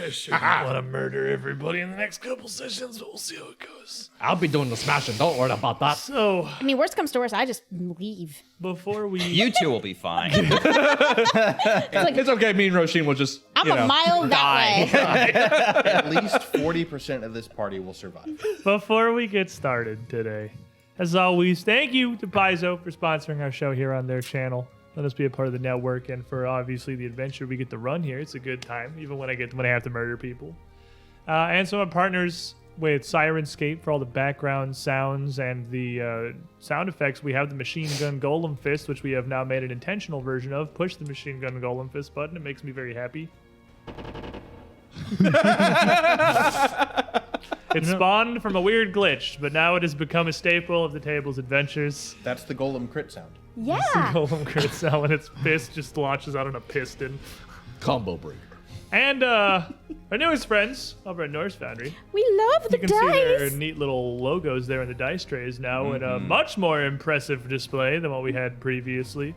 I sure want to murder everybody in the next couple sessions, but we'll see how it goes. I'll be doing the smashing. Don't worry about that. So, I mean, worst comes to worst, I just leave. before we... You two will be fine. It's okay. Me and Roshin will just. I'm a mile that way. At least 40% of this party will survive. Before we get started today, as always, thank you to Paizo for sponsoring our show here on their channel. Let us be a part of the network, and for obviously the adventure we get to run here. It's a good time, even when I have to murder people. And so our partners with Sirenscape for all the background sounds and the sound effects. We have the Machine Gun Golem Fist, which we have now made an intentional version of. Push the Machine Gun Golem Fist button. It makes me very happy. It spawned from a weird glitch, but now it has become a staple of the table's adventures. That's the golem crit sound. Yeah. Golem crit sound when its fist just launches out on a piston. Combo breaker. And our newest friends over at Norse Foundry. We love the You can see their dice. neat little logos there in the dice trays now in a much more impressive display than what we had previously.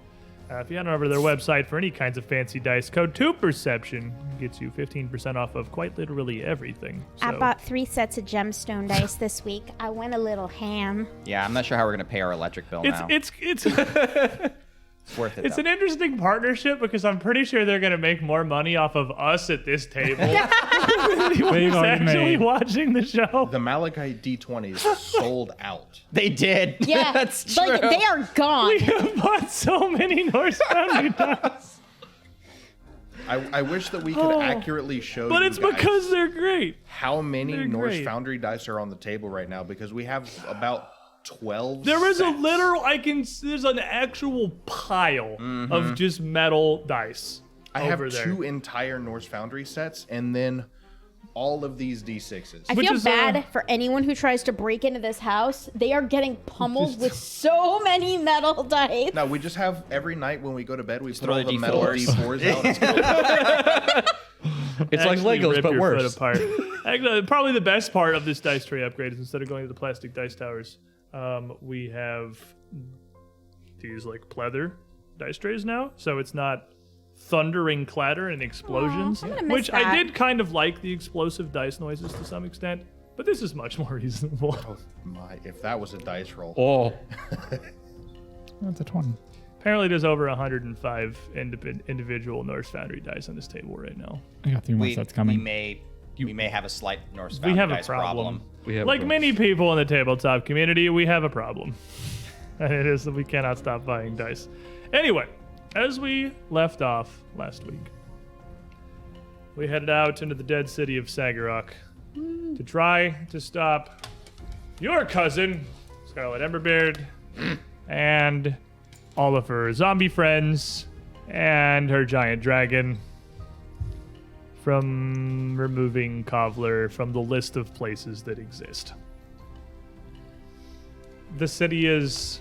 If you head over to their website for any kinds of fancy dice, code 2Perception gets you 15% off of quite literally everything. I So, bought 3 sets of gemstone dice this week. I went a little ham. Yeah, I'm not sure how we're going to pay our electric bill now. it's It's worth it, It's though. an interesting partnership because I'm pretty sure they're going to make more money off of us at this table than We've already actually made. watching the show. The Malachite D20s sold out. They did. Yeah. That's true. Like, they are gone. We have bought so many Norse Foundry dice, I wish that we could accurately show but you it's guys because they're great. how many they're Norse great. Foundry dice are on the table right now, because we have about 12 There is a sets. literal, there's an actual pile of just metal dice I have over there. 2 entire Norse Foundry sets, and then all of these D6s. I Which feel is, bad for anyone who tries to break into this house. They are getting pummeled with so many metal dice. No, we just have every night when we go to bed, we put throw all the the metal D4s. D4s out. It's like Actually Legos, rip but your worse. foot apart. Actually, probably the best part of this dice tray upgrade is instead of going to the plastic dice towers, we have these like pleather dice trays now, so it's not thundering clatter and explosions, Aw, I'm gonna miss which I that. did kind of like the explosive dice noises to some extent, but this is much more reasonable. If that was a dice roll. Oh, That's a 20. Apparently, there's over 105 individual Norse Foundry dice on this table right now. I got 3 more we, sets coming. we may have a slight Norse We Foundry have a dice problem. we have Like many people in the tabletop community, we have a problem. And it is that we cannot stop buying dice. Anyway, as we left off last week, we headed out into the dead city of Sagarok to try to stop your cousin, Scarlet Emberbeard, and all of her zombie friends, and her giant dragon from removing Kovler from the list of places that exist. The city is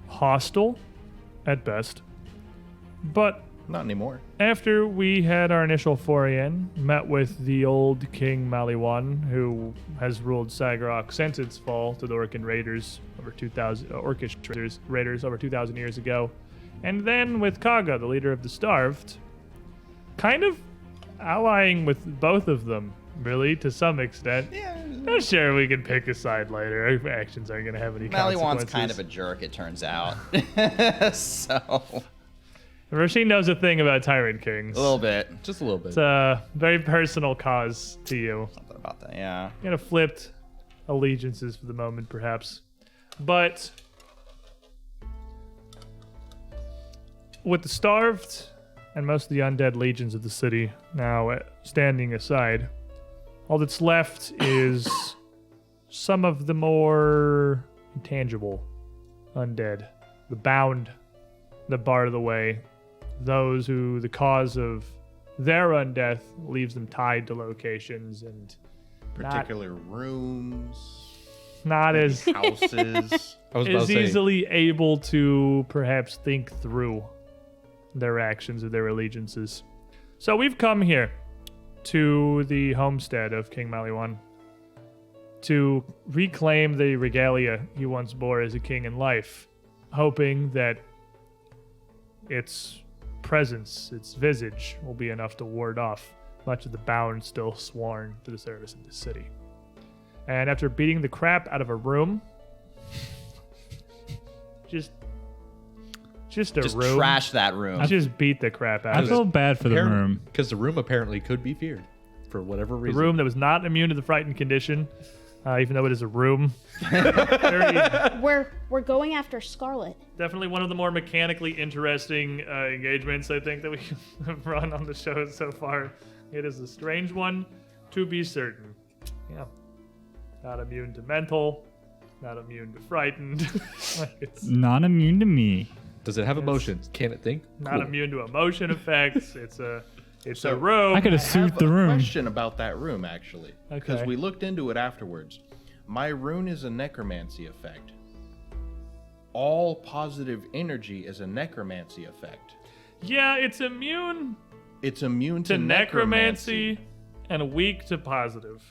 hostile at best, but Not anymore. after we had our initial foray in, met with the old King Maliwan, who has ruled Sagarok since its fall to the Orcish raiders over 2,000 years ago, and then with Kaga, the leader of the Starved, kind of allying with both of them, really, to some extent. Not sure we can pick a side later. Our actions aren't going to have any Maliwan's consequences. kind of a jerk, it turns out. So, Rasheen knows a thing about Tyrant Kings. a little bit. just a little bit. It's a very personal cause to you. Something about that, yeah. Kind of flipped allegiances for the moment, perhaps. But with the Starved and most of the undead legions of the city now standing aside, all that's left is some of the more intangible undead. The bound that bar the way. Those who the cause of their undeath leaves them tied to locations and Particular rooms, not as houses. I was about is to say, easily able to perhaps think through their actions or their allegiances. So we've come here to the homestead of King Maliwan to reclaim the regalia he once bore as a king in life, hoping that its presence, its visage, will be enough to ward off much of the bound still sworn to the service of the city. And after beating the crap out of a room, just a Just room. trash that room. Just beat the crap out I of feel it. bad for the room. Because the room apparently could be feared for whatever The reason. room that was not immune to the frightened condition, even though it is a room. Very, We're going after Scarlet. definitely one of the more mechanically interesting engagements I think that we have run on the show so far. It is a strange one, to be certain. Yeah. Not immune to mental, not immune to frightened. Like, it's Not immune to me. Does it have emotions? Can it think? not Cool. immune to emotion effects. It's a So, room. I could have I have soothed the a room. question about that room, actually. Because Okay. we looked into it afterwards. My rune is a necromancy effect. All positive energy is a necromancy effect. Yeah, it's immune It's immune to to necromancy and weak to positive.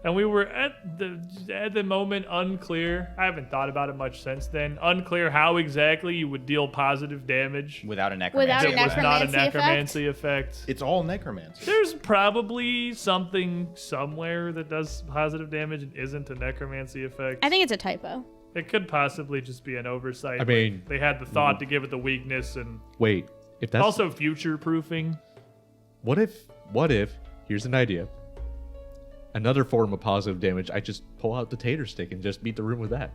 And we were at the moment unclear. I haven't thought about it much since then. Unclear how exactly you would deal positive damage. Without a necromancy. Without a It was not a necromancy effect? necromancy effect. It's all necromancy. There's probably something somewhere that does positive damage and isn't a necromancy effect. I think it's a typo. It could possibly just be an oversight. I mean- they had the thought to give it the weakness and Wait, if that's also future proofing. what if here's an idea. Another form of positive damage, I just pull out the tater stick and just beat the room with that.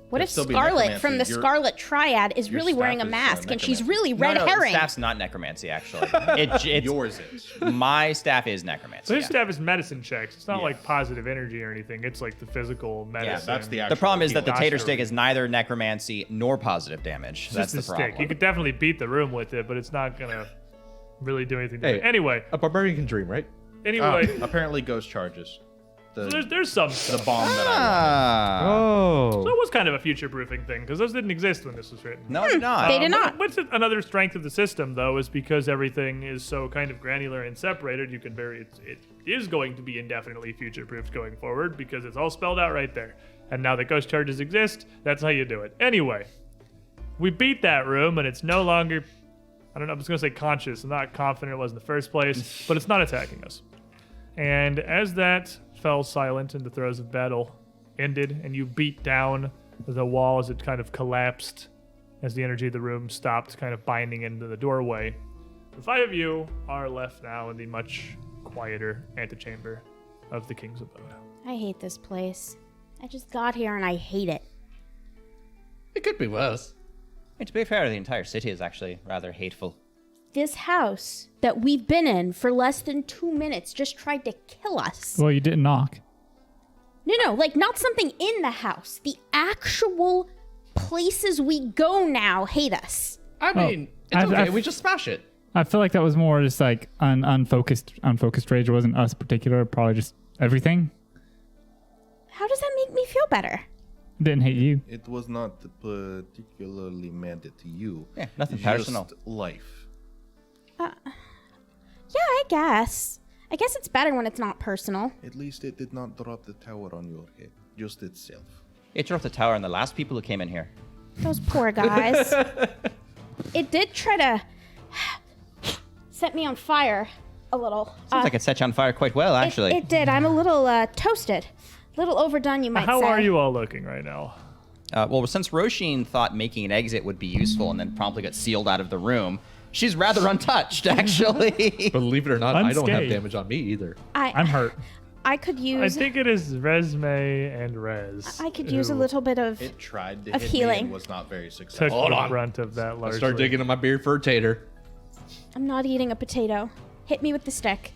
What if still be Scarlet from the necromancy. Your- Scarlet Triad is your really wearing a staff is, mask and she's necromancy. really red no, herring? Staff's not necromancy, actually. It's Yours is. my staff is necromancy. So his yeah. staff is medicine checks. It's not Yeah. like positive energy or anything. It's like the physical medicine. that's the The actual problem is that the healing. tater stick is neither necromancy nor positive damage. It's That's just the a problem. stick. You could definitely beat the room with it, but it's not gonna really do anything. To Hey. it. Anyway, A barbarian can dream, right? Apparently ghost charges. so there's some The stuff. bomb that I Ah. Oh. So it was kind of a future-proofing thing because those didn't exist when this was written. No, it did not. They did not. What's another strength of the system, though, is because everything is so kind of granular and separated. You can it is going to be indefinitely future-proofed going forward because it's all spelled out right there. And now that ghost charges exist, that's how you do it. Anyway, we beat that room, and it's no longer. I don't know. I'm just gonna say conscious. I'm not confident it was in the first place, but it's not attacking us. And as that fell silent in the throes of battle ended, and you beat down the wall as it kind of collapsed, as the energy of the room stopped kind of binding into the doorway, the five of you are left now in the much quieter antechamber of the King's Abode. I hate this place. I just got here and I hate it. It could be worse. I mean, to be fair, the entire city is actually rather hateful. This house that we've been in for less than 2 minutes just tried to kill us. Well, you didn't knock. No, like not something in the house. The actual places we go now hate us. I mean, it's I've- okay. I've- We just smash it. I feel like that was more just like unfocused rage. It wasn't us particular. Probably just everything. How does that make me feel better? Didn't hate you. It was not particularly meant to you. Yeah, nothing Just personal. life. Yeah, I guess. I guess it's better when it's not personal. At least it did not drop the tower on your head. Just itself. It dropped the tower on the last people who came in here. Those poor guys. It did try to set me on fire a little. Seems like it set you on fire quite well, actually. It did. I'm a little toasted. A little overdone, you might How say. are you all looking right now? Well, since Roshin thought making an exit would be useful and then promptly got sealed out of the room, she's rather untouched, actually. Believe it or not, I don't have Unscathed. damage on me either. I'm hurt. I could I use. think it is Resme and Rez. I could use a who little bit of. It tried to Of hit me healing. and was not very Took successful. the brunt of that I largely. start digging in my beard for a tater. I'm not eating a potato. Hit me with the stick.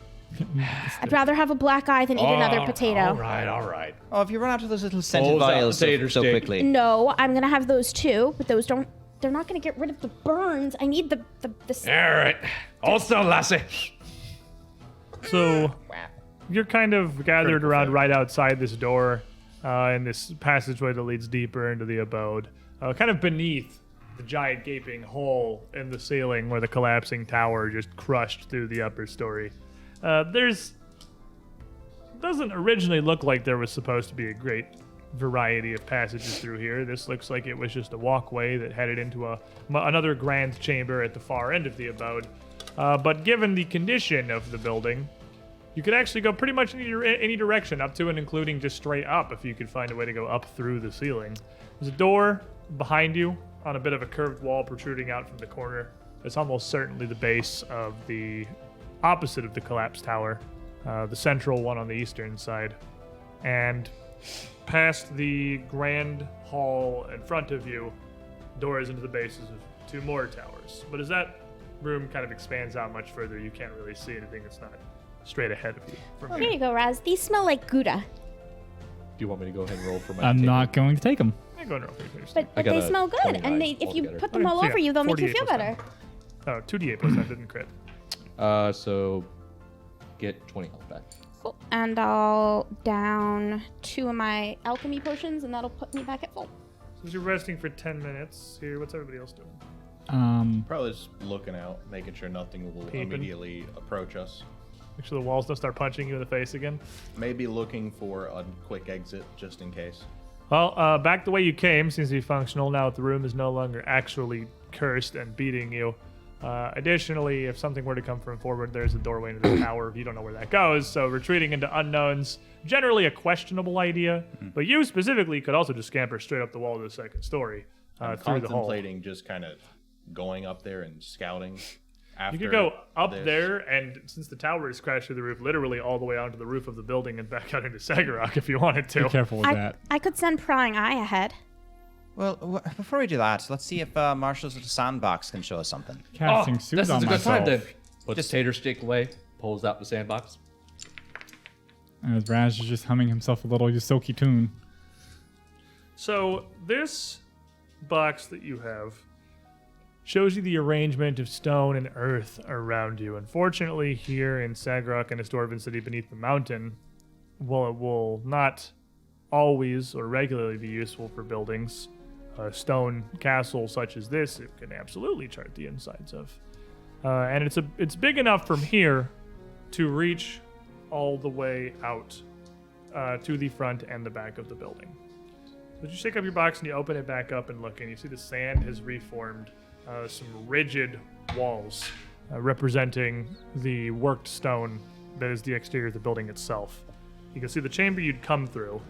I'd rather have a black eye than eat another potato. All right. Oh, if you run out of those little scented Pulls out the vials tater so stick. quickly. No, I'm gonna have those too, but those don't. They're not gonna get rid of the burns. I need the. All right. Also, lassie. So you're kind of gathered Critical around fail. right outside this door in this passageway that leads deeper into the abode, kind of beneath the giant gaping hole in the ceiling where the collapsing tower just crushed through the upper story. Doesn't originally look like there was supposed to be a great variety of passages through here. This looks like it was just a walkway that headed into another grand chamber at the far end of the abode. But given the condition of the building, You could actually go pretty much any direction, up to and including just straight up if you could find a way to go up through the ceiling. There's a door behind you on a bit of a curved wall protruding out from the corner. It's almost certainly the base of the opposite of the collapsed tower, the central one on the eastern side. And past the grand hall in front of you, doors into the bases of 2 more towers. But as that room kind of expands out much further, you can't really see anything that's not straight ahead of you from Here here. you go, Raz. These smell like Gouda, Do you want me to go ahead and roll for my I'm table? not going to take them. I'm going to roll for yours. but I got they a smell good. 29 And if you altogether. put them Okay, all so over yeah, you, they'll make you 48 feel plus better. 10. Oh, 2d8 plus 10 didn't crit. So get 20 health back. Cool. And I'll down 2 of my alchemy potions, and that'll put me back at full. Since you're resting for 10 minutes here, what's everybody else doing? Probably just looking out, making sure nothing will Peeping. immediately approach us. Make sure the walls don't start punching you in the face again. Maybe looking for a quick exit just in case. Well, back the way you came seems to be functional now that the room is no longer actually cursed and beating you. Additionally, if something were to come from forward, there's a doorway into the tower. You don't know where that goes, so retreating into unknowns, generally a questionable idea. But you specifically could also just scamper straight up the wall to the second story I'm through the hall. contemplating just kind of going up there and scouting. After You could go up this. there, and since the tower is crashed through the roof, literally all the way onto the roof of the building and back out into Sagarok if you wanted to. Be careful with that. I could send prying eye ahead. Well, before we do that, let's see if Marshall's at the sandbox can show us something. Casting suit this on is a good myself. time then. Puts tater stick away, pulls out the sandbox. As Raz is just humming himself a little Yosoki tune. So this box that you have shows you the arrangement of stone and earth around you. Unfortunately, here in Sagarok and its dwarven city beneath the mountain, while it will not always or regularly be useful for buildings, a stone castle such as this, it can absolutely chart the insides of. And it's big enough from here to reach all the way out to the front and the back of the building. So you shake up your box and you open it back up and look, and you see the sand has reformed some rigid walls representing the worked stone that is the exterior of the building itself. You can see the chamber you'd come through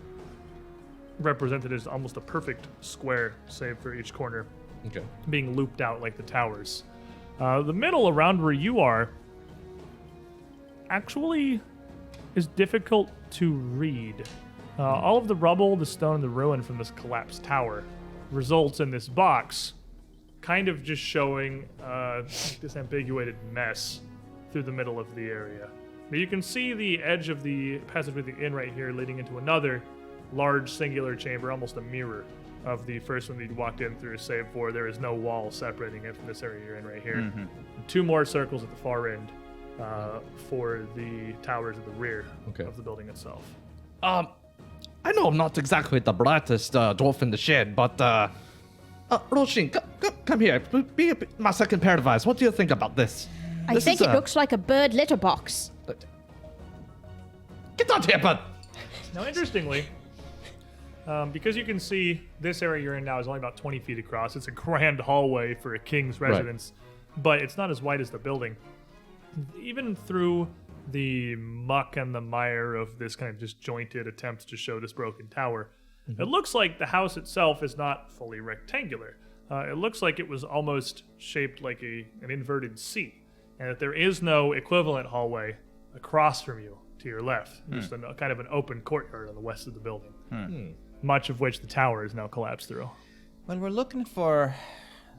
represented as almost a perfect square, save for each corner Okay. being looped out like the towers. The middle around where you are actually is difficult to read. All of the rubble, the stone, and the ruin from this collapsed tower results in this box kind of just showing this ambiguated mess through the middle of the area. But you can see the edge of the passageway of the inn right here leading into another large singular chamber, almost a mirror of the first one that you walked in through, save for there is no wall separating it from this area you're in right here. And 2 more circles at the far end for the towers at the rear of the building itself. I know I'm not exactly the brightest dwarf in the shed, but Roshin, come here. Be my second pair of eyes. What do you think about this? I This think is it looks like a bird litter box. Get out here, bud. Now, interestingly, because you can see this area you're in now is only about 20 feet across. It's a grand hallway for a king's residence, but it's not as wide as the building. Even through the muck and the mire of this kind of disjointed attempt to show this broken tower, it looks like the house itself is not fully rectangular. It looks like it was almost shaped like an inverted C, and that there is no equivalent hallway across from you to your left. Just kind of an open courtyard on the west of the building, much of which the tower is now collapsed through. Well, we're looking for,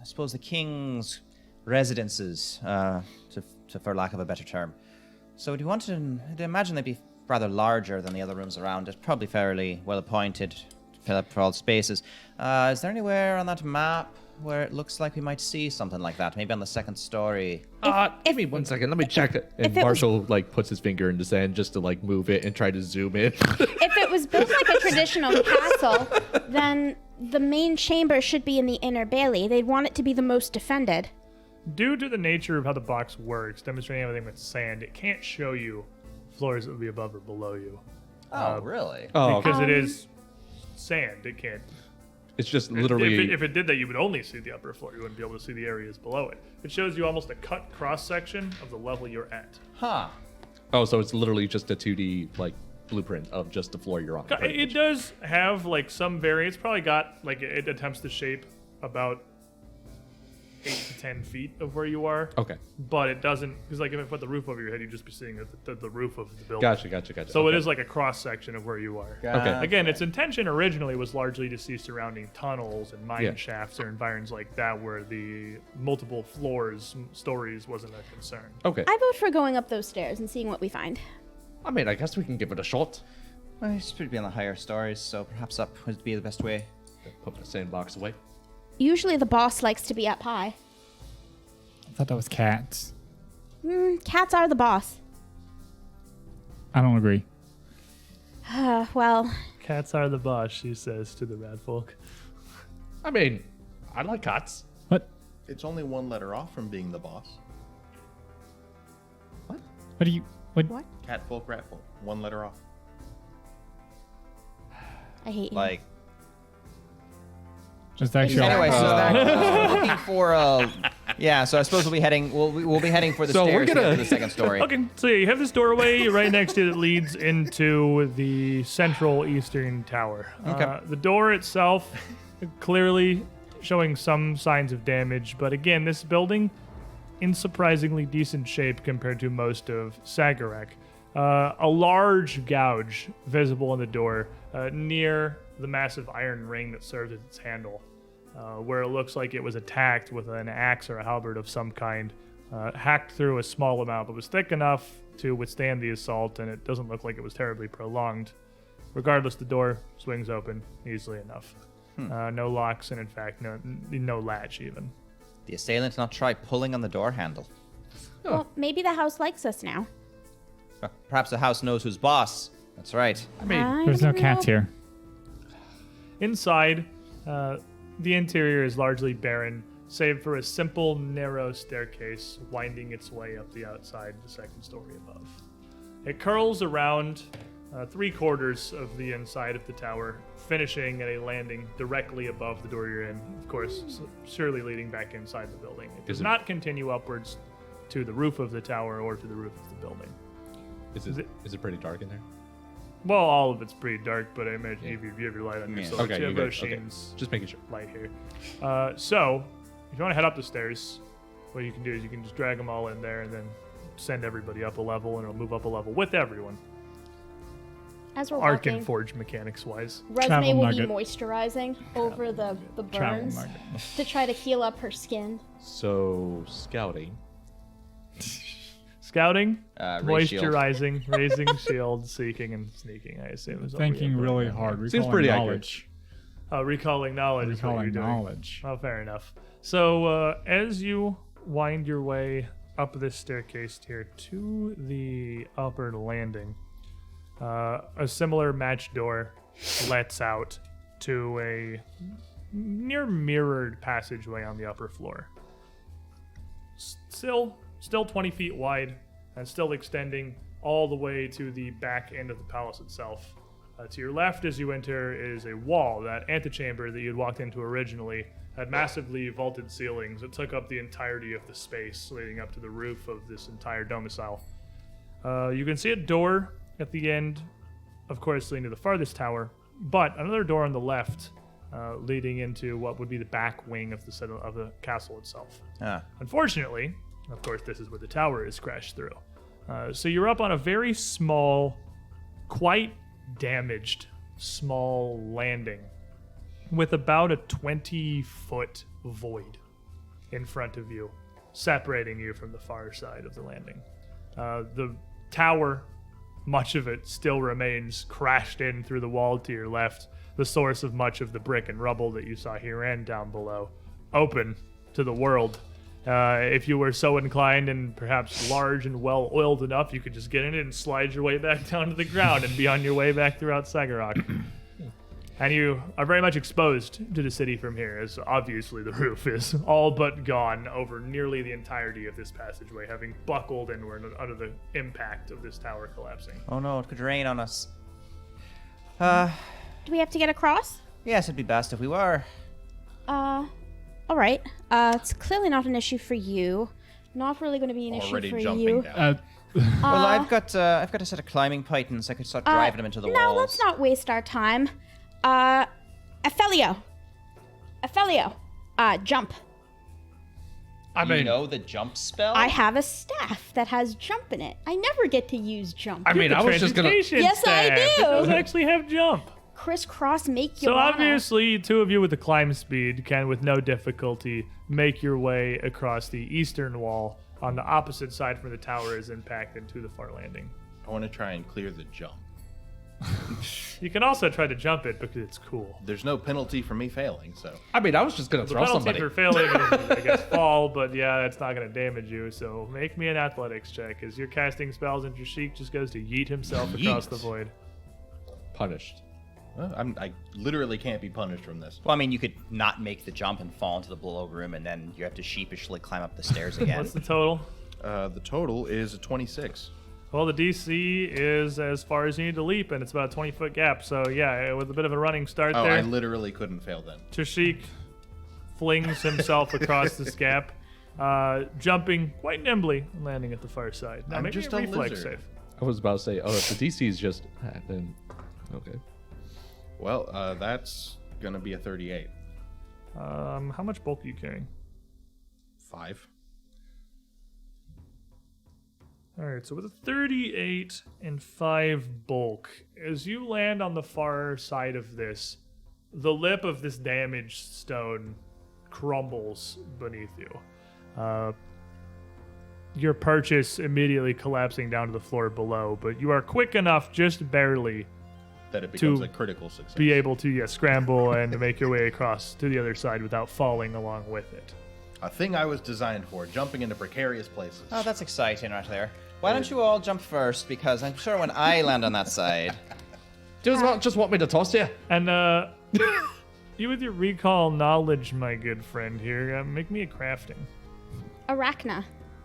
I suppose, the king's residences, for lack of a better term. So do you want to imagine they'd be rather larger than the other rooms around it, probably fairly well appointed to fill up for all spaces. Is there anywhere on that map where it looks like we might see something like that? Maybe on the second story. Give me 1 second. Let me check it. And If it was- Marshall puts his finger in the sand just to move it and try to zoom in. If it was built like a traditional castle, then the main chamber should be in the inner bailey. They'd want it to be the most defended. Due to the nature of how the box works, demonstrating everything with sand, it can't show you floors that would be above or below you. Oh, really? Because it is sand. It can't. It's just literally. If it did that, you would only see the upper floor. You wouldn't be able to see the areas below it. It shows you almost a cut cross section of the level you're at. Huh. Oh, so it's literally just a 2D like blueprint of just the floor you're on. pretty It much. does have like some variants. Probably got like it attempts to shape about 8 to 10 feet of where you are. Okay. But it doesn't, because like if I put the roof over your head, you'd just be seeing the roof of the building. Gotcha. So okay. it is like a cross section of where you are. Okay. Again, its intention originally was largely to see surrounding tunnels and mine Yeah. shafts or environs like that where the multiple stories wasn't a concern. Okay. I vote for going up those stairs and seeing what we find. I mean, I guess we can give it a shot. Well, it should be on the higher stories, so perhaps up would be the best way. Put my sandbox away. Usually the boss likes to be up high. I thought that was cats. Cats are the boss. I don't agree. Well, Cats are the boss, she says to the rat folk. I mean, I like cats. What? It's only one letter off from being the boss. What do you? What? what? Cat folk, rat folk. One letter off. I hate you. Like, Just actually. anyway, so we're looking for yeah. So I suppose we'll be heading. We'll be heading for the So we're stairs to get gonna- to the second story. Okay, so yeah, you have this doorway right next to it that leads into the central eastern tower. Okay. The door itself clearly showing some signs of damage, but again, this building in surprisingly decent shape compared to most of Sagarak. A large gouge visible in the door near the massive iron ring that serves as its handle, where it looks like it was attacked with an axe or a halberd of some kind, hacked through a small amount, but was thick enough to withstand the assault, and it doesn't look like it was terribly prolonged. Regardless, the door swings open easily enough. No locks, and in fact, no latch even. The assailant not try pulling on the door handle. Well, maybe the house likes us now. Perhaps the house knows who's boss. That's right. I mean, There's no cats here. Inside, the interior is largely barren, save for a simple, narrow staircase winding its way up the outside, the second story above. It curls around 3/4 of the inside of the tower, finishing at a landing directly above the door you're in, of course, surely leading back inside the building. It does Is it- not continue upwards to the roof of the tower or to the roof of the building. Is it pretty dark in there? Well, all of it's pretty dark, but I imagine if you have your light on yourself, Okay, you have you're good. Okay. Roshin's Just making sure. light here. So, if you want to head up the stairs, what you can do is you can just drag them all in there and then send everybody up a level, and it'll move up a level with everyone. As we're Arc and walking, Forge mechanics wise. Resume Travel will nugget. be moisturizing over the Travel burns nugget. to try to heal up her skin. So scouting. Scouting, Raise shield. moisturizing, raising shield, seeking, and sneaking, I assume. Is what we Thinking have really going on hard. here. Seems Recalling pretty accurate. knowledge. Recalling knowledge is what you're Recalling doing. knowledge. Oh, fair enough. So, as you wind your way up this staircase here to the upper landing, a similar match door lets out to a near mirrored passageway on the upper floor. Still 20 feet wide and still extending all the way to the back end of the palace itself. To your left as you enter is a wall. That antechamber that you had walked into originally had massively vaulted ceilings that took up the entirety of the space leading up to the roof of this entire domicile. You can see a door at the end, of course, leading to the farthest tower, but another door on the left leading into what would be the back wing of the castle itself. Ah. Unfortunately, of course, this is where the tower is crashed through. So you're up on a very small, quite damaged, small landing with about a 20-foot void in front of you, separating you from the far side of the landing. The tower, much of it still remains crashed in through the wall to your left, the source of much of the brick and rubble that you saw here and down below, open to the world. If you were so inclined and perhaps large and well oiled enough, you could just get in it and slide your way back down to the ground and be on your way back throughout Sagarak. And you are very much exposed to the city from here, as obviously the roof is all but gone over nearly the entirety of this passageway, having buckled inward under the impact of this tower collapsing. Oh no, it could rain on us. Do we have to get across? Yes, it'd be best if we were. All right. It's clearly not an issue for you. Not really going to be an Already issue for jumping you. down. Well, I've got a set of climbing pythons. I could start driving them into the No, walls. let's not waste our time. Ophelio, jump. I You mean, know the jump spell? I have a staff that has jump in it. I never get to use jump. I mean, I was just gonna. Transmutation Yes, I staff. do. It does actually have jump. Crisscross, make you So wanna. obviously, two of you with the climb speed can, with no difficulty, make your way across the eastern wall on the opposite side from the tower is impacted to the far landing. I want to try and clear the jump. You can also try to jump it because it's cool. There's no penalty for me failing, so I mean, I was just gonna The throw penalty somebody. for failing is, I guess, fall, but yeah, that's not going to damage you. So make me an athletics check, as you're casting spells and Trishik just goes to yeet himself across the Yeet. void. Punished. well, I literally can't be punished from this. Well, I mean, you could not make the jump and fall into the below room, and then you have to sheepishly climb up the stairs again. What's the total? The total is a 26. Well, the DC is as far as you need to leap, and it's about a 20-foot gap. So yeah, with a bit of a running start Oh, there, I literally couldn't fail then. Trishik flings himself across this gap, jumping quite nimbly and landing at the far side. Now I'm make me just a a reflex lizard. save. I was about to say, oh, if the DC is just then okay. Well, that's gonna be a 38. How much bulk are you carrying? 5. All right, so with a 38 and 5 bulk, as you land on the far side of this, the lip of this damaged stone crumbles beneath you. Your purchase immediately collapsing down to the floor below, but you are quick enough, just barely, That it becomes To a critical success. be able to scramble and make your way across to the other side without falling along with it. A thing I was designed for, jumping into precarious places. Oh, that's exciting right there. Why don't you all jump first? Because I'm sure when I land on that side... Do you not just want me to toss you? And you with your recall knowledge, my good friend here, make me a crafting. Arachna,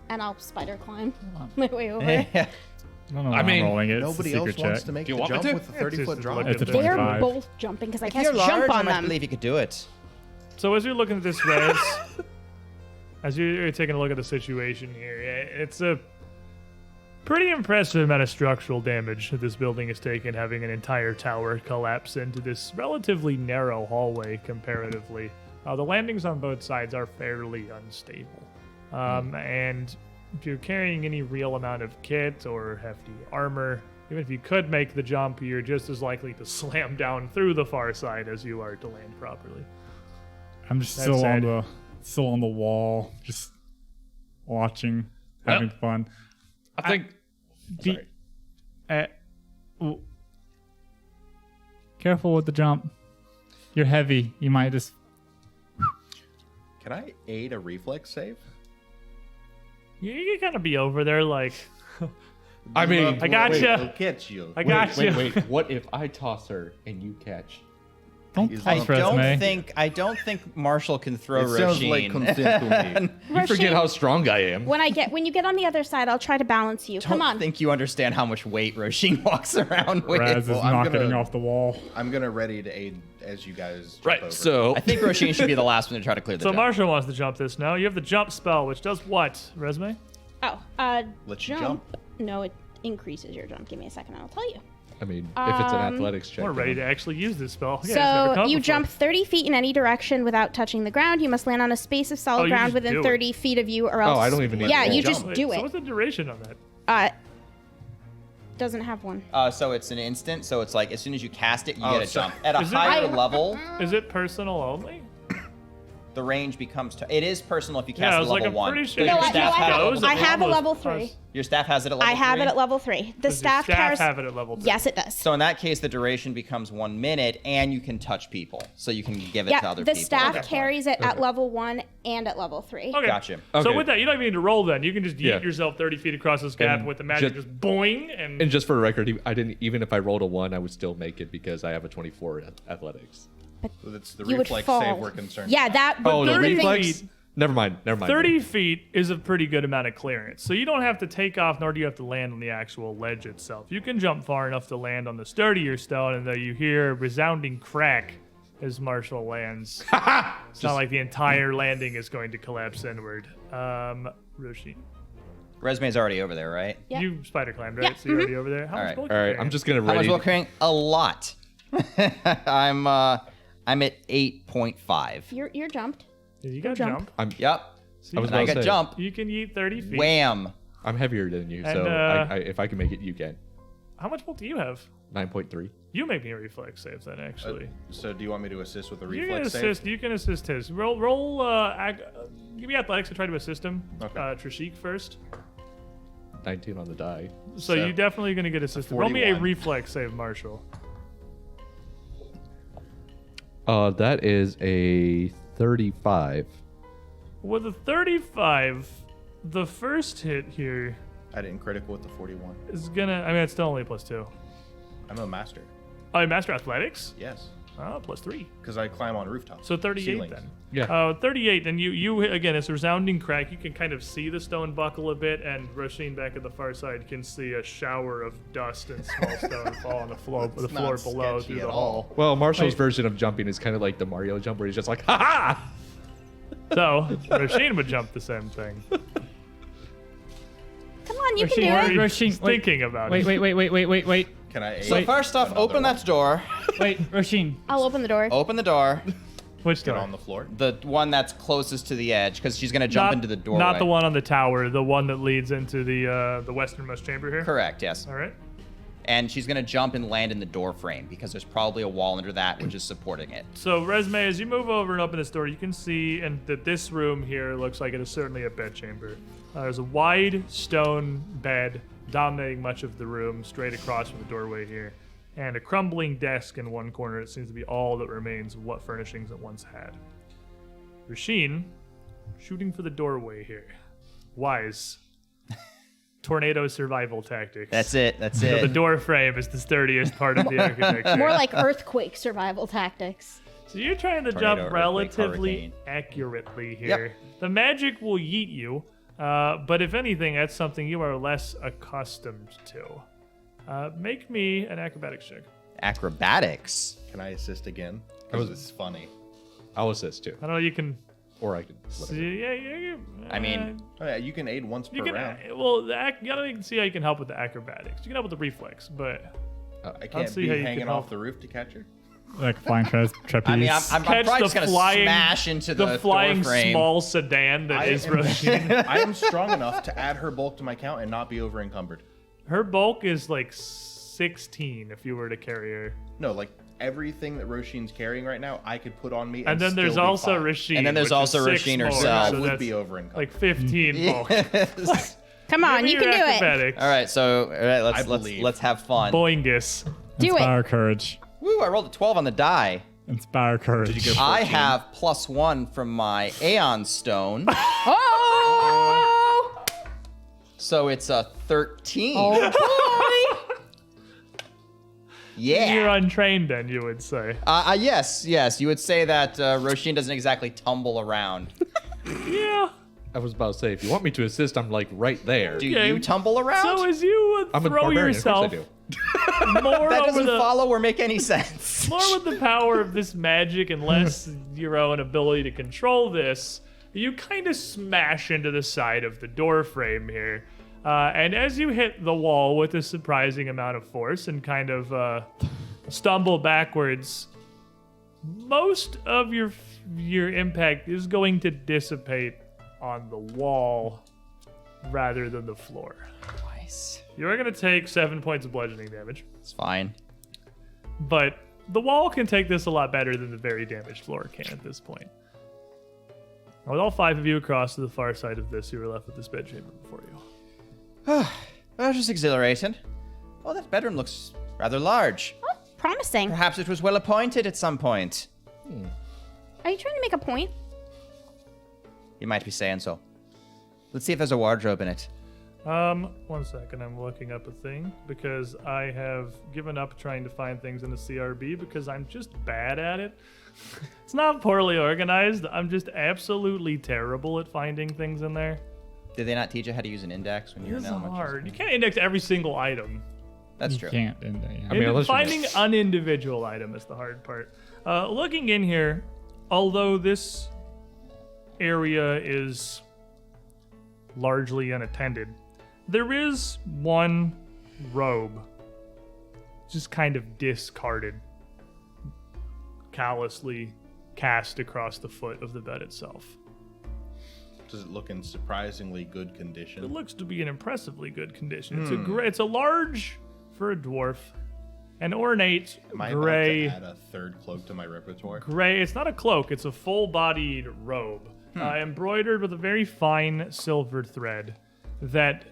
and I'll spider climb my way over. I don't know why I mean, I'm rolling it. Nobody it's a else secret wants check. to make Do you the want me jump to? with a It's 30-foot just drop. like It's a They're 25. both jumping because I If cast you're jump large, I on might them. believe you could do it. So as you're looking at this res, as you're taking a look at the situation here, it's a pretty impressive amount of structural damage that this building has taken, having an entire tower collapse into this relatively narrow hallway comparatively. The landings on both sides are fairly unstable. And if you're carrying any real amount of kit or hefty armor, even if you could make the jump, you're just as likely to slam down through the far side as you are to land properly. I'm just That still said- on the wall, just watching, having fun. I think. Sorry. Ooh. Careful with the jump. You're heavy. You might just. Can I aid a reflex save? You can kind of be over there, like, I mean, I got Wait, ya. I'll catch you. I got you. Wait. What if I toss her and you catch? Don't Is toss that- resume. I don't think Marshall can throw It sounds like Roshin. consent to me. you forget how strong I am. When you get on the other side, I'll try to balance you. Come don't on. think you understand how much weight Roshin walks around with. Raz is Well, I'm not gonna- getting off the wall. I'm gonna ready to aid as you guys jump Right. over. So I think Roshin should be the last one to try to clear the So jump. Marshall wants to jump this now. You have the jump spell, which does what, Resume? Oh, Let you jump. No, it increases your jump. Give me a second, and I'll tell you. I mean, if it's an athletics check. We're ready to then- actually use this spell. Yeah, it's never So come you before. jump 30 feet in any direction without touching the ground. You must land on a space of solid you ground just within do it. 30 feet of you, or else. I don't even need Yeah, to roll. you just Wait, do So it. what's the duration on that? Doesn't have one. So it's an instant. So it's like as soon as you cast it, you Oh, get a so- jump. At a Is it- higher I- level, Is it personal only? the range becomes. It is personal if you Yeah, cast I a was level like, I'm 1. pretty sure Your No, I, staff has it at goes. I level have a Almost level plus- 3. Your staff has it at level I have 3? it at level 3. The Does your staff carries. have it at level 3? Yes, it does. So in that case, the duration becomes 1 minute, and you can touch people, so you can give it to Yeah, other the people. staff Okay. carries it at level 1 and at level 3. Okay. Gotcha. So Okay. with that, you don't even need to roll then. You can just yeet Yeah. yourself 30 feet across this gap And with the magic ju- just boing and... And just for the record, I didn't even if I rolled a 1, I would still make it because I have a 24 athletics. So that's the You would reflex fall. save we're concerned Yeah, about. that. Oh, the 30 reflex. feet. Never mind. 30 feet is a pretty good amount of clearance. So you don't have to take off, nor do you have to land on the actual ledge itself. You can jump far enough to land on the sturdier stone, and though you hear a resounding crack as Marshall lands, it's not like the entire landing is going to collapse inward. Roshi. Resume's already over there, right? Yeah. You spider climbed, right? Yeah. So you're already over there. How All much right. bulk All you right, carrying? I'm just gonna How much ready. will carrying? A lot. I'm at 8.5. You're jumped. Yeah, you got jump. jump. Yep. So I was And I about to got say, jump. you can eat 30 feet. Wham. I'm heavier than you, so And, if I can make it, you can. How much bulk do you have? 9.3. You make me a reflex save then, actually. So do you want me to assist with the You can reflex save? assist. You can assist his. Give me athletics to try to assist him. Okay. Trishik first. 19 on the die. So you're definitely going to get assisted. Roll me a 41. reflex save, Marshall. That is a 35. With a 35, the first hit here I didn't critical with the 41. is gonna. I mean, it's still only +2. I'm a master. Oh, you master athletics? Yes. Oh, +3. Because I climb on rooftops. So 38 ceilings. then. Yeah. 38. Then you again, it's a resounding crack. You can kind of see the stone buckle a bit, and Roshin back at the far side can see a shower of dust and small stone fall on the floor, That's floor not below sketchy through the at hall. Well, Marshall's Wait. version of jumping is kind of like the Mario jump, where he's just like, ha ha! So Roshin would jump the same thing. Come on, you can Roshin, do it. Roshin, He's thinking about wait, it. wait. Can I So aid first off, another open one? that door. Wait, Roshin. I'll open the door. Open the door. Which Get door? on the floor. The one that's closest to the edge, because she's gonna jump into the doorway. Not the one on the tower, the one that leads into the westernmost chamber here. Correct. Yes. All right. And she's gonna jump and land in the door frame because there's probably a wall under that which is supporting it. So, Resume, as you move over and open this door, you can see that this room here looks like it is certainly a bedchamber. There's a wide stone bed dominating much of the room, straight across from the doorway here, and a crumbling desk in one corner. It seems to be all that remains of what furnishings it once had. Rasheen, shooting for the doorway here. Wise. Tornado survival tactics. That's it. That's So the it. door frame is the sturdiest part of the architecture. More like earthquake survival tactics. So you're trying to Tornado, jump earthquake, relatively hurricane. accurately here. Yep. The magic will yeet you, but if anything, that's something you are less accustomed to. Make me an acrobatics check. Acrobatics. Can I assist again? I Because was- it's funny. I'll assist too. I don't know. You can. Or I can. See, yeah. I mean, Oh, yeah, you can aid once you per can. round. Well, I don't even see how you can help with the acrobatics. You can help with the reflex, but I can't see be how you hanging can off help. the roof to catch her. Like flying trapeze. I mean, I'm catch probably the just gonna flying, smash into the flying door frame. small sedan that I is am- Roshin. I am strong enough to add her bulk to my count and not be over encumbered. Her bulk is like 16 if you were to carry her. No, like everything that Roshin's carrying right now, I could put on me. And then still there's be also fine. Rasheen. And then there's which is also 6 Rasheen more, herself. I so would that's be over encumbered. like 15 bulk. Come on, Give you me can your do it. acrobatics. All right, so I let's believe. have fun. Boingus. Do it. Inspire courage. Woo! I rolled a 12 on the die. Inspire courage. Did you get I 14? have +1 from my Aeon Stone, Oh! so it's a 13. Oh boy! Yeah. You're untrained then, you would say. Yes. You would say that Roshin doesn't exactly tumble around. Yeah. I was about to say, if you want me to assist, I'm like right there. Do Okay. you tumble around? So as you I'm a throw barbarian. yourself Of course I do. more that over doesn't the follow or make any sense. more with the power of this magic and less your own ability to control this, you kind of smash into the side of the door frame here. And as you hit the wall with a surprising amount of force and kind of stumble backwards, most of your impact is going to dissipate on the wall rather than the floor. Nice. You are going to take 7 points of bludgeoning damage. It's fine. But the wall can take this a lot better than the very damaged floor can at this point. Now, with all 5 of you across to the far side of this, you are left with this bedchamber before you. Well, just exhilarating. Oh, that bedroom looks rather large. Oh, promising. Perhaps it was well appointed at some point. Are you trying to make a point? You might be saying so. Let's see if there's a wardrobe in it. 1 second, I'm looking up a thing because I have given up trying to find things in the CRB because I'm just bad at it. It's not poorly organized, I'm just absolutely terrible at finding things in there. Did they not teach you how to use an index when you were It's in elementary hard. school? You can't index every single item. That's You true. can't. Yeah. I mean, unless you're- Finding an individual item is the hard part. Looking in here, although this area is largely unattended, There is one robe, just kind of discarded, callously cast across the foot of the bed itself. Does it look in surprisingly good condition? It looks to be in impressively good condition. It's a large, for a dwarf, an ornate Am I gray. about to add a third cloak to my repertoire? Gray. It's not a cloak. It's a full-bodied robe, embroidered with a very fine silver thread that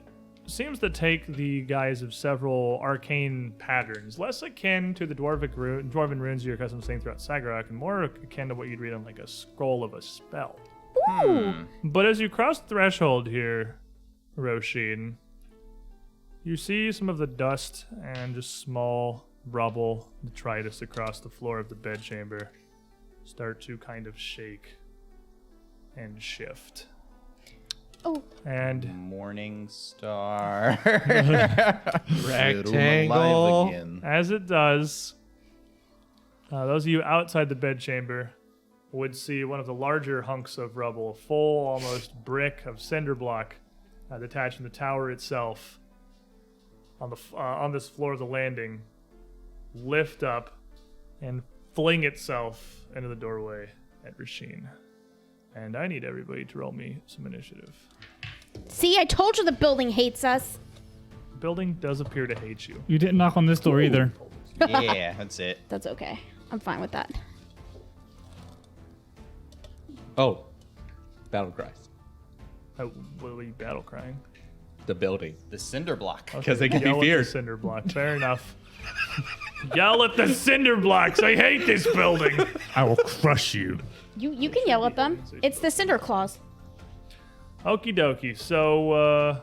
seems to take the guise of several arcane patterns, less akin to the dwarven runes you're accustomed to seeing throughout Sagarok, and more akin to what you'd read on like a scroll of a spell. But as you cross the threshold here, Roshin, you see some of the dust and just small rubble, detritus across the floor of the bedchamber start to kind of shake and shift. Oh, And Morning Star. Rectangle. Alive again. as it does, those of you outside the bedchamber would see one of the larger hunks of rubble, a full, almost brick of cinder block detached from the tower itself on this floor of the landing, lift up and fling itself into the doorway at Rasheen. And I need everybody to roll me some initiative. see, I told you the building hates us. The building does appear to hate you. You didn't knock on this door either. Yeah, that's it. That's okay. I'm fine with that. Oh, battle cries. Oh, what are you battle crying? The building. The cinder block. Because they can be Yell at the feared. cinder block. Fair enough. Yell at the cinder blocks. I hate this building. I will crush you. You can yell at them. It's the Cinder Claws. Okie dokie. So,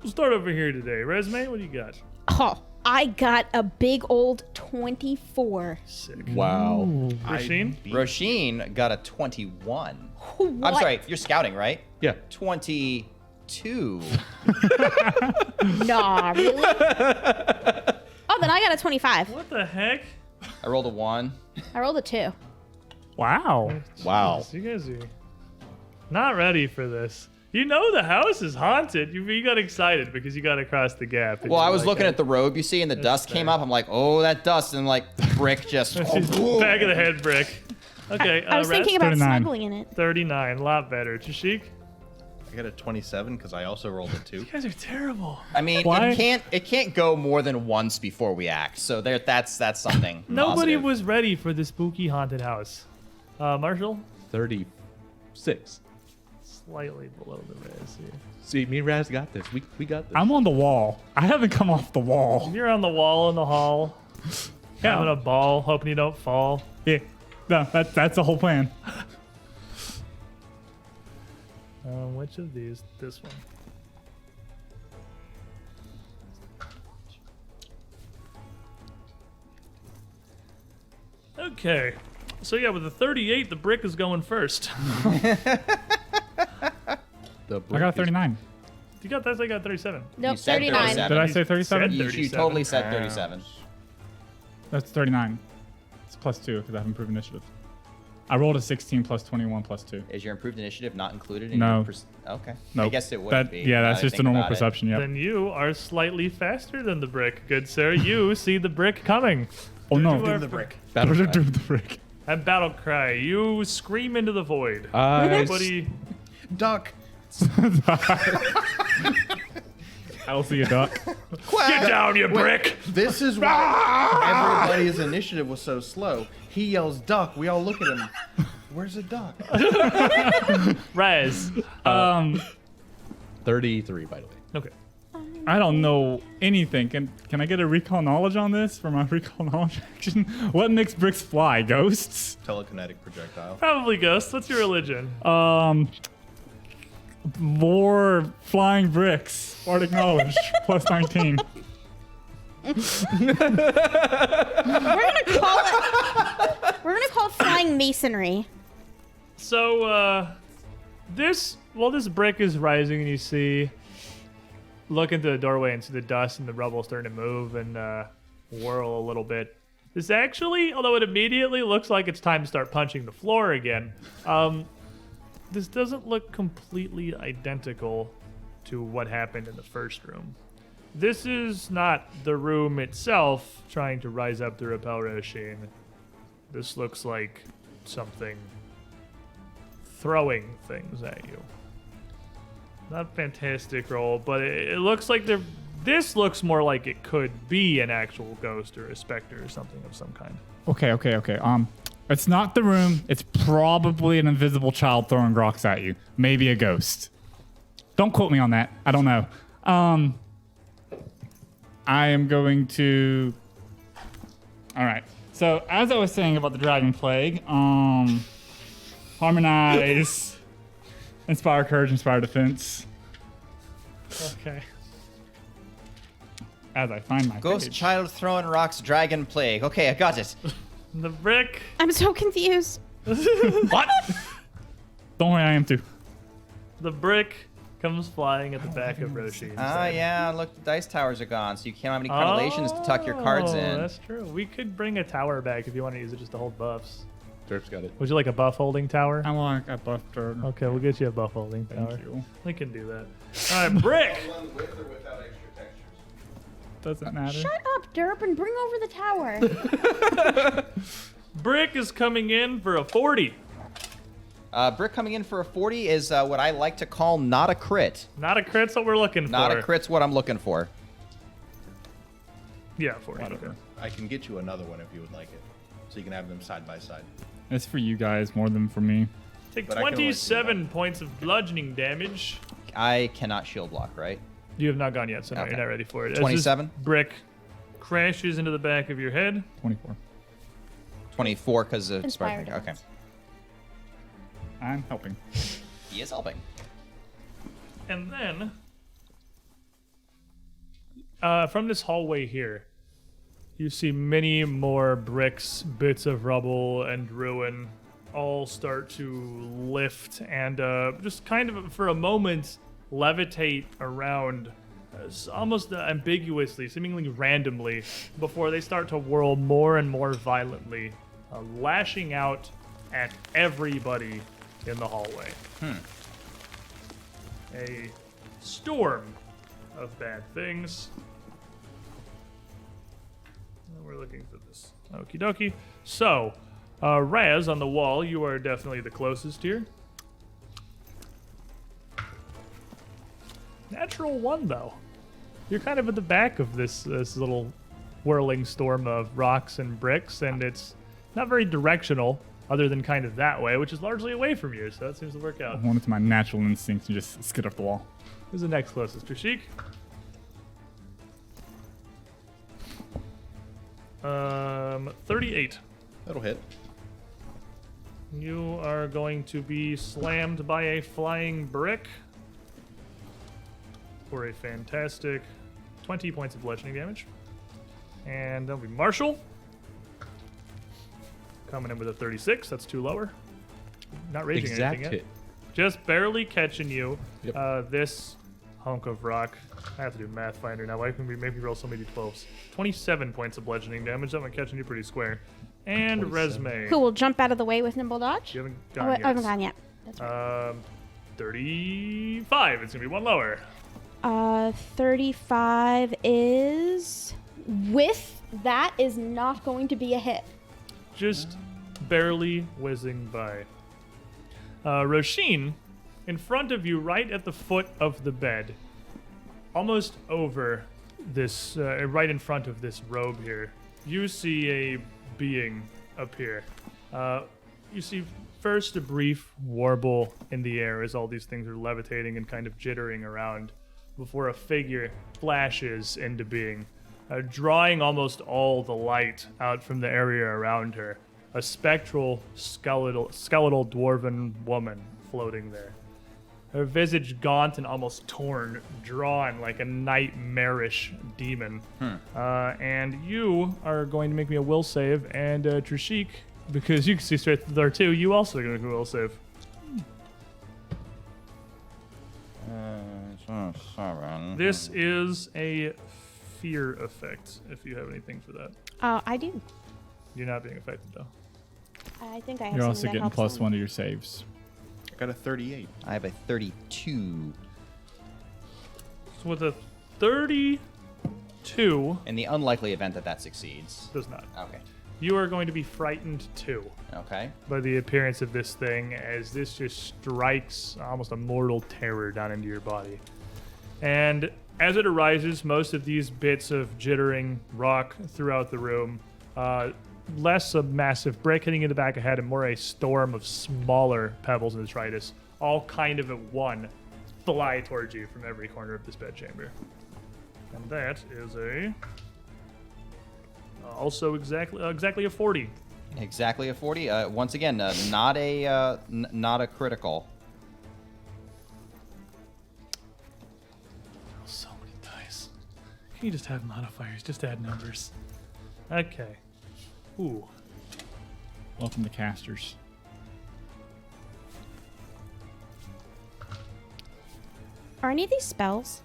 we'll start over here today. Resume, what do you got? Oh, I got a big old 24. Sick. Wow. Rasheen? Roshin got a 21. I'm What? sorry, you're scouting, right? Yeah. 22. Nah, really? Oh, then I got a 25. What the heck? I rolled a 1. I rolled a 2. Wow. Wow. You guys are not ready for this. You know the house is haunted. You got excited because you got across the gap. and Well, you're I was like, looking at the robe, you see, and the dust came up. I'm like, oh, that dust. And like, brick just. back of the head brick. Okay, I was Raz, thinking about 39. snuggling in it. 39, a lot better. Tashik? I got a 27 because I also rolled a 2. You guys are terrible. I mean, Why? it can't go more than once before we act. So that's something. Nobody positive. was ready for the spooky haunted house. Marshall? 36. Slightly below the Raz here. See, me and Raz got this. We got this. I'm on the wall. I haven't come off the wall. You're on the wall in the hall, having a ball, hoping you don't fall. Yeah. No, that's the whole plan. Which of these? This one. Okay. So yeah, with the 38, the brick is going first. The I got a 39. You got that? I got 37. Nope, said 39. 37. Did I say 37? said- You 37. totally said 37. That's 39. It's plus 2 because I have improved initiative. I rolled a 16 plus 21 plus 2. Is your improved initiative not included in No. your okay. I Nope. guess it would That, be. yeah, now that's that I just a think normal about it. perception. Yep. Then you are slightly faster than the brick, good sir. You see the brick coming. Oh no. You are the brick. battle What are cry. doing the brick? At battle cry, you scream into the void. I Nobody. Duck. I will see a duck. Get down, you brick! This is why everybody's initiative was so slow. He yells duck. We all look at him. Where's a duck? Raz. 33, by the way. Okay. I don't know anything. Can I get a recall knowledge on this for my recall knowledge action? What makes bricks fly? Ghosts? Telekinetic projectile. Probably ghosts. What's your religion? More flying bricks. Bardic knowledge plus 19. We're gonna call it flying masonry. So, this brick is rising, and you see, look into the doorway and see the dust and the rubble starting to move and whirl a little bit. This actually, although it immediately looks like it's time to start punching the floor again, this doesn't look completely identical to what happened in the first room. This is not the room itself trying to rise up to repel Roshin. This looks like something throwing things at you. Not fantastic roll, but it looks like this looks more like it could be an actual ghost or a specter or something of some kind. Okay. It's not the room. It's probably an invisible child throwing rocks at you. Maybe a ghost. Don't quote me on that. I don't know. I am going to... All right. So, as I was saying about the Dragon Plague, Harmonize, Inspire Courage, Inspire Defense. Okay. As I find my Ghost page. child throwing rocks, dragon plague. Okay, I got it. The brick. I'm so confused. What? Don't worry, I am too. The brick comes flying at the back of Roshin. Yeah, look, the dice towers are gone, so you can't have any crenellations to tuck your cards in. That's true. We could bring a tower back if you want to use it just to hold buffs. Derp's got it. Would you like a buff holding tower? I want a buff turn. Okay, we'll get you a buff holding Thank tower. you. We can do that. All right, brick. One with or without extra textures? Doesn't matter. Shut up, Derp, and bring over the tower. Brick is coming in for a 40. Brick coming in for a 40 is what I like to call not a crit. Not a crit's what we're looking Not for. a crit's what I'm looking for. Yeah, 40. Whatever. Okay. I can get you another one if you would like it, so you can have them side by side. It's for you guys more than for me. Take But I can only see 27 points of bludgeoning damage. I cannot shield block, right? You have not gone yet, so no, Okay. you're not ready for it. As this 27? Brick crashes into the back of your head. 24. 24 because of Inspired. Okay. I'm helping. He is helping. And then, from this hallway here, you see many more bricks, bits of rubble, and ruin all start to lift and just kind of, for a moment, levitate around almost ambiguously, seemingly randomly, before they start to whirl more and more violently, lashing out at everybody in the hallway. A storm of bad things. We're looking for this. Okie dokie. So, Raz on the wall, you are definitely the closest here. Natural 1, though. You're kind of at the back of this little whirling storm of rocks and bricks, and it's not very directional, other than kind of that way, which is largely away from you, so that seems to work out. I went to my natural instincts and just skid off the wall. Who's the next closest? Trishik? 38. That'll hit. You are going to be slammed by a flying brick for a fantastic 20 points of bludgeoning damage. And that'll be Marshall. Coming in with a 36. That's two lower. Not raging Exact anything yet. hit. Just barely catching you. Yep. This hunk of rock. I have to do Pathfinder now. Why can we make me roll so many 12s? 27 points of bludgeoning damage. That one catching you pretty square. And 27. Resume. Who will jump out of the way with nimble dodge? You haven't Oh, gone wait, yet. I haven't gone yet. That's right. 35. It's going to be one lower. 35 is... With that is not going to be a hit. Just barely whizzing by. Roshin, in front of you, right at the foot of the bed, almost over this, right in front of this robe here, you see a being appear. You see first a brief warble in the air as all these things are levitating and kind of jittering around before a figure flashes into being, drawing almost all the light out from the area around her. A spectral, skeletal dwarven woman floating there. Her visage gaunt and almost torn, drawn like a nightmarish demon. And you are going to make me a will save, and Trishik, because you can see straight through there too, you also are going to make a will save. 7. This is a fear effect, if you have anything for that. I do. You're not being affected, though. I think I have You're something also that getting helps plus them. 1 to your saves. I got a 38. I have a 32. with a 32. In the unlikely event that that succeeds. Does not. Okay. You are going to be frightened too Okay. by the appearance of this thing, as this just strikes almost a mortal terror down into your body. And as it arises, most of these bits of jittering rock throughout the room, less a massive brick hitting you in the back of the head and more a storm of smaller pebbles and detritus, all kind of at one, fly towards you from every corner of this bedchamber. And that is also exactly a 40. Exactly a 40. Once again, not a critical. So many dice. Can you just have modifiers? Just add numbers. Okay. Ooh. Welcome to casters. Are any of these spells?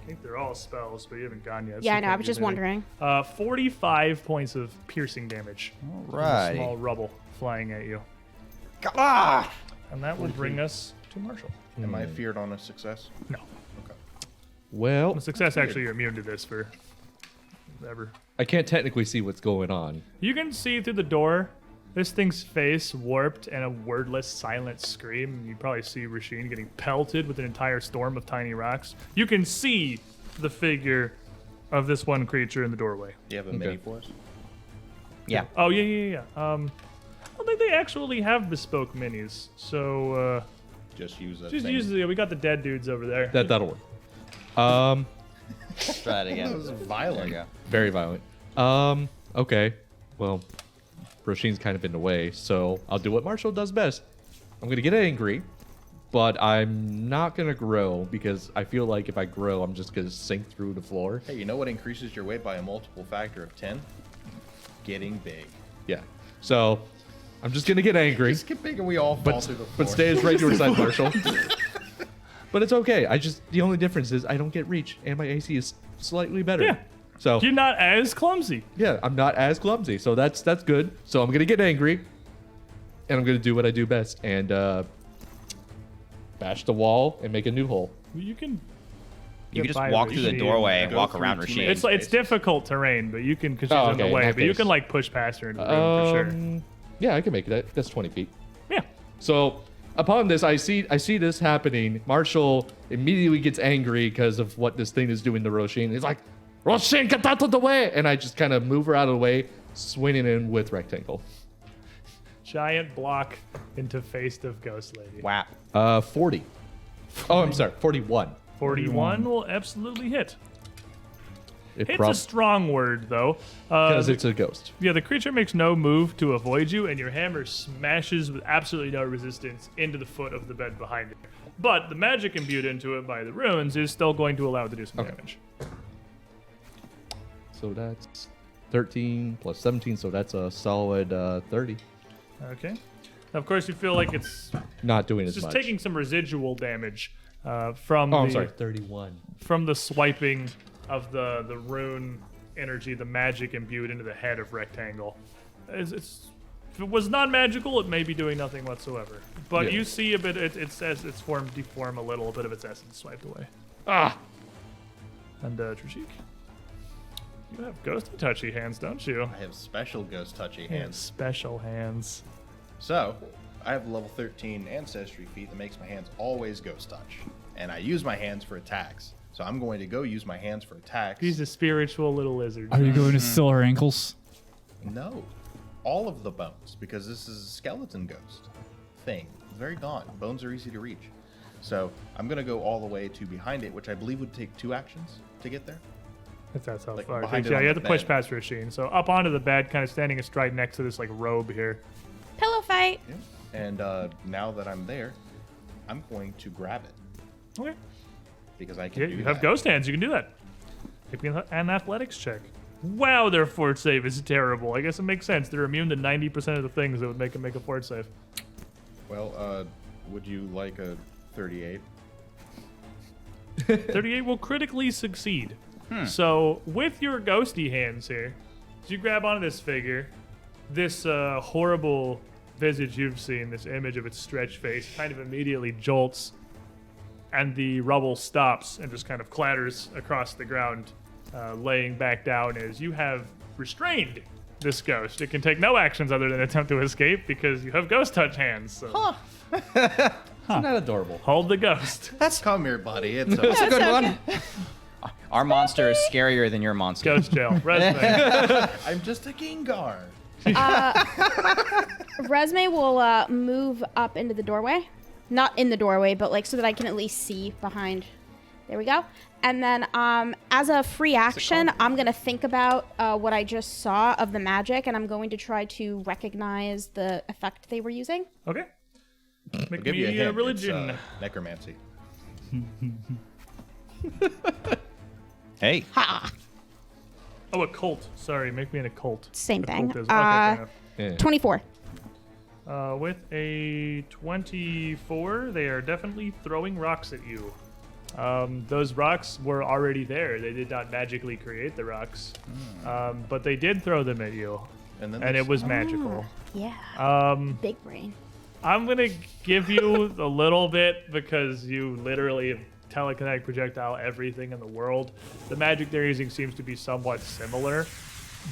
I think they're all spells, but you haven't gone yet. so Yeah, you I know. can't I was use just anything. wondering. 45 points of piercing damage. Right. Small rubble flying at you. Ah! And that would bring us to Marshall. Am I feared on a success? No. Okay. Well, On success, actually, you're immune to this for ever. I can't technically see what's going on. You can see through the door this thing's face warped and a wordless, silent scream. You probably see Rasheen getting pelted with an entire storm of tiny rocks. You can see the figure of this one creature in the doorway. Do you have a mini for us? Yeah. Oh, yeah. I don't think they actually have bespoke minis. So, Just use a just thing. use the. We got the dead dudes over there. That'll work. Try that again. That was There violent. you go. Very violent. Okay. Well, Roshin's kind of in the way, so I'll do what Marshall does best. I'm gonna get angry, but I'm not gonna grow because I feel like if I grow, I'm just gonna sink through the floor. Hey, you know what increases your weight by a multiple factor of 10? Getting big. Yeah. So I'm just gonna get angry, Just get big and we all fall through the floor. but stay as regular side, Marshall. But it's okay. The only difference is I don't get reach, and my AC is slightly better. Yeah. So You're not as clumsy. yeah, I'm not as clumsy, so that's good. So I'm gonna get angry, and I'm gonna do what I do best, and bash the wall and make a new hole. You can. You get can just by walk through the Rasheen. doorway and Go walk through around teammates. Rasheen. It's difficult terrain, but you can because she's Oh, in the okay, in way. that But you case. can like push past her into the room for sure. Yeah, I can make that. That's 20 feet. Yeah. So upon this, I see this happening. Marshall immediately gets angry because of what this thing is doing to Roshin. He's like, Roshin, get out of the way! And I just kind of move her out of the way, swinging in with rectangle. Giant block into face of Ghost Lady. Wow. 40. Oh, I'm sorry, 41. 41 will absolutely hit. It Hit's a strong word, though. because it's a ghost. Yeah, the creature makes no move to avoid you, and your hammer smashes with absolutely no resistance into the foot of the bed behind it. But the magic imbued into it by the runes is still going to allow it to do some damage. So that's 13 plus 17, so that's a solid 30. Okay. Of course, you feel like it's Not doing as just much. taking some residual damage from Oh, I'm the sorry, 31. from the swiping of the rune energy, the magic imbued into the head of Rectangle. If it was non-magical, it may be doing nothing whatsoever. But Yeah. you see a bit, its form deform a little, bit of its essence swiped away. Ah! And Trishik, you have ghosty touchy hands, don't you? I have special ghost touchy And hands. special hands. So, I have level 13 ancestry feat that makes my hands always ghost touch. And I use my hands for attacks. So I'm going to go use my hands for attacks. He's a spiritual little lizard. Are you going to still her ankles? No. All of the bones, because this is a skeleton ghost thing. It's very gaunt. Bones are easy to reach. So I'm going to go all the way to behind it, which I believe would take 2 actions to get there. If that's how Like, far it behind takes. it Yeah, on you have the to push bed. past Rasheen. So up onto the bed, kind of standing astride next to this like robe here. Pillow fight. Yeah. And now that I'm there, I'm going to grab it Okay. because I can Yeah, do you have that. ghost hands. You can do that. Make me an athletics check. Wow, their fort save is terrible. I guess it makes sense. They're immune to 90% of the things that would make them make a fort save. Well, would you like a 38? 38 will critically succeed. So with your ghosty hands here, as you grab onto this figure, this horrible visage you've seen, this image of its stretched face, kind of immediately jolts, and the rubble stops and just kind of clatters across the ground, laying back down as you have restrained this ghost. It can take no actions other than attempt to escape because you have ghost touch hands. So Isn't that adorable? hold the ghost. Come here, buddy. It's That's a good okay. one. Our monster is scarier than your monster. Ghost jail. Resume. I'm just a Gengar. Resme will move up into the doorway. Not in the doorway, but like so that I can at least see behind. There we go. And then as a free action, I'm going to think about what I just saw of the magic, and I'm going to try to recognize the effect they were using. Okay. I'll Make give you a me hint. religion. It's, necromancy. Hey. Ha! Oh, occult. Sorry, make me an occult. Same thing. Occultism. Okay, fair Yeah. 24. enough. With a 24, they are definitely throwing rocks at you. Those rocks were already there. They did not magically create the rocks, but they did throw them at you, And then and they it was magical. Yeah. Big brain. I'm gonna give you a little bit because you literally have telekinetic projectile everything in the world. The magic they're using seems to be somewhat similar,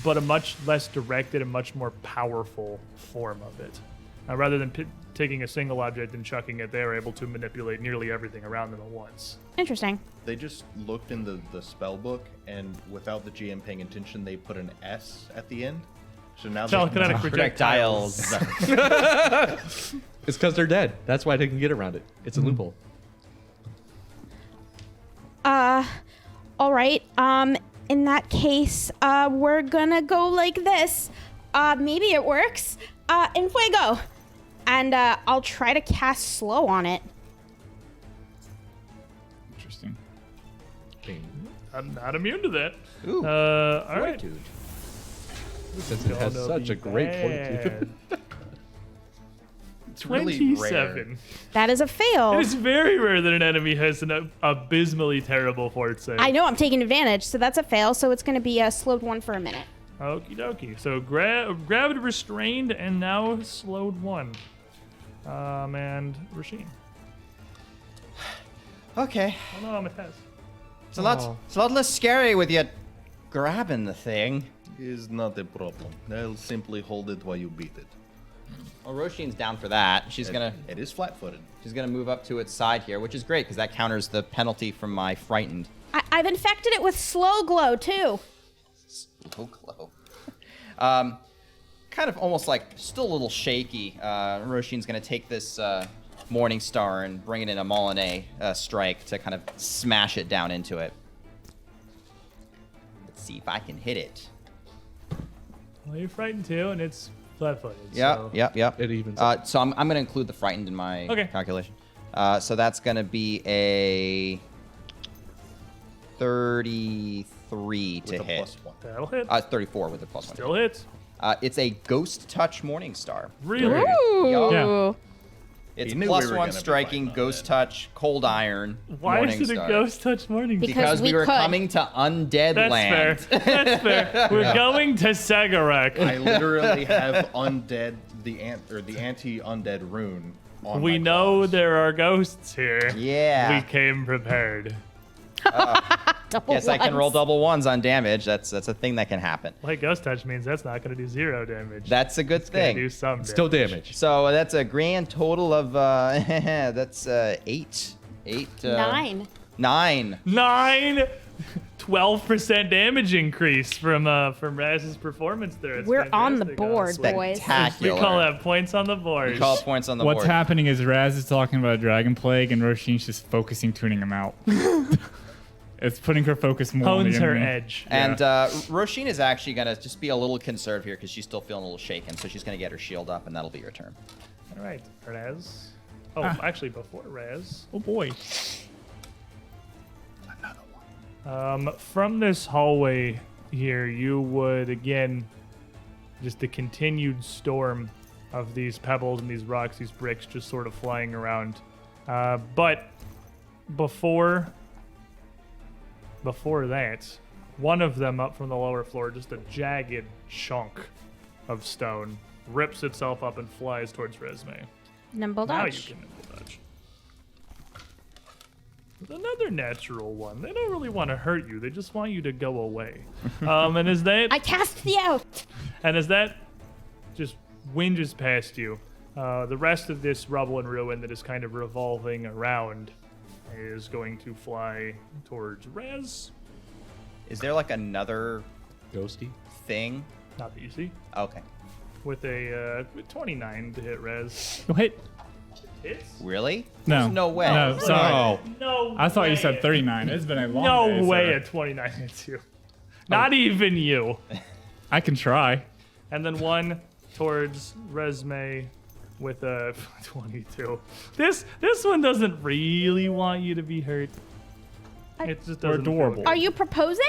but a much less directed and much more powerful form of it. Rather than taking a single object and chucking it, they are able to manipulate nearly everything around them at once. Interesting. They just looked in the spell book, and without the GM paying attention, they put an S at the end. So now Telekinetic projectiles. Projectiles. It's because they're dead. That's why they can get around it. It's a loophole. All right. In that case, we're gonna go like this. Maybe it works. En fuego. And I'll try to cast slow on it. Interesting. I'm not immune to that. Ooh, All right. fortitude. Since it has Gonna such be a great fortitude. bad. It's really 27. rare. That is a fail. It is very rare that an enemy has an abysmally terrible fort save. I know I'm taking advantage, so that's a fail. So it's gonna be a slowed one for a minute. Okie dokie. So gravity restrained and now slowed one. And Rasheen. Okay. Oh no, I'm a test. It's a lot less scary with you grabbing the thing. Is not a problem. I'll simply hold it while you beat it. Well, Roshin's down for that. She's gonna It is flat-footed. move up to its side here, which is great because that counters the penalty from my frightened. I've infected it with slow glow too. Slow glow. Kind of almost like still a little shaky. Roshin's gonna take this Morning Star and bring it in a Molinet strike to kind of smash it down into it. Let's see if I can hit it. Well, you're frightened too, and it's flat-footed. Yep, yep. It evens So I'm going to include the frightened in my calculation. So that's going to be a 33 to With a hit. +1. That'll hit. 34 with a +1. Still hits. It's a Ghost Touch Morning Star. Really? Ooh. Yeah. It's He knew we were +1 gonna be striking, fighting on Ghost that. Touch, Cold Iron, Why Morning is it a Star. ghost touch morning? Because we we were could. coming to Undead That's Land. fair. That's fair. We're going to Sagarek. I literally have undead the anti-undead rune on We my know claws. there are ghosts here. Yeah. We came prepared. Double Yes, I can roll ones. double ones on damage. That's a thing that can happen. Like ghost touch means that's not going to do 0 damage. That's a good It's gonna thing. do some Still damage. damage. So that's a grand total of that's 8. 9. 9. 9, 12% damage increase from Raz's performance there. It's We're on the fantastic, board, honestly. boys. We Spectacular. call that points on the board. Call points on the What's board. happening is Raz is talking about a dragon plague, and Roshin's just focusing, tuning him out. It's putting her focus more on Hones the her enemy. edge. And Roshin is actually gonna just be a little conserved here because she's still feeling a little shaken. So she's gonna get her shield up, and that'll be your turn. All right, Raz. Oh, actually, before Raz. Oh boy. From this hallway here, you would again just the continued storm of these pebbles and these rocks, these bricks, just sort of flying around. But before that, one of them up from the lower floor, just a jagged chunk of stone, rips itself up and flies towards Resme. Nimble Now you dodge. can nimble dodge. With another natural one. They don't really want to hurt you. They just want you to go away. And as that I cast the out. and as that just whinges past you, the rest of this rubble and ruin that is kind of revolving around is going to fly towards Rez. Is there like another Ghosty. thing? Not that you see. Okay. With a 29 to hit Rez. Go hit. Hits? Really? No. There's no way. No, sorry. No. I thought you way. said 39. It's been a long day, No way sir. a 29 hits you. Not even you. I can try. And then one towards Resme with a 22. This one doesn't really want you to be hurt. It just We're doesn't feel adorable. good. Are you proposing?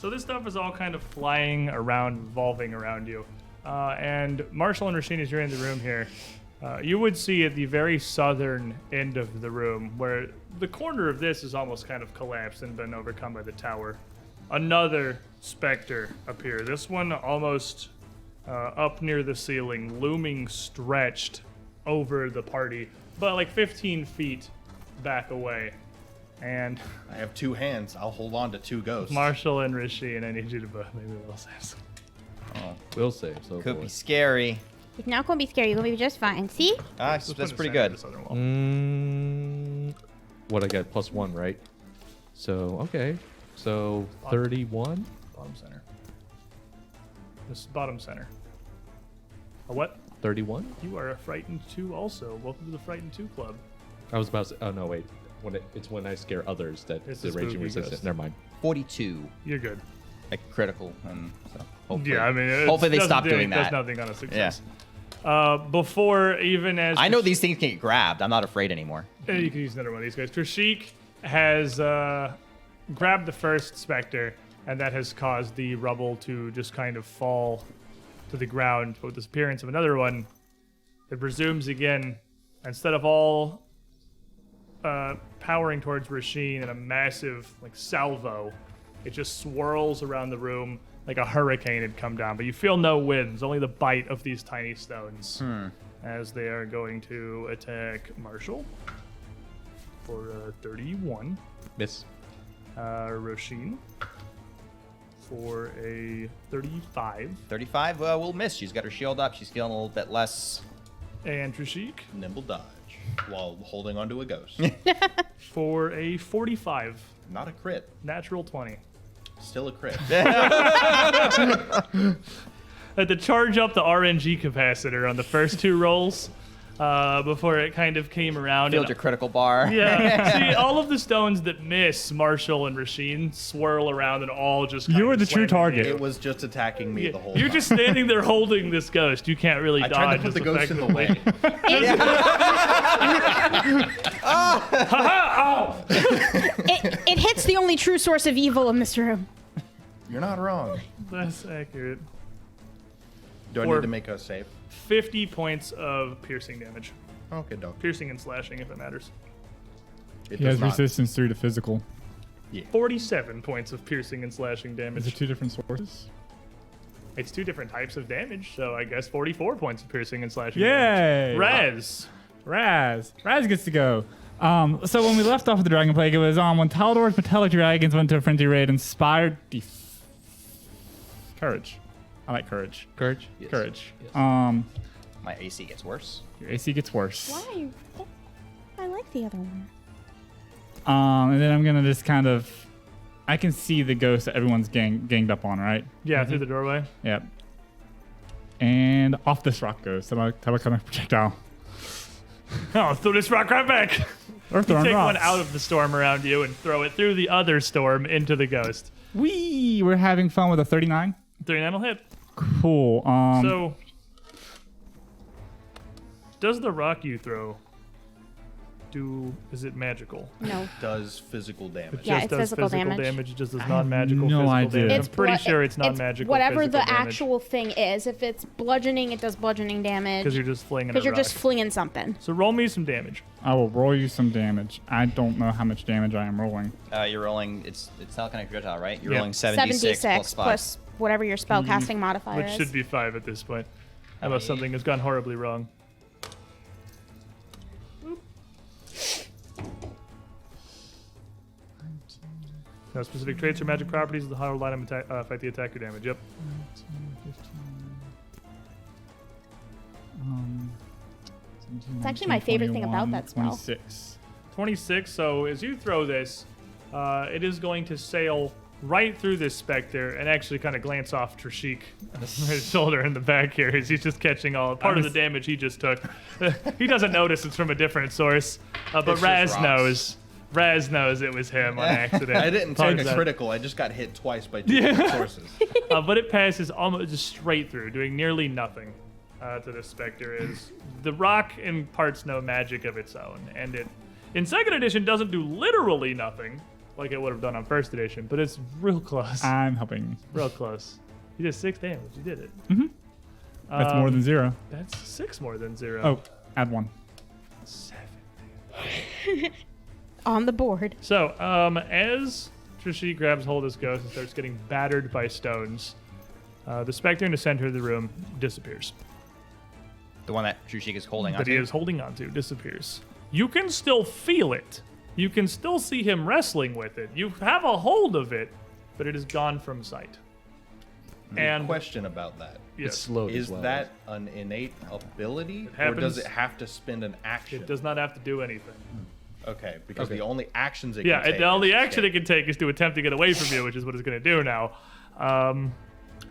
So this stuff is all kind of flying around, revolving around you. And Marshall and Rasheen, as you're in the room here, you would see at the very southern end of the room, where the corner of this is almost kind of collapsed and been overcome by the tower, another specter appear. This one almost up near the ceiling, looming stretched over the party, but like 15 feet back away. And I have 2 hands. I'll hold on to 2 ghosts. Marshall and Rasheen, I need you to both maybe we'll say something. Oh, Will save. So could be forth. scary. It's not gonna be scary. You're gonna be just fine. See? That's Just put it pretty center of good. the southern wall. What I get? +1, right? So okay. So 31. Bottom center. This bottom center. A what? 31. You are a frightened 2 also. Welcome to the frightened 2 club. I was about to say. Oh no, wait. It's when I scare others that It's the a raging spooky resistance. ghost. Never mind. 42. You're good. Like critical. And so hopefully, Yeah, I mean, it hopefully they doesn't stop do doing Does that. nothing on a success. Before even as I know these things can get grabbed. I'm not afraid anymore. You can use another one of these guys. Trishik has grabbed the first specter, and that has caused the rubble to just kind of fall to the ground. But with the appearance of another one, it resumes again. Instead of all powering towards Rasheen in a massive like salvo, it just swirls around the room like a hurricane had come down. But you feel no winds, only the bite of these tiny stones as they are going to attack Marshall for 31. Miss. Roshin for a 35. 35 will miss. She's got her shield up. She's feeling a little bit less. And Trishik Nimble dodge while holding onto a ghost. for a 45. Not a crit. Natural 20. Still a crit. Had to charge up the RNG capacitor on the first 2 rolls before it kind of came around. Filled and- your critical bar. Yeah. See, all of the stones that miss Marshall and Rasheen swirl around and all just. You kind were of the true slam into target. you. It was just attacking me the whole You're time. just standing there holding this ghost. You can't really I dodge. tried to put the as ghost in the effectively. way. It hits the only true source of evil in this room. You're not wrong. That's accurate. Do I Or- need to make a save? 50 points of piercing damage. Okay, dog. Piercing and slashing, if it matters. It He does has not. resistance through to physical. 47 points of piercing and slashing Is it damage. 2 different sources? It's 2 different types of damage, so I guess 44 points of piercing and slashing damage. Yay! Rez. Raz gets to go. So when we left off with the Dragon Plague, it was when Talador's metallic dragons went to a frenzy raid, inspired courage. I like courage. Courage. Courage. Yes. My AC gets worse. Your AC gets worse. Why? I like the other one. And then I'm gonna just kind of, I can see the ghost that everyone's ganged up on, right? Yeah, through the doorway. Yep. And off this rock goes. Teleconic projectile. Oh, throw this rock right back. Or throwing Take one rocks. out of the storm around you and throw it through the other storm into the ghost. We're having fun with a 39. 39 will hit. Cool. So, does the rock you throw is it magical? No. Does physical damage. Yeah, Just it's does physical damage. It just does have non-magical no physical idea. damage. I'm pretty sure it's non-magical whatever physical the damage. actual thing is. If it's bludgeoning, it does bludgeoning damage. Because you're just flinging a Because you're rock. just flinging something. So roll me some damage. I will roll you some damage. I don't know how much damage I am rolling. You're rolling. It's telekinetic projectile, right? You're Yep. rolling 76 plus 5. plus whatever your spellcasting modifier Which is. should be 5 at this point. Unless something has gone horribly wrong. No specific traits or magic properties of the higher line affect the attack or damage. Yep. 17, It's actually my favorite thing about that spell. 26. 26. So as you throw this, it is going to sail right through this specter and actually kind of glance off Trishik his shoulder in the back here as he's just catching all part of the damage he just took. He doesn't notice it's from a different source, but It's just Raz rocks. knows. Raz knows it was him on accident. I didn't take a Apologize. critical. I just got hit twice by two different sources. But it passes almost just straight through, doing nearly nothing to the specter. Is the rock imparts no magic of its own, and it in second edition doesn't do literally nothing like it would have done on first edition, but it's real close. I'm helping. Real close. You did 6 damage. You did it. That's more than 0. That's 6 more than 0. Oh, add 1. 7. On the board. So, as Trishik grabs hold of this ghost and starts getting battered by stones, the specter in the center of the room disappears. The one that Trushik is holding on That he to. is holding onto disappears. You can still feel it. You can still see him wrestling with it. You have a hold of it, but it is gone from sight. And Question about that. yes, It's slowed Is as well. that an innate ability, or happens- does it have to spend an action? it does not have to do anything. Okay, because Okay. the only actions it Yeah, can take the only is action it escape. can take is to attempt to get away from you, which is what it's going to do now.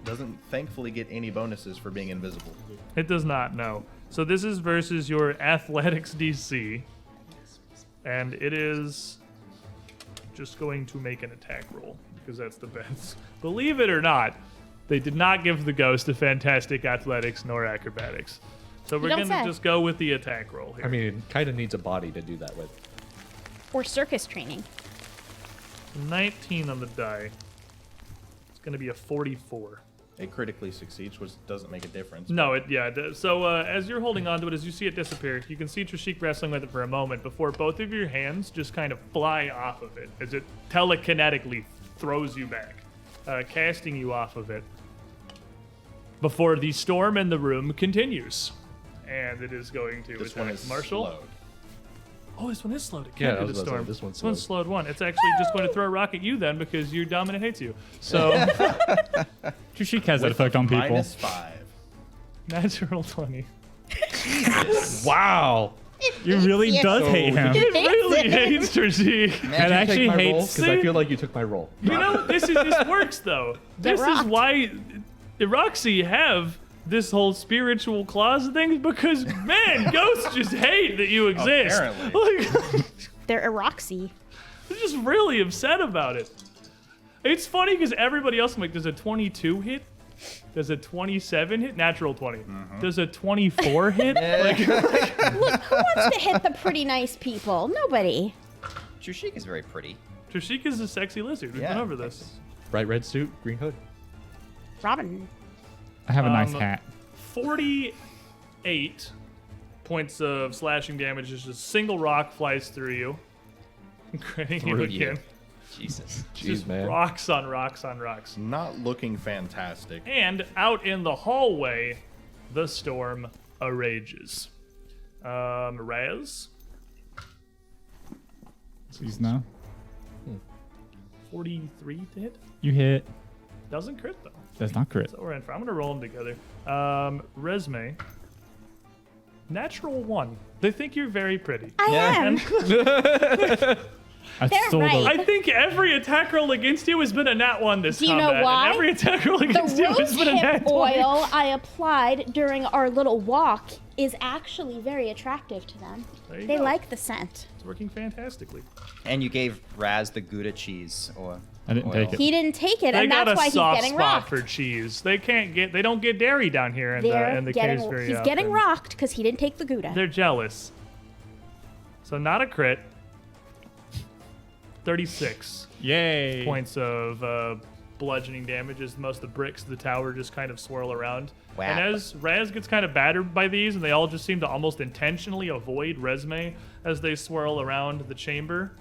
Doesn't thankfully get any bonuses for being invisible. It does not, no. So this is versus your athletics DC. And it is just going to make an attack roll, because that's the best. Believe it or not, they did not give the ghost a fantastic athletics nor acrobatics. So we're don't going to say. just go with the attack roll here. I mean, it kind of needs a body to do that with. Or circus training. 19 on the die. It's going to be a 44. It critically succeeds, which doesn't make a difference. No, so as you're holding on to it, as you see it disappear, you can see Trishik wrestling with it for a moment before both of your hands just kind of fly off of it as it telekinetically throws you back, casting you off of it before the storm in the room continues. And it is going to This one attack is Marshall. slowed. Oh, this one is slowed. It Yeah, can't I do was the about to say, storm. this one's This slowed one. It's actually just going to throw a rock at you then because your dominant hates you. So Trishik has that effect on people. -5. natural 20. Wow! You really does hate him. It really hates Trishik. It actually Take my roll hates. because I feel like you took my roll. You know, this works though. This is rocked. why Eroxy have this whole spiritual clause thing, because man, ghosts just hate that you exist. Apparently. Like, They're Eroxy. they're just really upset about it. It's funny because everybody else, I'm like, does a 22 hit? Does a 27 hit? Natural 20. Does a 24 hit? Like, Look, who wants to hit the pretty nice people? Nobody. Trushik is very pretty. Trishik is a sexy lizard. We've Yeah. been over this. Bright red suit, green hood. Robin. I have a nice Um, hat. 48 points of slashing damage. Just a single rock flies through you. Critting you Through you. again. Jesus. Jeez, Just man. rocks on rocks on rocks. Not looking fantastic. And out in the hallway, the storm rages. Raz, Please no. 43 to hit. You hit. Doesn't crit though. Does not crit. So we're in for. I'm gonna roll them together. Resume. Natural 1. They think you're very pretty. I am. I They're stole right. I think every attack roll against you has been a nat 1 this Do you know combat. why? And every attack roll The against you has been a rose nat hip 20. oil I applied during our little walk is actually very attractive to them. There you They go. like the scent. It's working fantastically. And you gave Raz the Gouda cheese. Or I didn't take it. He didn't take it, They and got that's a why he's soft getting spot rocked. for cheese. They don't get dairy down here in the caves very He's often. getting rocked because he didn't take the Gouda. They're jealous. So not a crit. 36 Yay. points of bludgeoning damage as most of the bricks of the tower just kind of swirl around. Wow. And as Raz gets kind of battered by these, and they all just seem to almost intentionally avoid Resme as they swirl around the chamber,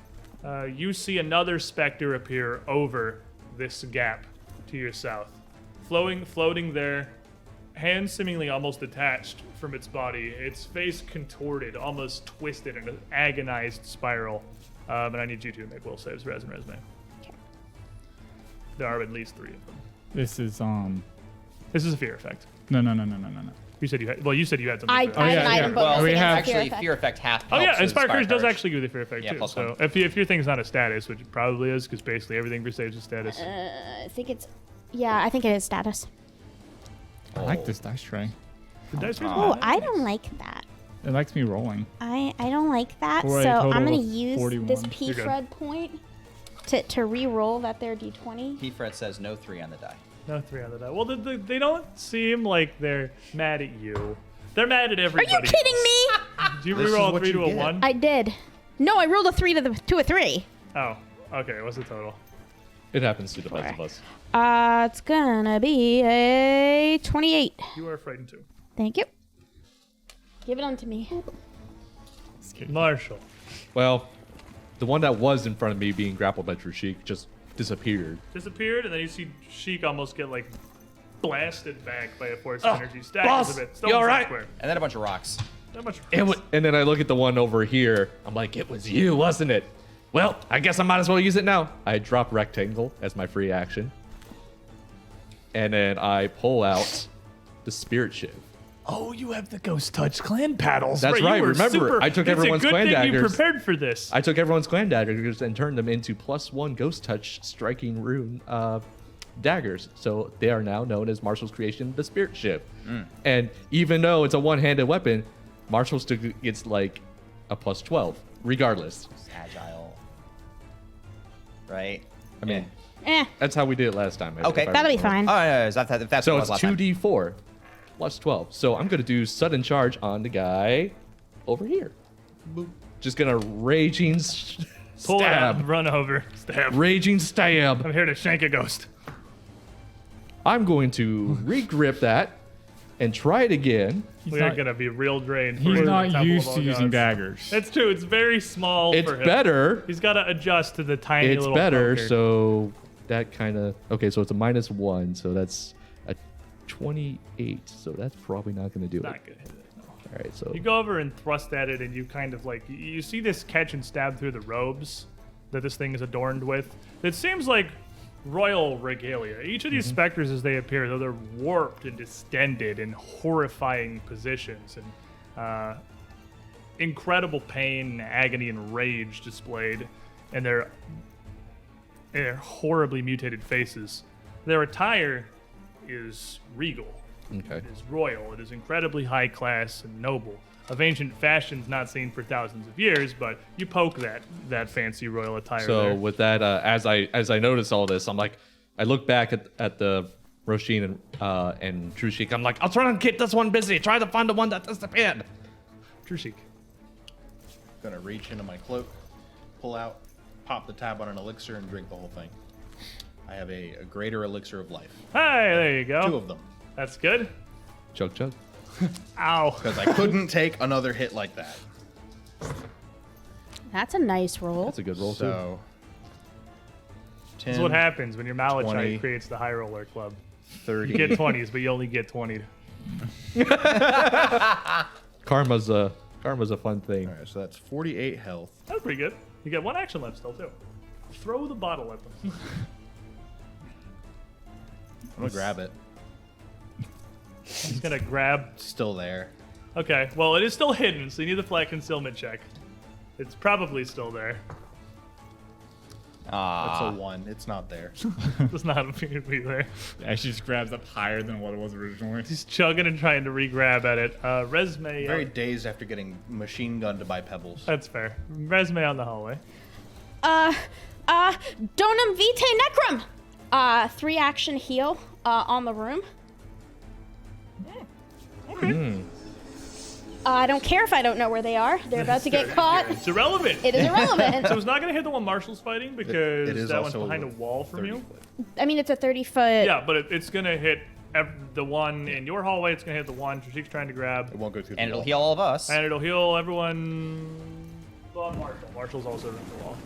you see another specter appear over this gap to your south. Floating there, hands seemingly almost detached from its body, its face contorted, almost twisted in an agonized spiral. And I need you to make will saves, Res and Resme. Okay. There are at least 3 of them. This is This is a fear effect. no. You said you had. Well, you said you had something. I for have it. an yeah. item Well, bonus we against have- fear Actually, effect. fear effect half. Oh yeah, helps with Inspire Courage does Courage. actually give you the fear effect Yeah, too. plus So one. if your thing's not a status, which it probably is, because basically everything for saves is status. I think it's. Yeah, I think it is status. I like this dice tray. The dice is Oh, nice. I don't like that. It likes me rolling. I don't like that. For a So total I'm gonna of use 41. this You're P good. Fred point to re-roll that there D20. P-Fred says no 3 on the die. No 3 out of that. Well, they don't seem like they're mad at you. They're mad at Are everybody. you kidding me? Did you This is reroll a what 3 to you a get. 1? I did. No, I rolled a 3 to a 3. Oh, okay. What's the total? It happens to the best of us. It's gonna be a 28. You are frightened too. Thank you. Give it on to me. Marshall. Well, the one that was in front of me being grappled by Trushik just disappeared. Disappeared, and then you see Sheik almost get like blasted back by a force of energy. Staggers boss, a bit. you Stones all right? square. And then a bunch of rocks. Not much. And then I look at the one over here. I'm like, it was you, wasn't it? Well, I guess I might as well use it now. I drop rectangle as my free action. And then I pull out the spirit shiv. Oh, you have the Ghost Touch clan paddles. That's you right, were remember, I took it's everyone's a good clan thing you daggers. prepared for this. I took everyone's clan daggers and turned them into +1 ghost touch striking rune daggers. So they are now known as Marshall's creation, the spirit shiv. And even though it's a one-handed weapon, Marshall still gets like a +12, regardless. It's agile. Right? I mean, Eh, that's how we did it last time. Okay. if I that'll be recall. fine. Oh, yeah, if that's So what it it's was last time. 2d4 +12. So I'm gonna do sudden charge on the guy over here. Boop. Just gonna raging Pull it out, stab. run over, stab. Raging stab. I'm here to shank a ghost. I'm going to regrip that and try it again. We are gonna be real drained. for He's the not Temple of used All to using Gods. daggers. It's true. It's very small It's for him. better. He's got to adjust to the tiny It's little. better. poker. So that kind of okay. So it's a -1. So that's a 28. So that's probably not going to do it. Not gonna hit it. No. All right. So You go over and thrust at it, and you kind of like you see this catch and stab through the robes that this thing is adorned with. It seems like royal regalia. Each of these specters, as they appear, though they're warped and distended in horrifying positions, and incredible pain, agony, and rage displayed in their horribly mutated faces. Their attire is regal. okay. It is royal. It is incredibly high class and noble. Of ancient fashions not seen for thousands of years, but you poke that fancy royal attire So there. with that, as I notice all this, I'm like, I look back at the Roshin and Trushik. I'm like, I'll try and keep this one busy. Try to find the one that disappeared. Trushik. Gonna reach into my cloak, pull out, pop the tab on an elixir, and drink the whole thing. I have a greater elixir of life. Hey, there you go. 2 of them. That's good. chug chug. Ow. Because I couldn't take another hit like that. That's a nice roll. That's a good roll too. So. 10, This is what happens when your Malachite 20. creates the High Roller Club. 30. You get 20s, but you only get 20'd. Karma's a fun thing. Alright, so that's 48 health. That's pretty good. You get 1 action left still, too. Throw the bottle at them. I'm gonna grab it. He's going to grab. Still there. Okay, well, it is still hidden, so you need the flat concealment check. It's probably still there. That's Ah. a 1. It's not there. Does not appear to be there. Yeah, she just grabs up higher than what it was originally. He's chugging and trying to re-grab at it. Resume. Very dazed after getting machine gunned by pebbles. That's fair. Resume on the hallway. Donum vitae necrum. 3 action heal on the room. I don't care if I don't know where they are. They're about to get caught. It's irrelevant. It is irrelevant. So it's not going to hit the one Marshall's fighting because It is that one's also behind a wall from 30 you. foot. I mean, it's a 30-foot. Yeah, but it's going to hit the one in your hallway. It's going to hit the one Trishik's trying to grab. It won't go through the And it'll wall. heal all of us. And it'll heal everyone but Marshall. Marshall's also in the wall.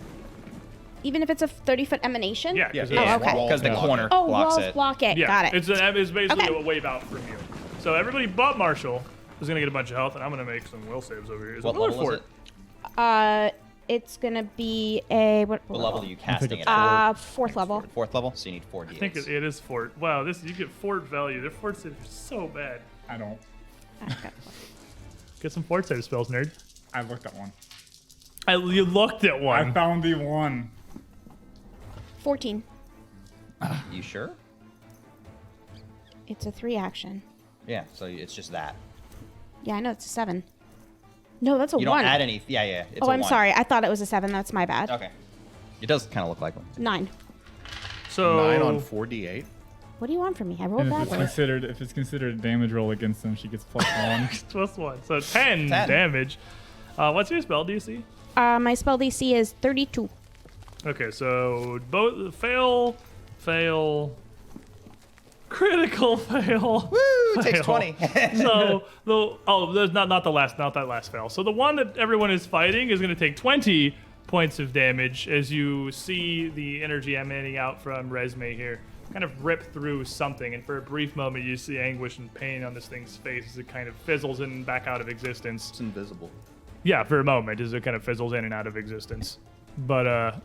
Even if it's a 30-foot emanation? Yeah, Yeah, because Oh, okay. walls Because the block corner it. Oh, blocks walls it. block it. yeah, Got it. It's basically Okay. a wave out from you. So everybody but Marshall is gonna get a bunch of health, and I'm gonna make some will saves over here. Is What it will or level is fort? it? It's gonna be a what What level are you casting it at? 4th level. 4th level, so you need 4 d8s. I think it is fort. Wow, you get fort value. Their fort saves are so bad. I don't. Get some fort save spells, nerd. I looked at one. You looked at I one. found the one. 14. You sure? It's a 3 action. Yeah, so it's just that. Yeah, I know it's a 7. No, that's a You 1. don't add any. Yeah. It's Oh, a I'm 1. sorry. I thought it was a 7. That's my bad. Okay. It does kind of look like one. 9. So 9 on 4d8. What do you want from me? I rolled And if it's badly. considered a damage roll against them, she gets +1. plus 1. So 10 10. damage. What's your spell DC? My spell DC is 32. Okay, so both fail, critical fail. Woo! Takes fail. 20. So there's not that last fail. So the one that everyone is fighting is going to take 20 points of damage as you see the energy emanating out from Resme here kind of rip through something, and for a brief moment you see anguish and pain on this thing's face as it kind of fizzles in and back out of existence. It's invisible. Yeah, for a moment as it kind of fizzles in and out of existence. But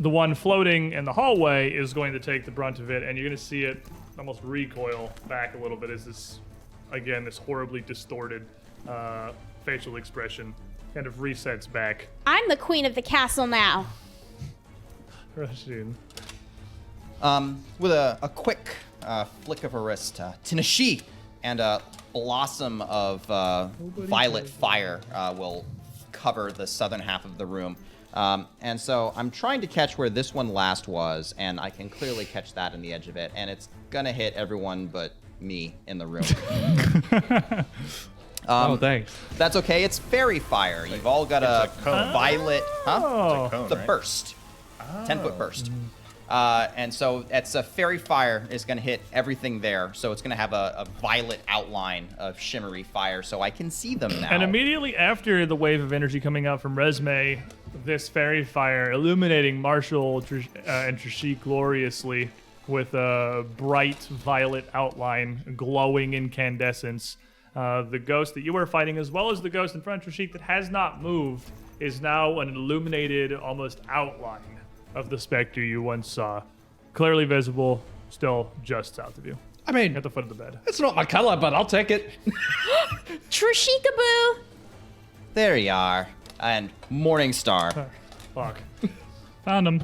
the one floating in the hallway is going to take the brunt of it, and you're going to see it almost recoil back a little bit as this horribly distorted facial expression kind of resets back. I'm the queen of the castle now. Rasheen. With a quick flick of her wrist, Tinashi and a blossom of violet fire will cover the southern half of the room. And so I'm trying to catch where this one last was, and I can clearly catch that in the edge of it, and it's gonna hit everyone but me in the room. Oh, thanks. That's okay. It's fairy fire. You've all got a It's a cone. violet, huh? Oh. Cone, The right? burst, 10-foot burst. And so it's a fairy fire is going to hit everything there. So it's going to have a violet outline of shimmery fire, so I can see them now. And immediately after the wave of energy coming out from Resme, this fairy fire illuminating Marshall and Trishik gloriously with a bright violet outline glowing incandescence. The ghost that you were fighting, as well as the ghost in front of Trishik that has not moved, is now an illuminated almost outline of the specter you once saw. Clearly visible, still just south of you, I mean, at the foot of the bed. it's not my color, but I'll take it. Trishikaboo! There you are. And Morning Star. Fuck. Found him.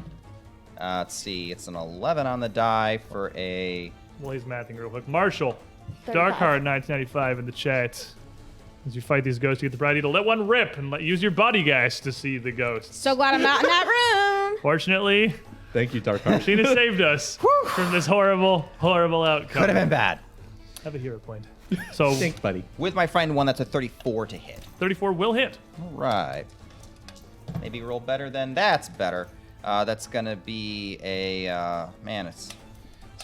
Let's see. It's an 11 on the die for a... Well, he's mathing real quick. Marshall, 35. Darkheart 1995 in the chat. As you fight these ghosts, you get the variety to let one rip and use your body gas to see the ghosts. So glad I'm not in that room. Fortunately, Thank you, Darkheart. Sheena saved us from this horrible, horrible outcome. Could have been bad. Have a hero point. So Thanks, buddy. With my friend one, that's a 34 to hit. 34 will hit. All right. Maybe roll better than that's better. That's going to be a... man, it's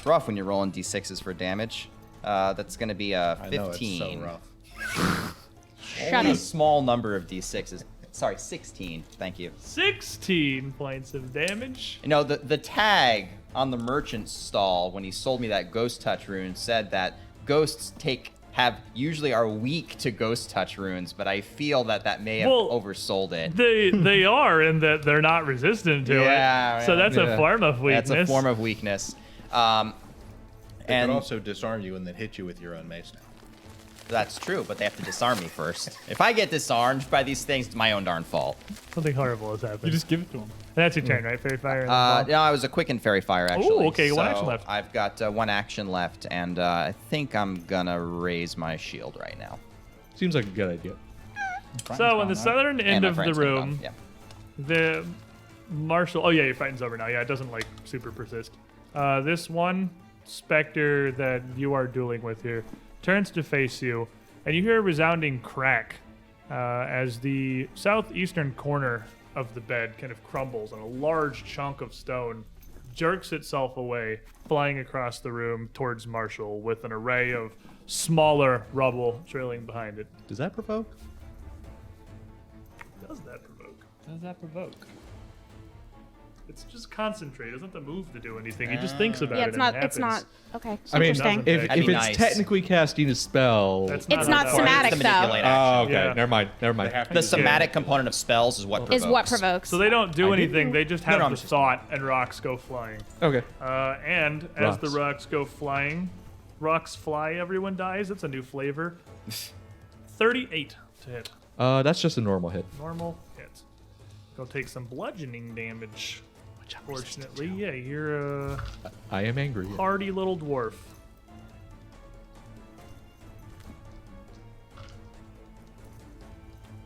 rough when you're rolling d6s for damage. That's going to be a 15. I know, it's so rough. Shut Only a it. small number of d6s. Sorry, 16. Thank you. 16 points of damage. You know, the tag on the merchant's stall when he sold me that ghost touch rune said that ghosts usually are weak to ghost touch runes, but I feel that may have Well, oversold it. They are in that they're not resistant to Yeah, it. So yeah. that's a form of weakness. That's a form of weakness. They And could also disarm you and then hit you with your own mace now. that's true, but they have to disarm me first. If I get disarmed by these things, it's my own darn fault. Something horrible has happened. You just give it to him. That's your turn, right? Fairy fire. And then ball. No, I was a quick and fairy fire, actually. okay, one So action left. I've got one action left, and I think I'm gonna raise my shield right now. Seems like a good idea. So in the southern end And my of the friend's gonna room, come, yeah. the marshal. Oh yeah, your fighting's over now. Yeah, it doesn't like super persist. This one specter that you are dueling with here turns to face you, and you hear a resounding crack as the southeastern corner of the bed kind of crumbles, and a large chunk of stone jerks itself away, flying across the room towards Marshall with an array of smaller rubble trailing behind it. Does that provoke? Does that provoke? Does that provoke? It's just concentrate. It doesn't have to move to do anything. He just thinks about Yeah, it. it's and not. it It's not. happens. Okay. I mean, Interesting. if That'd it's be nice. technically casting a spell. That's It's how not that somatic, works. It's the manipulate though. Oh, action. okay. Yeah. Never mind. Never They mind. have to The use somatic component of spells is what provokes. Is what provokes. So they don't do I anything. didn't- They just No, have no, I'm the just- thought, and rocks go flying. Okay. And as the Rocks. rocks go flying, rocks fly, everyone dies. That's a new flavor. 38 to hit. That's just a normal hit. Normal hit. Go take some bludgeoning damage. Fortunately, yeah, you're a I am angry. hardy little dwarf.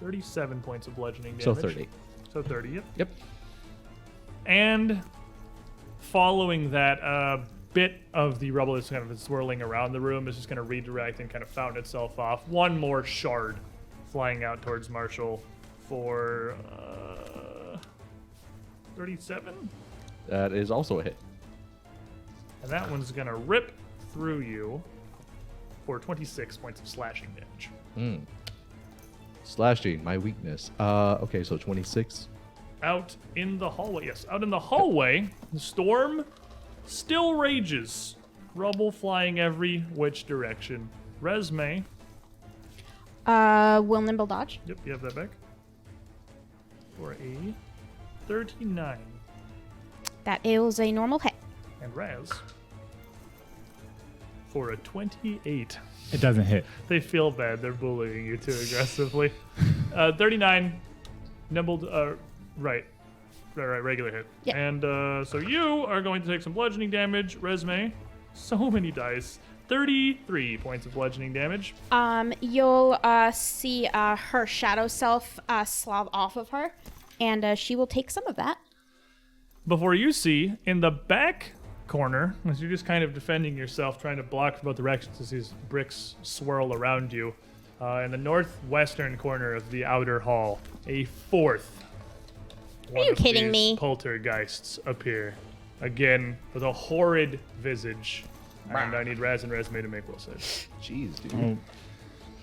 $37 points of bludgeoning damage. So 30. So 30, yep. Yep. And following that, bit of the rubble that's kind of swirling around the room is just going to redirect and kind of fountain itself off. One more shard flying out towards Marshall for 37. That is also a hit. And that one's going to rip through you for 26 points of slashing damage. Slashing, my weakness. Okay, so 26. Out in the hallway. Yes, out in the hallway, the storm still rages. Rubble flying every which direction. Resme. Will nimble dodge. Yep, you have that back. For a 39. That is a normal hit. And Raz. For a 28. It doesn't hit. They feel bad. They're bullying you too aggressively. 39. Nimbled. Right, regular hit. Yeah. And so you are going to take some bludgeoning damage. Resme. So many dice. 33 points of bludgeoning damage. You'll see her shadow self slob off of her, and she will take some of that. Before you see, in the back corner, as you're just kind of defending yourself, trying to block from both directions as these bricks swirl around you, in the northwestern corner of the outer hall, a fourth. Are you kidding me? Poltergeists appear. Again, with a horrid visage. And I need Raz and Resme to make will saves. Jeez, dude. Oh,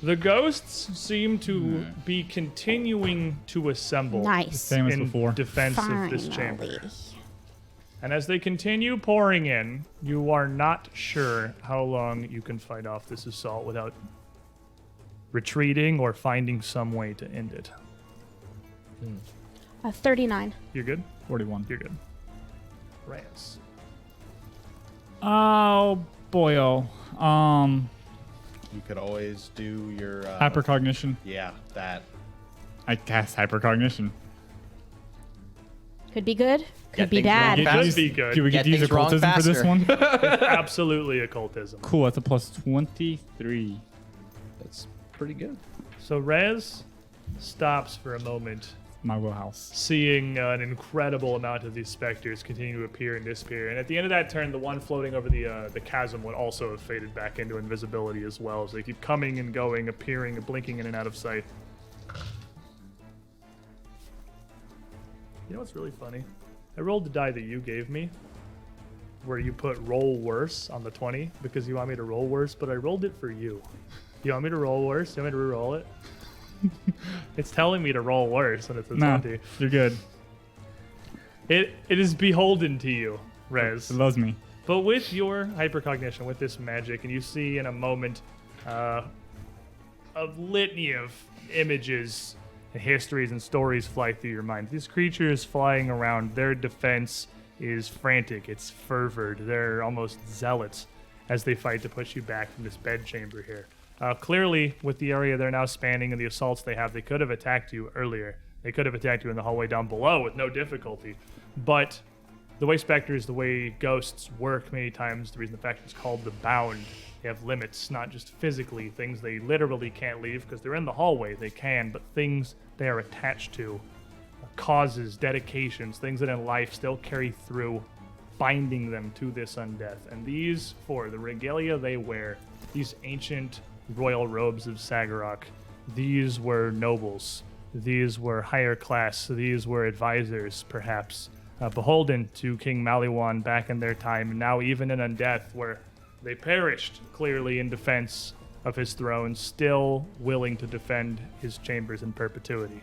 The ghosts seem to be continuing to assemble Nice. same as in before. defense of this chamber. Finally. And as they continue pouring in, you are not sure how long you can fight off this assault without retreating or finding some way to end it. 39. You're good? 41. You're good. Raz. Oh boy, You could always do your hypercognition. Yeah, that. I cast hypercognition. Could be good. Could Get be things wrong bad. It fast. could be good. Do we get Get to use things wrong occultism for this faster. one? Absolutely occultism. Cool, that's a plus 23. That's pretty good. So Raz stops for a moment, My wheelhouse. seeing an incredible amount of these specters continue to appear and disappear. And at the end of that turn, the one floating over the chasm would also have faded back into invisibility as well, as they keep coming and going, appearing and blinking in and out of sight. You know what's really funny? I rolled the die that you gave me, where you put roll worse on the 20 because you want me to roll worse, but I rolled it for you. You want me to roll worse? You want me to re-roll it? It's telling me to roll worse when it's a No, 20. you're good. It is beholden to you, Rez. It loves me. But with your hypercognition, with this magic, and you see in a moment a litany of images and histories and stories fly through your mind. These creatures flying around, their defense is frantic, it's fervored, they're almost zealots as they fight to push you back from this bedchamber here. Clearly, with the area they're now spanning and the assaults they have, they could have attacked you earlier. They could have attacked you in the hallway down below with no difficulty. But the way specters, the way ghosts work many times, the reason the fact it's called the bound, they have limits, not just physically, things they literally can't leave because they're in the hallway, they can, but things they are attached to, causes, dedications, things that in life still carry through, binding them to this undeath. And these four, the regalia they wear, these ancient royal robes of Sagarok, these were nobles, these were higher class, these were advisors, perhaps, beholden to King Maliwan back in their time, and now even in undeath, where they perished clearly in defense of his throne, still willing to defend his chambers in perpetuity.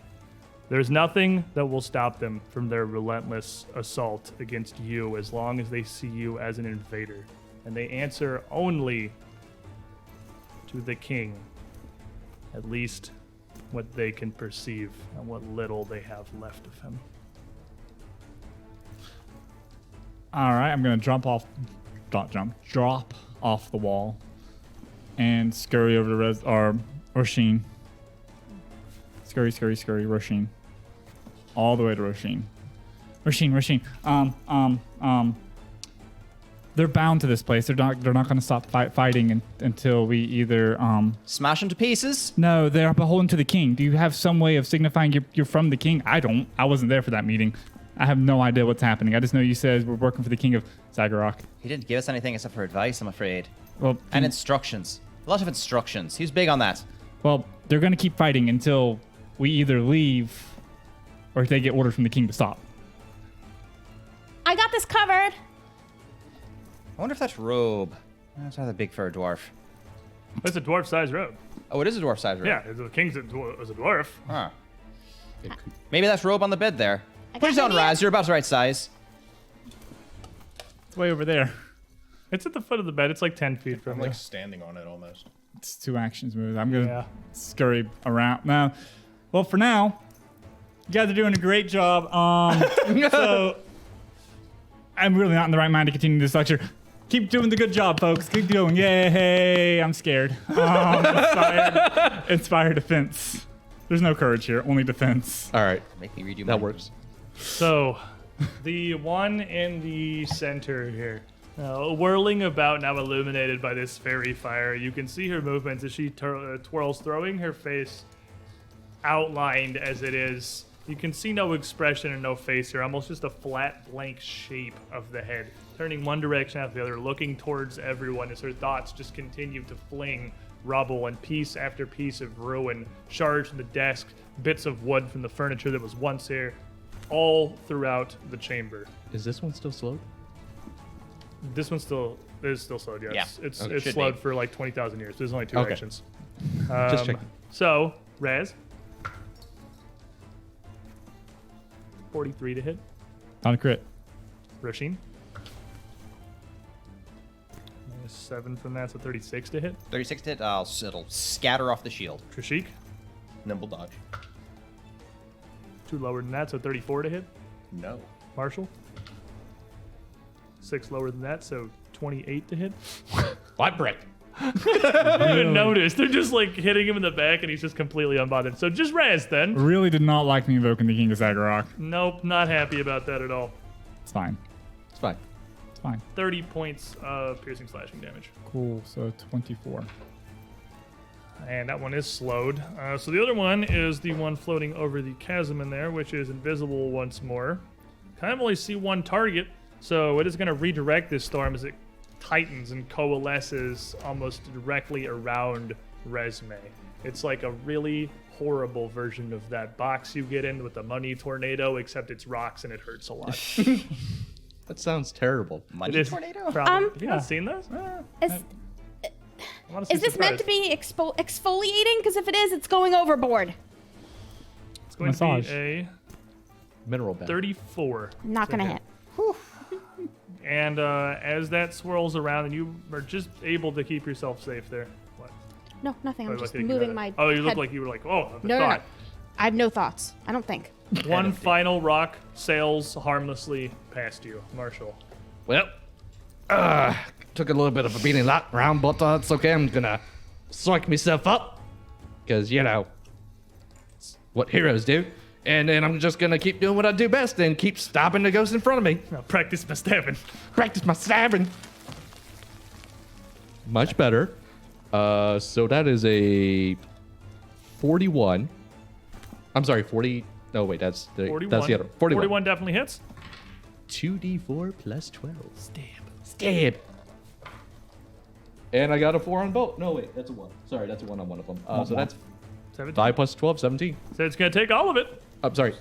There's nothing that will stop them from their relentless assault against you as long as they see you as an invader. And they answer only to the king, at least what they can perceive and what little they have left of him. All right, I'm gonna drop off the wall, and scurry over to Roshin. Scurry, Roshin. All the way to Roshin. Roshin. They're bound to this place. They're not gonna stop fighting until we either Smash them to pieces. No, they're beholden to the king. Do you have some way of signifying you're from the king? I don't. I wasn't there for that meeting. I have no idea what's happening. I just know you said we're working for the king of Zagarok. He didn't give us anything except for advice, I'm afraid. Well, And instructions. A lot of instructions. He was big on that. well, they're gonna keep fighting until we either leave or they get orders from the king to stop. I got this covered. I wonder if that robe. That's rather big for a dwarf. It's a dwarf-sized robe. Oh, it is a dwarf-sized robe. Yeah, the king's a dwarf. Huh. Maybe that's robe on the bed there. I Put it got down, an idea. Raz. You're about the right size. It's way over there. It's at the foot of the bed. It's like 10 feet from I'm you. like standing on it almost. It's 2 actions moves. I'm gonna Yeah. scurry around now. Well, for now, you guys are doing a great job. So I'm really not in the right mind to continue this lecture. Keep doing the good job, folks. Keep going. Yay! I'm scared. Inspire defense. There's no courage here. Only defense. All right, Make me redo that mine. works. So, the one in the center here, whirling about, now illuminated by this fairy fire, you can see her movements as she twirls, throwing her face outlined as it is. You can see no expression and no face here, almost just a flat, blank shape of the head, turning one direction after the other, looking towards everyone as her thoughts just continue to fling rubble and piece after piece of ruin, shards from the desk, bits of wood from the furniture that was once here, all throughout the chamber. Is this one still slowed? This one is still slowed, yes. Yeah. It's Okay. it's Should slowed be. for like 20,000 years. There's only 2 Okay. actions. Just checking. So, Raz. 43 to hit. Not a crit. Roshin. -7 from that, so 36 to hit. 36 to hit. It'll scatter off the shield. Trishik. Nimble dodge. 2 lower than that, so 34 to hit. No. Marshall. 6 lower than that, so 28 to hit. What break? I didn't even notice. They're just like hitting him in the back, and he's just completely unbothered. So just Raz then. Really did not like me invoking the king of Zagarok. Nope, not happy about that at all. It's fine. It's fine. It's fine. 30 points of piercing slashing damage. Cool. So 24. And that one is slowed. So the other one is the one floating over the chasm in there, which is invisible once more. Kind of only see one target, so it is going to redirect this storm as it tightens and coalesces almost directly around Resme. It's like a really horrible version of that box you get in with the money tornado, except it's rocks and it hurts a lot. That sounds terrible. Money It is tornado? probably, have you not seen those? Is this meant to be exfoliating? Because if it is, it's going overboard. It's going Massage. to be a Mineral bath. 34. Not gonna hit. And as that swirls around, and you are just able to keep yourself safe there. What? No, nothing. I'm Oh, just looking at moving it. my. Oh, you look head. like you were like, oh, the No, no, no. thought. I have no thoughts. I don't think. One final rock sails harmlessly past you, Marshall. Well, took a little bit of a beating that round, but it's okay. I'm gonna psych myself up, because, you know, it's what heroes do. And then I'm just gonna keep doing what I do best and keep stopping the ghost in front of me. Now practice my stabbing. Practice my stabbing. Much better. So that is a 41. I'm sorry, 40. No, wait, that's the 41. that's the other 41. 41 definitely hits. 2d4 plus 12. Stab. And I got a 4 on both. No, wait, that's a 1. Sorry, that's a 1 on one of them. So that's 17. 5 plus 12, 17. So it's going to take all of it. I'm sorry.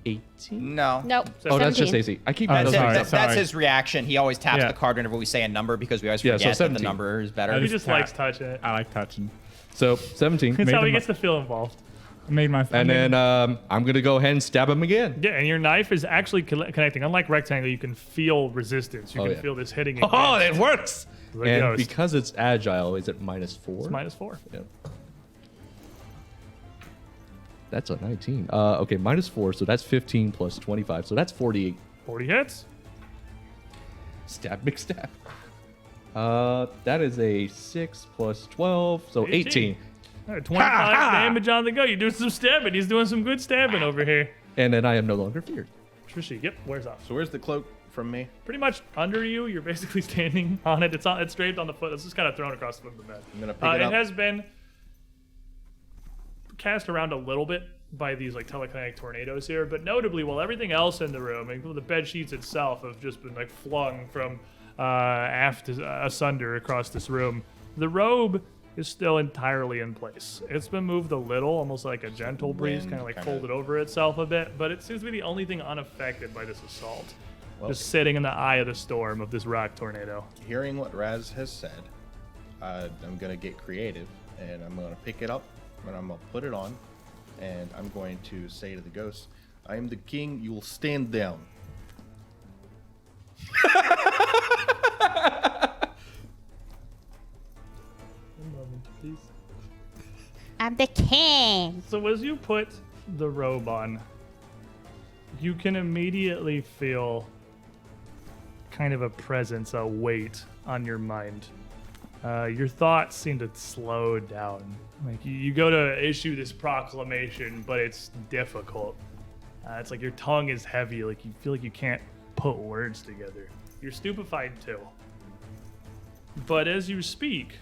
18? No. Nope. Oh, that's just 17. AC. I keep That's, Oh, it. sorry, That's sorry. his reaction. He always taps Yeah. the card whenever we say a number because we always Yeah, so forget that the 17. number is better. He Just just tap. likes touching it. I like touching. So 17. That's Made how he them gets to feel involved. I made my. And then I'm gonna go ahead and stab him again. Yeah, and your knife is actually connecting. Unlike rectangle, you can feel resistance. You can feel this hitting. Oh, it works. And because it's agile, is it -4? It's -4. Yeah. That's a 19. Okay, -4, so that's 15 plus 25, so that's 48. 40 hits. Stab, big stab. That is a 6 plus 12, so 18. All right, 25 damage on the go. You're doing some stabbing. He's doing some good stabbing over here. And then I am no longer feared. Trishik, yep, wears off. So where's the cloak from me? Pretty much under you. You're basically standing on it. It's draped on the foot. It's just kind of thrown across the foot of the bed. I'm gonna pick it up. It has been cast around a little bit by these like telekinetic tornadoes here, but notably, while everything else in the room, including the bed sheets itself, have just been like flung from aft asunder across this room, the robe is still entirely in place. It's been moved a little, almost like a gentle breeze, kind of like folded over itself a bit, but it seems to be the only thing unaffected by this assault. Well, just sitting in the eye of the storm of this rock tornado. Hearing what Raz has said, I'm gonna get creative, and I'm gonna pick it up, and I'm gonna put it on, and I'm going to say to the ghost, I am the king, you will stand down. I'm the king. So as you put the robe on, you can immediately feel kind of a presence, a weight on your mind. Your thoughts seem to slow down. Like you go to issue this proclamation, but it's difficult. It's like your tongue is heavy, like you feel like you can't put words together. You're stupefied too. But as you speak,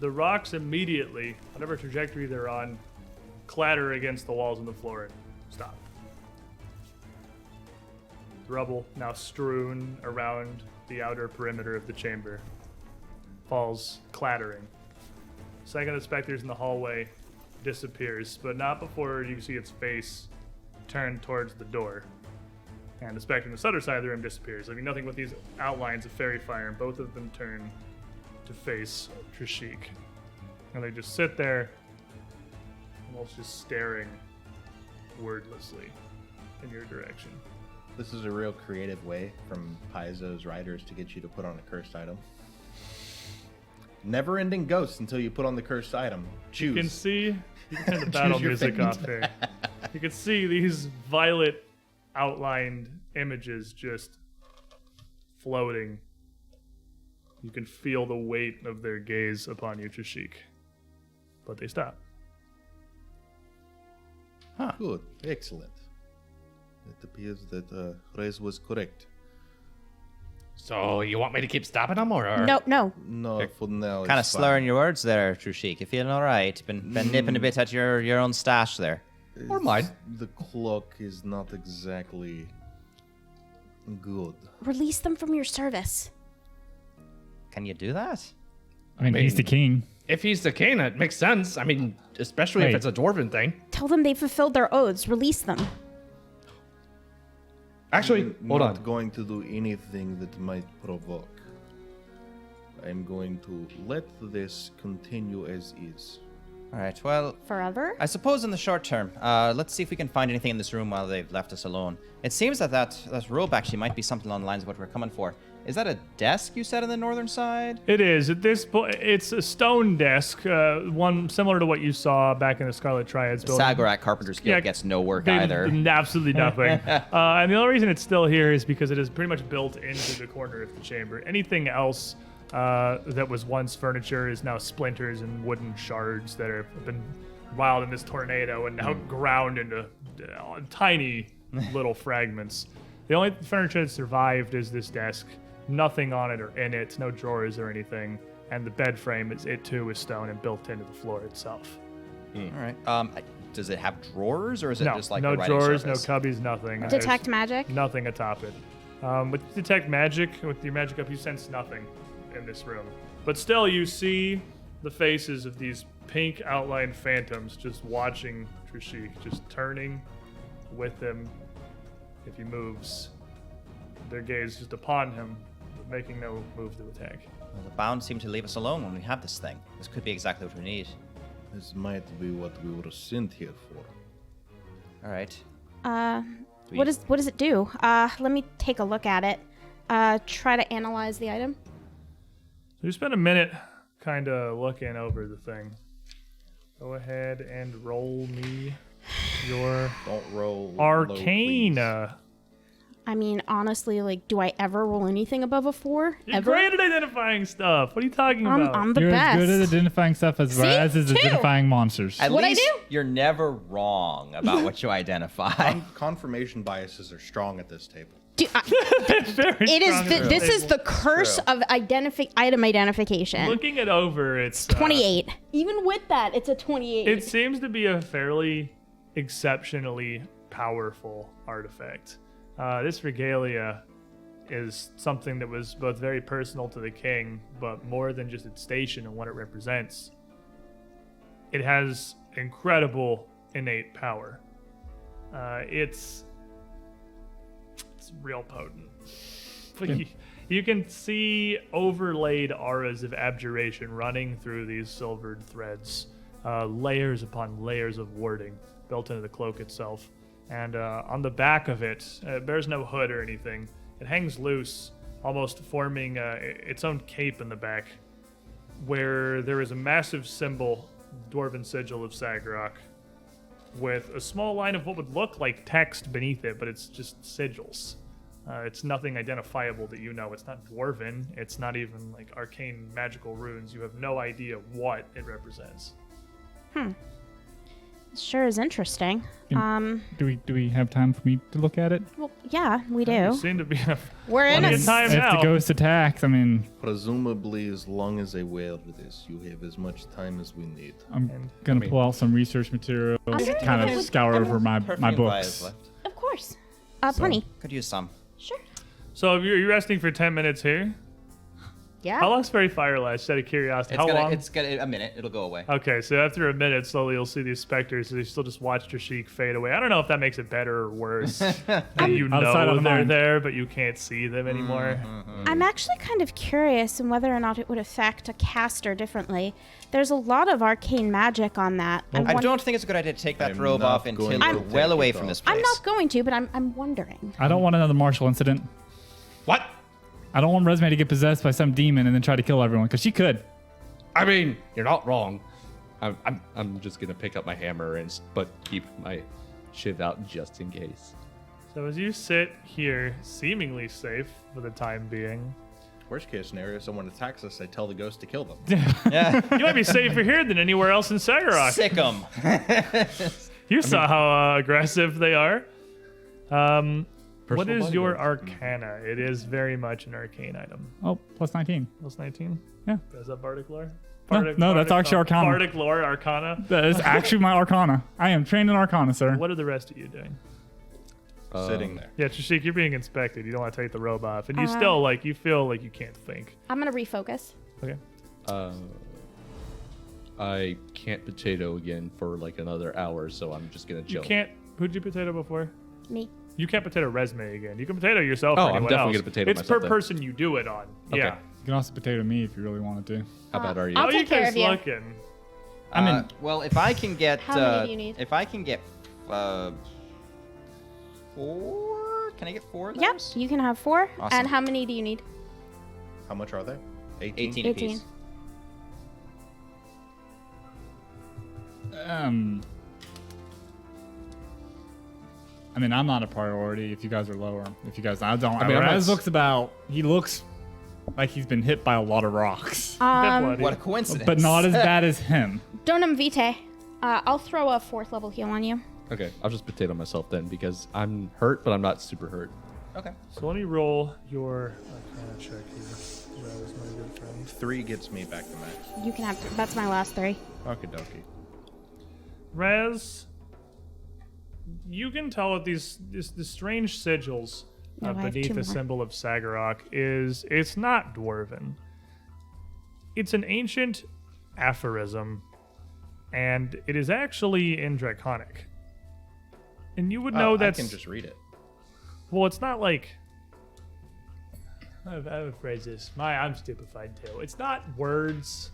the rocks immediately, whatever trajectory they're on, clatter against the walls and the floor and stop. Rubble, now strewn around the outer perimeter of the chamber, falls clattering. Second of the specters in the hallway disappears, but not before you see its face turn towards the door. And the specter on the other side of the room disappears, leaving nothing but these outlines of fairy fire, and both of them turn to face Trishik. And they just sit there, almost just staring wordlessly in your direction. This is a real creative way from Paizo's writers to get you to put on a cursed item. Never-ending ghosts until you put on the cursed item. Choose. You can see, you can turn the battle music off there. You can see these violet outlined images just floating. You can feel the weight of their gaze upon you, Trishik. But they stop. Good. Excellent. It appears that Rez was correct. So you want me to keep stopping them, or? No. No, for now. Kind of it's fine. slurring your words there, Trushik. You feeling all right? Been nipping a bit at your own stash there. Or mine. The clock is not exactly good. Release them from your service. Can you do that? I mean, he's the king. If he's the king, it makes sense. I mean, especially if Wait. it's a dwarven thing. Tell them they've fulfilled their oaths. Release them. Actually, hold not on. going to do anything that might provoke. I'm going to let this continue as is. All right. Well, Forever? I suppose in the short term, let's see if we can find anything in this room while they've left us alone. It seems that robe actually might be something along the lines of what we're coming for. Is that a desk you said on the northern side? It is. At this point, it's a stone desk, one similar to what you saw back in the Scarlet Triads building. Sagorak Carpenter's Guild gets no work either. Absolutely nothing. And the only reason it's still here is because it is pretty much built into the corner of the chamber. Anything else that was once furniture is now splinters and wooden shards that have been wild in this tornado and now ground into tiny little fragments. The only furniture that survived is this desk. Nothing on it or in it, no drawers or anything. And the bed frame, it too is stone and built into the floor itself. All right. Does it have drawers, or is it No, just like no a writing drawers, surface? no cubbies, nothing. Detect There's magic? Nothing atop it. With detect magic, with your magic up, you sense nothing in this room. But still, you see the faces of these pink outlined phantoms just watching Trishik, just turning with him if he moves. Their gaze just upon him, but making no move to attack. Well, the bound seem to leave us alone when we have this thing. This could be exactly what we need. This might be what we were sent here for. All right. What does it do? Let me take a look at it. Try to analyze the item. So you spend a minute kind of looking over the thing. Go ahead and roll me your Don't roll low, Arcana. I mean, honestly, like, do I ever roll anything above a 4? You're Ever? great at identifying stuff. What are you talking about? I'm the You're best. as good at identifying stuff as See? Raz is 2. identifying monsters. At What'd I least do? you're never wrong about what you identify. Confirmation biases are strong at this table. Very It is. strong at This the is table. the curse of item identification. Looking it over, it's 28. Even with that, it's a 28. It seems to be a fairly exceptionally powerful artifact. This regalia is something that was both very personal to the king, but more than just its station and what it represents. It has incredible innate power. It's real potent. But you can see overlaid auras of abjuration running through these silvered threads, layers upon layers of warding built into the cloak itself. And on the back of it, it bears no hood or anything. It hangs loose, almost forming its own cape in the back, where there is a massive symbol, dwarven sigil of Sagarok, with a small line of what would look like text beneath it, but it's just sigils. It's nothing identifiable that you know. It's not dwarven. It's not even like arcane magical runes. You have no idea what it represents. Sure is interesting. Do we have time for me to look at it? Well, yeah, we You do. seem to be We're in plenty a of time If now. the ghost attacks, I mean, Presumably, as long as they wear this, you have as much time as we need. I'm And- gonna pull out some research materials, sure kind there of was- scour over my Perfume vials books. left. Of course. Plenty. Could use some. Sure. So you're resting for 10 minutes here. Yeah. How long's Fairy Fire last? Just out of curiosity. How long? It's got a minute. It'll go away. Okay, so after a minute, slowly you'll see these specters. So you still just watch Trishik fade away. I don't know if that makes it better or worse. That you Outside know of they're mine. there, but you can't see them anymore. I'm actually kind of curious in whether or not it would affect a caster differently. There's a lot of arcane magic on that. I don't think it's a good idea to take that I'm robe not off until going you're to well take away it from off. this place. I'm not going to, but I'm wondering. I don't want another martial incident. What? I don't want Resme to get possessed by some demon and then try to kill everyone, because she could. I mean, you're not wrong. I'm just gonna pick up my hammer but keep my shiv out just in case. So as you sit here, seemingly safe for the time being, Worst case scenario, someone attacks us, I tell the ghost to kill them. Yeah. you might be safer here than anywhere else in Sagarok. Sick 'em. You saw how aggressive they are. What Personal is your bodyguards. arcana? It is very much an arcane item. Oh, plus 19. Plus 19? Yeah. Is that Bardic lore? No, that's actually Arcana. Bardic lore, arcana. That is actually my arcana. I am trained in arcana, sir. What are the rest of you doing? Sitting there. Yeah, Trishik, you're being inspected. You don't want to take the robe off. And you still, you feel like you can't think. I'm going to refocus. Okay. I can't potato again for like another hour, so I'm just gonna You chill. can't. Who'd you potato before? Me. You can't potato resume again. You can potato yourself. Oh, or I'm anyone definitely else. gonna potato It's myself per then. person you do it on. Okay. Yeah. You can also potato me if you really wanted to. How bad are you? I'll How are you take care guys of you. looking? I'm in. Well, if I can get. How many do you need? If I can get 4? Can I get 4 of Yep. those? You can have 4. Awesome. And how many do you need? How much are they? 18 18. apiece. I mean, I'm not a priority if you guys are lower. If you guys, I don't. I mean, I'm Raz not he looks like he's been hit by a lot of rocks, Bloody. What a coincidence. but not as bad as him. Donum Vitae. I'll throw a 4th level heal on you. Okay, I'll just potato myself then because I'm hurt, but I'm not super hurt. Okay. So let me roll your arcana check here. That was my good friend. 3 gets me back to max. You can have. That's my last 3. Okie dokie. Raz, you can tell that the strange sigils No, I have beneath 2 the more. symbol of Sagarok it's not dwarven. It's an ancient aphorism, and it is actually in Draconic. And you would know I that's can just read it. well, it's not like. I would phrase this. I'm stupefied too. It's not words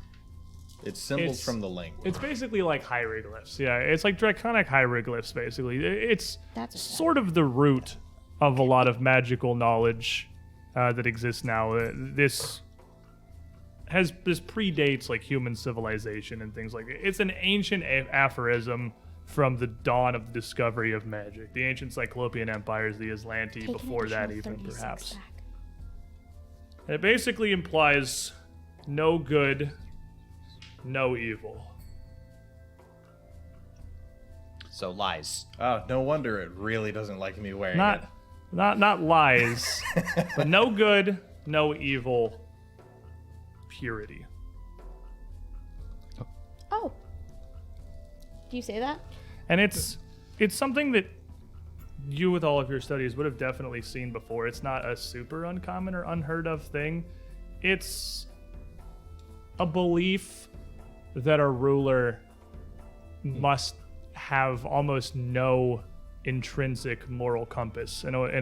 It's symbols It's- from the language. It's basically like hieroglyphs. Yeah, it's like draconic hieroglyphs, basically. It's That's sort of the root of a lot of magical knowledge that exists now. This predates like human civilization and things like that. It's an ancient aphorism from the dawn of the discovery of magic. The ancient Cyclopean empires, the Aslanti, Take an before that additional even, 36 perhaps. back. It basically implies no good, no evil. So lies. Oh, no wonder it really doesn't like me wearing it. Not lies, but no good, no evil, purity. Oh. Do you say that? And it's something that you, with all of your studies, would have definitely seen before. It's not a super uncommon or unheard of thing. It's a belief that a ruler must have almost no intrinsic moral compass in order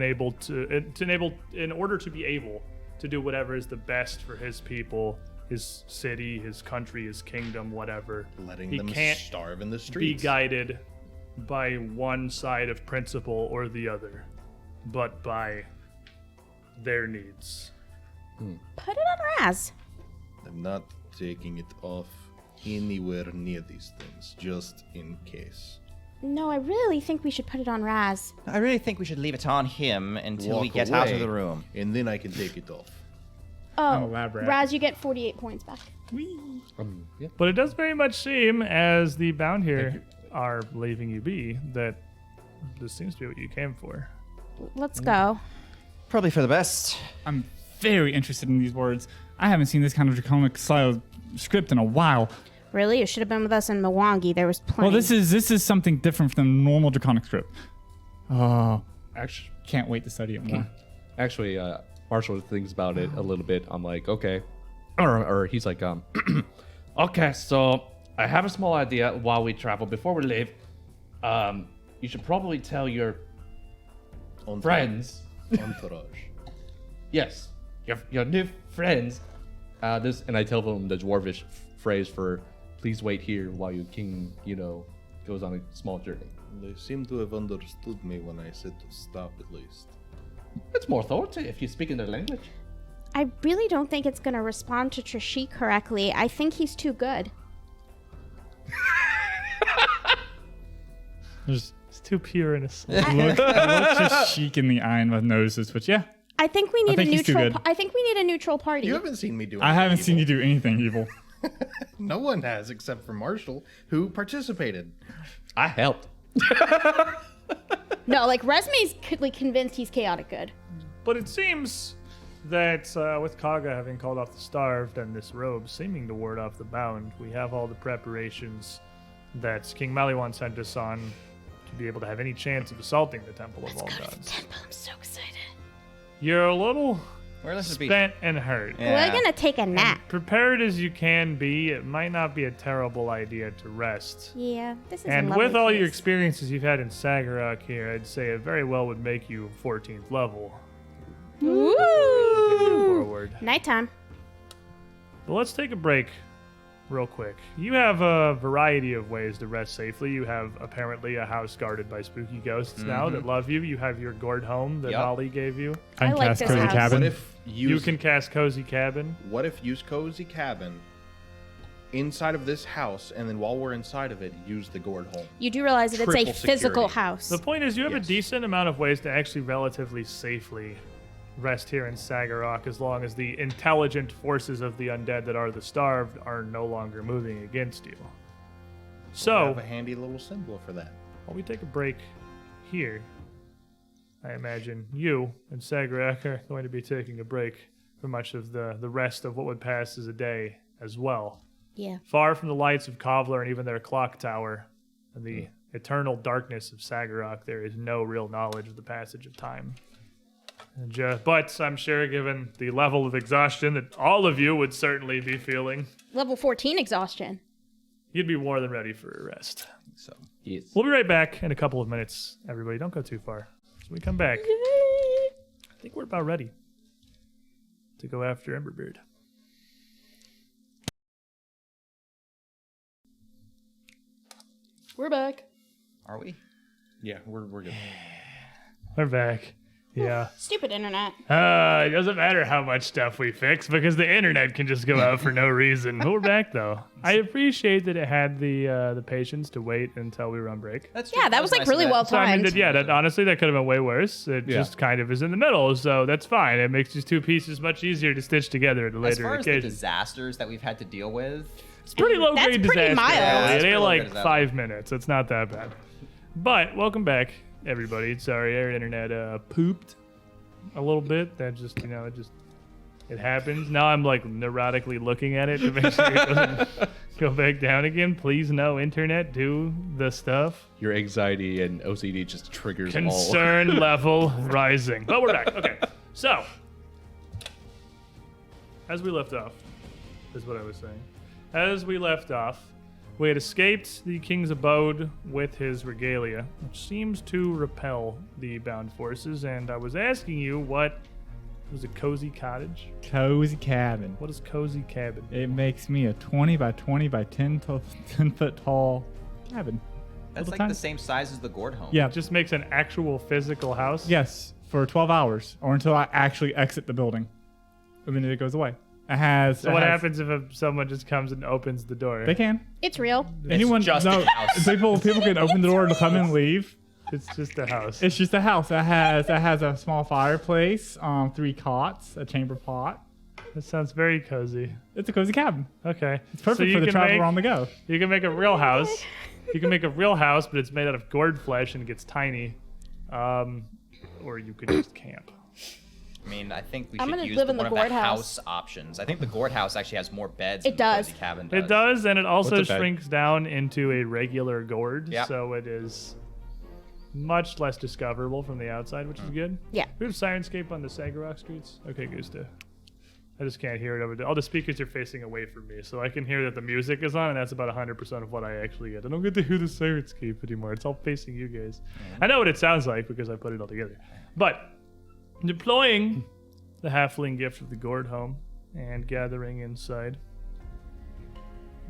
to be able to do whatever is the best for his people, his city, his country, his kingdom, whatever. Letting He them can't starve in the be streets. guided by one side of principle or the other, but by their needs. Put it on Raz. I'm not taking it off anywhere near these things, just in case. No, I really think we should put it on Raz. I really think we should leave it on him until we Walk get out of away, the room. and then I can take it off. Oh, elaborate. Raz, you get 48 points back. Yeah. But it does very much seem, as the bound here are leaving you be, that this seems to be what you came for. Let's go. Probably for the best. I'm very interested in these words. I haven't seen this kind of draconic style script in a while. Really? You should have been with us in Mwangi. There was plenty. Well, this is something different from the normal draconic script. Oh, Actually, can't wait to study it more. actually, Marshall thinks about it a little bit. I'm like, okay, or he's like, okay, so I have a small idea while we travel. Before we leave, you should probably tell your Entourage. friends, Entourage. yes, your new friends, this, and I tell them the dwarvish phrase for, please wait here while your king, goes on a small journey. They seem to have understood me when I said to stop, at least. It's more authoritative if you speak in their language. I really don't think it's going to respond to Trishik correctly. I think he's too good. It's too pure and innocent. Look just chic in the eye and my nose is twitch. Yeah, I think we need a think he's too neutral. good. I think we need a neutral party. You haven't seen me do I haven't anything seen you evil. do anything evil. No one has, except for Marshall, who participated. I helped. No, like Resme's like convinced he's chaotic good. But it seems that with Kaga having called off the starved and this robe seeming to ward off the bound, we have all the preparations that King Maliwan sent us on to be able to have any chance of assaulting the Temple of All Gods. I'm so excited. You're a little Where let's be. spent and hurt. We're gonna take a nap. Prepared as you can be, it might not be a terrible idea to rest. Yeah, this is. a And lovely with all your place. experiences you've had in Sagarok here, I'd say it very well would make you 14th level. Ooh. Forward. Nighttime. But let's take a break real quick. You have a variety of ways to rest safely. You have apparently a house guarded by spooky ghosts now that love you. You have your gourd home that Yup. Holly gave you. I can like cast this Cozy house. Cabin. What if You can cast Cozy Cabin. What if use Cozy Cabin inside of this house, and then while we're inside of it, use the gourd home? You do realize that it's a Triple physical security. house. The point is, you have a Yes. decent amount of ways to actually relatively safely rest here in Sagarok as long as the intelligent forces of the undead that are the starved are no longer moving against you. So, Have a handy little symbol for that. while we take a break here, I imagine you and Sagarok are going to be taking a break for much of the rest of what would pass as a day as well. Yeah. Far from the lights of Kovlar and even their clock tower and the eternal darkness of Sagarok, there is no real knowledge of the passage of time. But I'm sure, given the level of exhaustion that all of you would certainly be feeling, Level 14 exhaustion. you'd be more than ready for a rest. So. Yes. We'll be right back in a couple of minutes. Everybody, don't go too far. As we come back, I think we're about ready to go after Emberbeard. We're back. Are we? Yeah, we're good. We're back. Yeah. Stupid internet. It doesn't matter how much stuff we fix because the internet can just go out for no reason. But we're back though. I appreciate that it had the patience to wait until we were on break. That's Yeah, that was like nice really of it. well So I mean, timed. that honestly that could have been way worse. It Yeah. just kind of is in the middle, so that's fine. It makes these two pieces much easier to stitch together at a As later far as the occasion. disasters that we've had to deal with, It's pretty low That's grade pretty disaster. mild. really. Yeah, that's It pretty ain't low like grade disaster. 5 minutes. It's not that bad. But welcome back, everybody. Sorry, our internet pooped a little bit. That just it happens. Now I'm like neurotically looking at it to make sure it doesn't go back down again. Please no internet, do the stuff. Your anxiety and OCD just triggers all. Concern level rising. But we're back. Okay. So, as we left off, is what I was saying. As we left off, we had escaped the king's abode with his regalia, which seems to repel the bound forces. And I was asking you, what was a cozy cottage? Cozy cabin. What is cozy cabin? It makes me a 20 by 20 by 10 foot tall cabin. that's Little like tiny- the same size as the gourd home. Yeah. It just makes an actual physical house? Yes, for 12 hours or until I actually exit the building, and then it goes away. It has. So it what has- happens if someone just comes and opens the door? They can. It's real. Anyone? just no. a house. People can open the door and come and leave. It's just a house. It's just a house. It has a small fireplace, 3 cots, a chamber pot. That sounds very cozy. It's a cozy cabin. Okay. It's perfect for the traveler on the go. You can make a real house. You can make a real house, but it's made out of gourd flesh and it gets tiny. Or you could just camp. I mean, I think we I'm should gonna use live in one the of the gourd house. house options. I think the gourd house actually has more beds It than the does. cozy cabin does. It does, and it also What's a bed? shrinks down into a regular gourd, Yep. so it is much less discoverable from the outside, which is good. Yeah. We have Sirenscape on the Sagarok streets. Okay, Gusta. I just can't hear it over there. All the speakers are facing away from me, so I can hear that the music is on, and that's about 100% of what I actually get. I don't get to hear the Sirenscape anymore. It's all facing you guys. I know what it sounds like because I put it all together. But deploying the halfling gift of the gourd home and gathering inside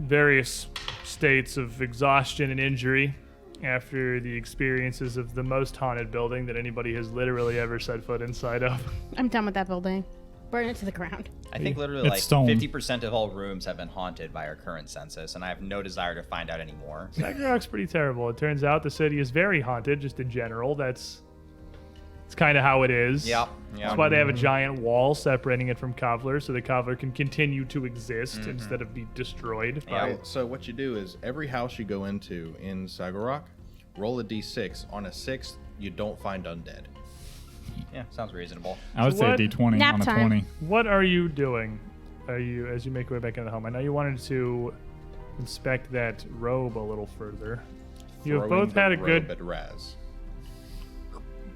various states of exhaustion and injury after the experiences of the most haunted building that anybody has literally ever set foot inside of. I'm done with that building. Burn it to the ground. I think literally It's like stone. 50% of all rooms have been haunted by our current census, and I have no desire to find out anymore. Sagarok's pretty terrible. It turns out the city is very haunted, just in general. It's kind of how it is. Yep. That's why they have a giant wall separating it from Kovler, so the Kovler can continue to exist instead of be destroyed. Yeah. Right, so what you do is every house you go into in Sagarok, roll a d6. On a 6, you don't find undead. Yeah, sounds reasonable. I would So say a what- D20 Nap on a time. 20. What are you doing? Are you, as you make your way back into the home? I know you wanted to inspect that robe a little further. You have Throwing both the had a robe good. at Raz.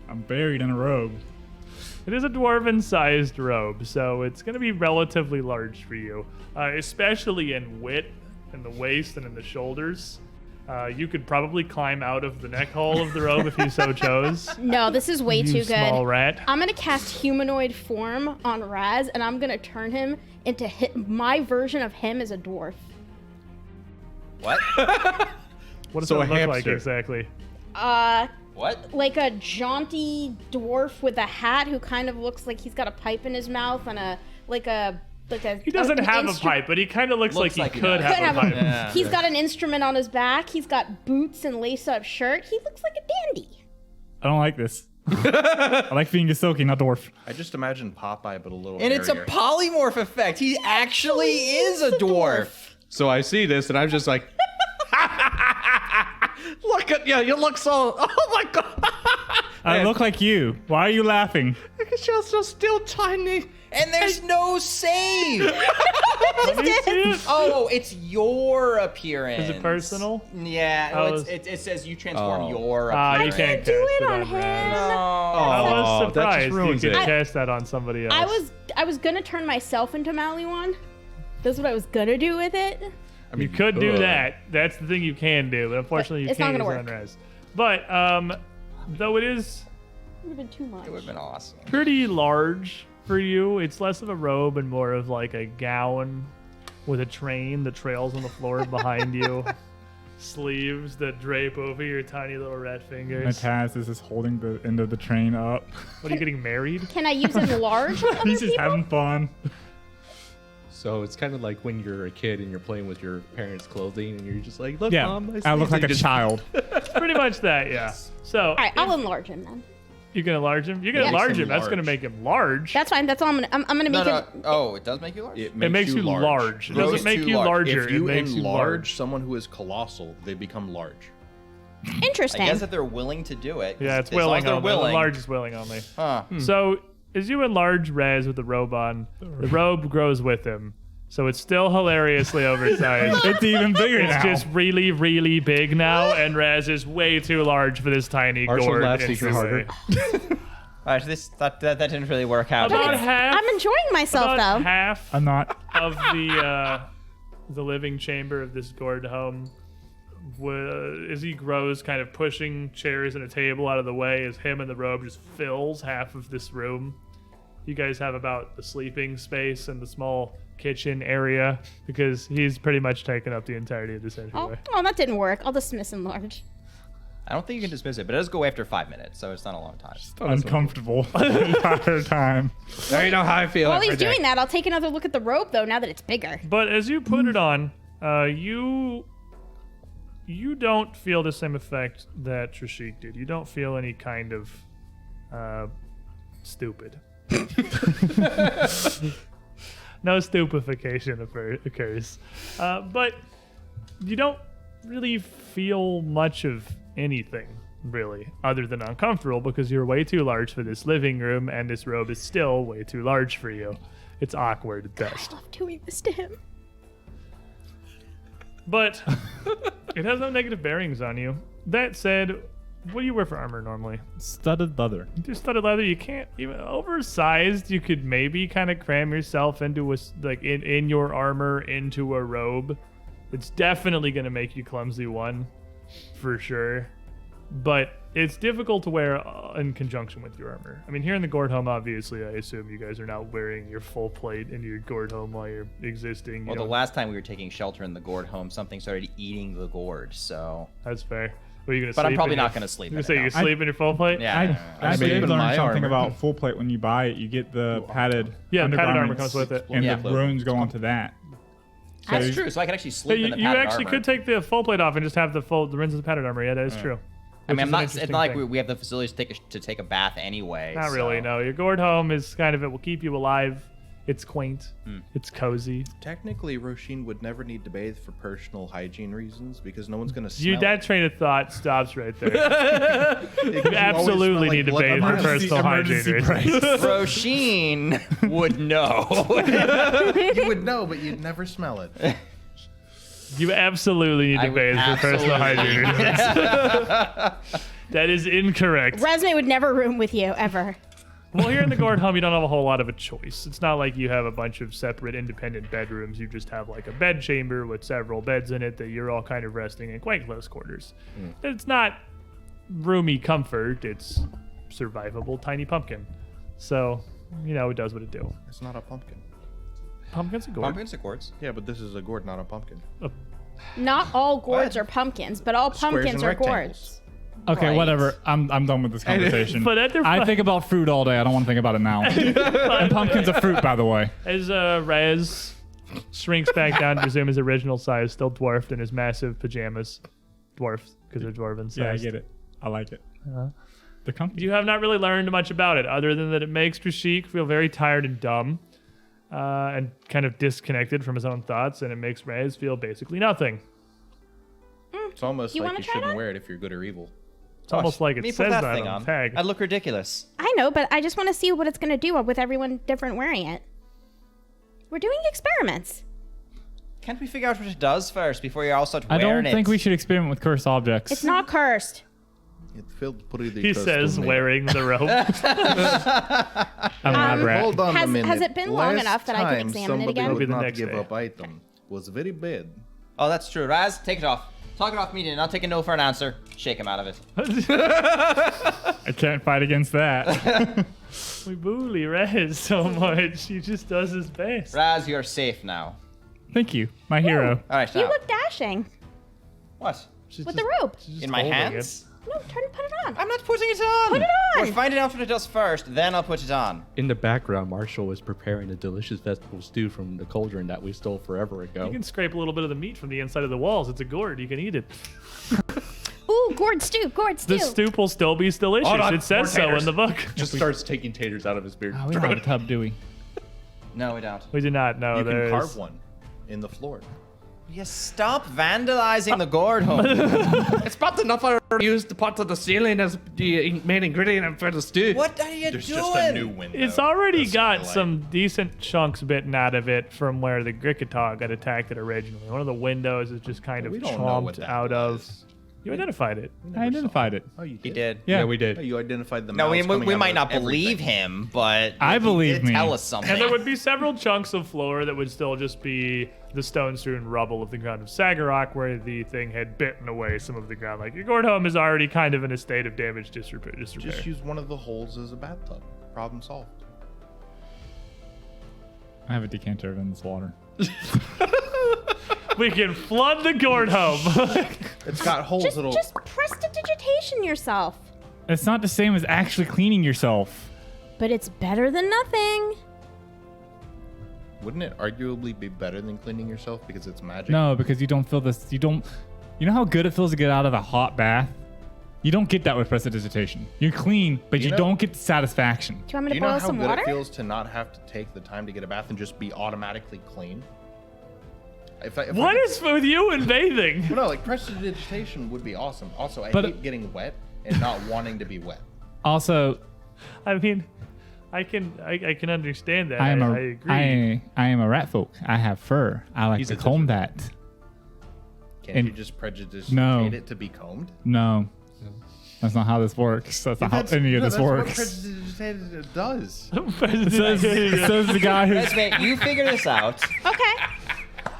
I'm buried in a robe. It is a dwarven-sized robe, so it's going to be relatively large for you, especially in width, in the waist, and in the shoulders. You could probably climb out of the neck hole of the robe if you so chose. No, this is way You too small good. rat. I'm gonna cast humanoid form on Raz, and I'm gonna turn him into my version of him as a dwarf. What? What does So that a look like hamster. exactly? What? Like a jaunty dwarf with a hat who kind of looks like he's got a pipe in his mouth and He doesn't have a pipe, but he kind of looks like Looks he like he could does. have a Could have pipe. Yeah. He's got an instrument on his back. He's got boots and lace-up shirt. He looks like a dandy. I don't like this. I like being a silky, not dwarf. I just imagine Popeye, but a little And it's a hairier. polymorph effect. He actually is a dwarf. So I see this and I'm just like, look at you. You look so. Oh my god. I look like you. Why are you laughing? Because you're so still tiny. And there's no save. Let me see it. Oh, it's your appearance. Is it personal? Yeah. Oh, no, it says you transform Oh. your You appearance. can't do cast it it on on him. Raz. No. I was Oh, that just surprised you ruins could it. cast that on somebody else. I was gonna turn myself into Maliwan. That's what I was gonna do with it. I mean, You could do ugh. that. That's the thing you can do, but unfortunately you it's not can't use gonna it on work. res. But though it is It would have been too much. It would have been awesome. pretty large for you, it's less of a robe and more of like a gown with a train that trails on the floor behind you. sleeves that drape over your tiny little red My fingers. Taz is just holding the end of the train up. What, are you getting married? Can I use enlarge with other He's just people? having fun. So it's kind of like when you're a kid and you're playing with your parents' clothing, and you're just like, "Look, Yeah, Mom, I look like a child. Pretty much that, yeah. So All right, I'll enlarge him then. you can enlarge him. You can Yeah. enlarge Makes him. him That's going to large. make him large. That's fine. That's all I'm gonna make No, him. no. Oh, it does make you large? It makes you large. It doesn't make you larger. If you it makes you enlarge large. someone who is colossal, they become large. Interesting. I guess if they're willing to do it. Yeah, it's as long willing as they're only. willing. Enlarge is willing only. Huh. So as you enlarge Rez with the robe on, the robe grows with him. So it's still hilariously oversized. It's even bigger It's now. just really, really big now, and Rez is way too large for this tiny Marshall gourd. laughs in even some harder. way. All right, that didn't really work out. About half. I'm enjoying myself About though. half I'm not. of the living chamber of this gourd home, as he grows, kind of pushing chairs and a table out of the way, as him and the robe just fills half of this room. You guys have about the sleeping space and the small kitchen area, because he's pretty much taken up the entirety of this entryway. Oh, that didn't work. I'll dismiss enlarge. I don't think you can dismiss it, but it does go after 5 minutes, so it's not a long time. Uncomfortable the entire time. Now you know how I feel. While every he's day. doing that, I'll take another look at the robe though. Now that it's bigger. But as you put it on, you don't feel the same effect that Trishik did. You don't feel any kind of stupid. No stupefaction occurs. But you don't really feel much of anything, really, other than uncomfortable, because you're way too large for this living room, and this robe is still way too large for you. It's awkward at best. I love doing this to him. But it has no negative bearings on you. That said, what do you wear for armor normally? Studded leather. Just studded leather. You can't even oversized. You could maybe kind of cram yourself into in your armor into a robe. It's definitely going to make you clumsy one, for sure. But it's difficult to wear in conjunction with your armor. I mean, here in the gourd home, obviously, I assume you guys are not wearing your full plate in your gourd home while you're existing. Well, the last time we were taking shelter in the gourd home, something started eating the gourd, so... That's fair. Are you gonna But I'm sleep probably in not your- going to sleep You in say it, you no. sleep in your full plate? Yeah. I sleep did in learn my something armor. about full plate. When you buy it, you get the padded Yeah, padded armor undergarments, comes with it. and Yeah. the runes go onto that. That's So- true, so I can actually So sleep you, in the you padded actually armor. could take the full plate off and just have the rims of the padded armor. Yeah, that is true. I mean, Which is an it's interesting not like thing. we have the facilities to take a bath anyway. Not so- really, no. Your gourd home is kind of, it will keep you alive. It's quaint. It's cozy. Technically, Roshin would never need to bathe for personal hygiene reasons because no one's going to smell You that it. train of thought stops right there. You You absolutely need to bathe for personal hygiene emergency reasons. break. Roshin would know. You would know, but you'd never smell it. You absolutely need I to would bathe for personal absolutely. hygiene reasons. That is incorrect. Resme would never room with you ever. Well, here in the gourd home, you don't have a whole lot of a choice. It's not like you have a bunch of separate independent bedrooms. You just have like a bed chamber with several beds in it that you're all kind of resting in quite close quarters. It's not roomy comfort. It's survivable tiny pumpkin. So, it does what it do. It's not a pumpkin. Pumpkin's a gourd. Pumpkins and quartz. Yeah, but this is a gourd, not a pumpkin. Not all gourds What? are pumpkins, but all Squares pumpkins and are rectangles. gourds. Okay, Right. whatever. I'm done with this conversation. But at their I fu- think about fruit all day. I don't want to think about it now. And pumpkin's a fruit, by the way. As Rez shrinks back down to resume his original size, still dwarfed in his massive pajamas. Dwarfed, because they're dwarven size. Yeah, I get it. I like it. They're comfy. You have not really learned much about it, other than that it makes Trishik feel very tired and dumb, and kind of disconnected from his own thoughts, and it makes Rez feel basically nothing. It's almost You like wanna you try shouldn't that? wear it if you're good or evil. It's almost like it Me says put that thing on the tag. I'd look ridiculous. I know, but I just want to see what it's going to do with everyone different wearing it. We're doing experiments. Can't we figure out what it does first before you all start I wearing don't it? think we should experiment with cursed objects. It's not cursed. It felt pretty He says, custom-made. wearing the robe. I'm a lab rat. Hold on Has- a minute. has it been long Last enough that I can time examine it somebody again? It'll be would the not next give day. up item was very bad. Oh, that's true. Raz, take it off. Talk it off meeting. I'll take a no for an answer. Shake him out of it. I can't fight against that. We bully Rez so much. He just does his best. Raz, you're safe now. Thank you, my hero. All right, You now. look dashing. What? She's with just- the robe. she's just In my holding hands? No, try to put it on. I'm not putting it on. Put it on. We're finding out what it does first, then I'll put it on. In the background, Marshall is preparing a delicious vegetable stew from the cauldron that we stole forever ago. You can scrape a little bit of the meat from the inside of the walls. It's a gourd. You can eat it. Ooh, gourd stew, gourd stew. The stew will still be delicious. Hold on, It says more so in taters. the book. Just starts taking taters out of his beard. Oh, we don't have a tub, do we? No, we don't. We do not know. You There can carve is. one in the floor. You stop vandalizing the gourd home. It's about enough I used the pot to the ceiling as the main ingredient for the stew. What are you There's doing? just a new window. It's already the got skylight. some decent chunks bitten out of it from where the Grickatog got attacked it originally. One of the windows is just kind of We don't know what chomped that out of. was. You identified it. We I never saw identified it. Oh, you He did? did. Yeah, we Oh, did. you identified the No, we, mouths coming we out might of not believe everything. him, but I he believe did me. tell us something. And there would be several chunks of floor that would still just be the stone-strewn rubble of the ground of Sagarok, where the thing had bitten away some of the ground. Like, your gourd home is already kind of in a state of damage disrepair. Just use one of the holes as a bathtub. Problem solved. I have a decanter in this water. We can flood the gourd home. It's got holes Just, that'll. just prestidigitation yourself. It's not the same as actually cleaning yourself. But it's better than nothing. Wouldn't it arguably be better than cleaning yourself because it's magic? No, because you don't feel this. You know how good it feels to get out of a hot bath? You don't get that with prestidigitation. You're clean, but you know- don't get the satisfaction. Do you want me Do to you know boil how some good water? it feels to not have to take the time to get a bath and just be automatically clean? If I What could- is with you and bathing? Well, no, like prestidigitation would be awesome. Also, I But- hate getting wet and not wanting to be wet. Also, I mean, I can understand that. I am I agree. I am a rat folk. I have fur. I like He's to a comb that. Can't And- you just prejudice No. it to be combed? No, that's not how this works. That's not how any of this that's works. what prestidigitation does. It says the guy who's Esme, you figure this out. Okay.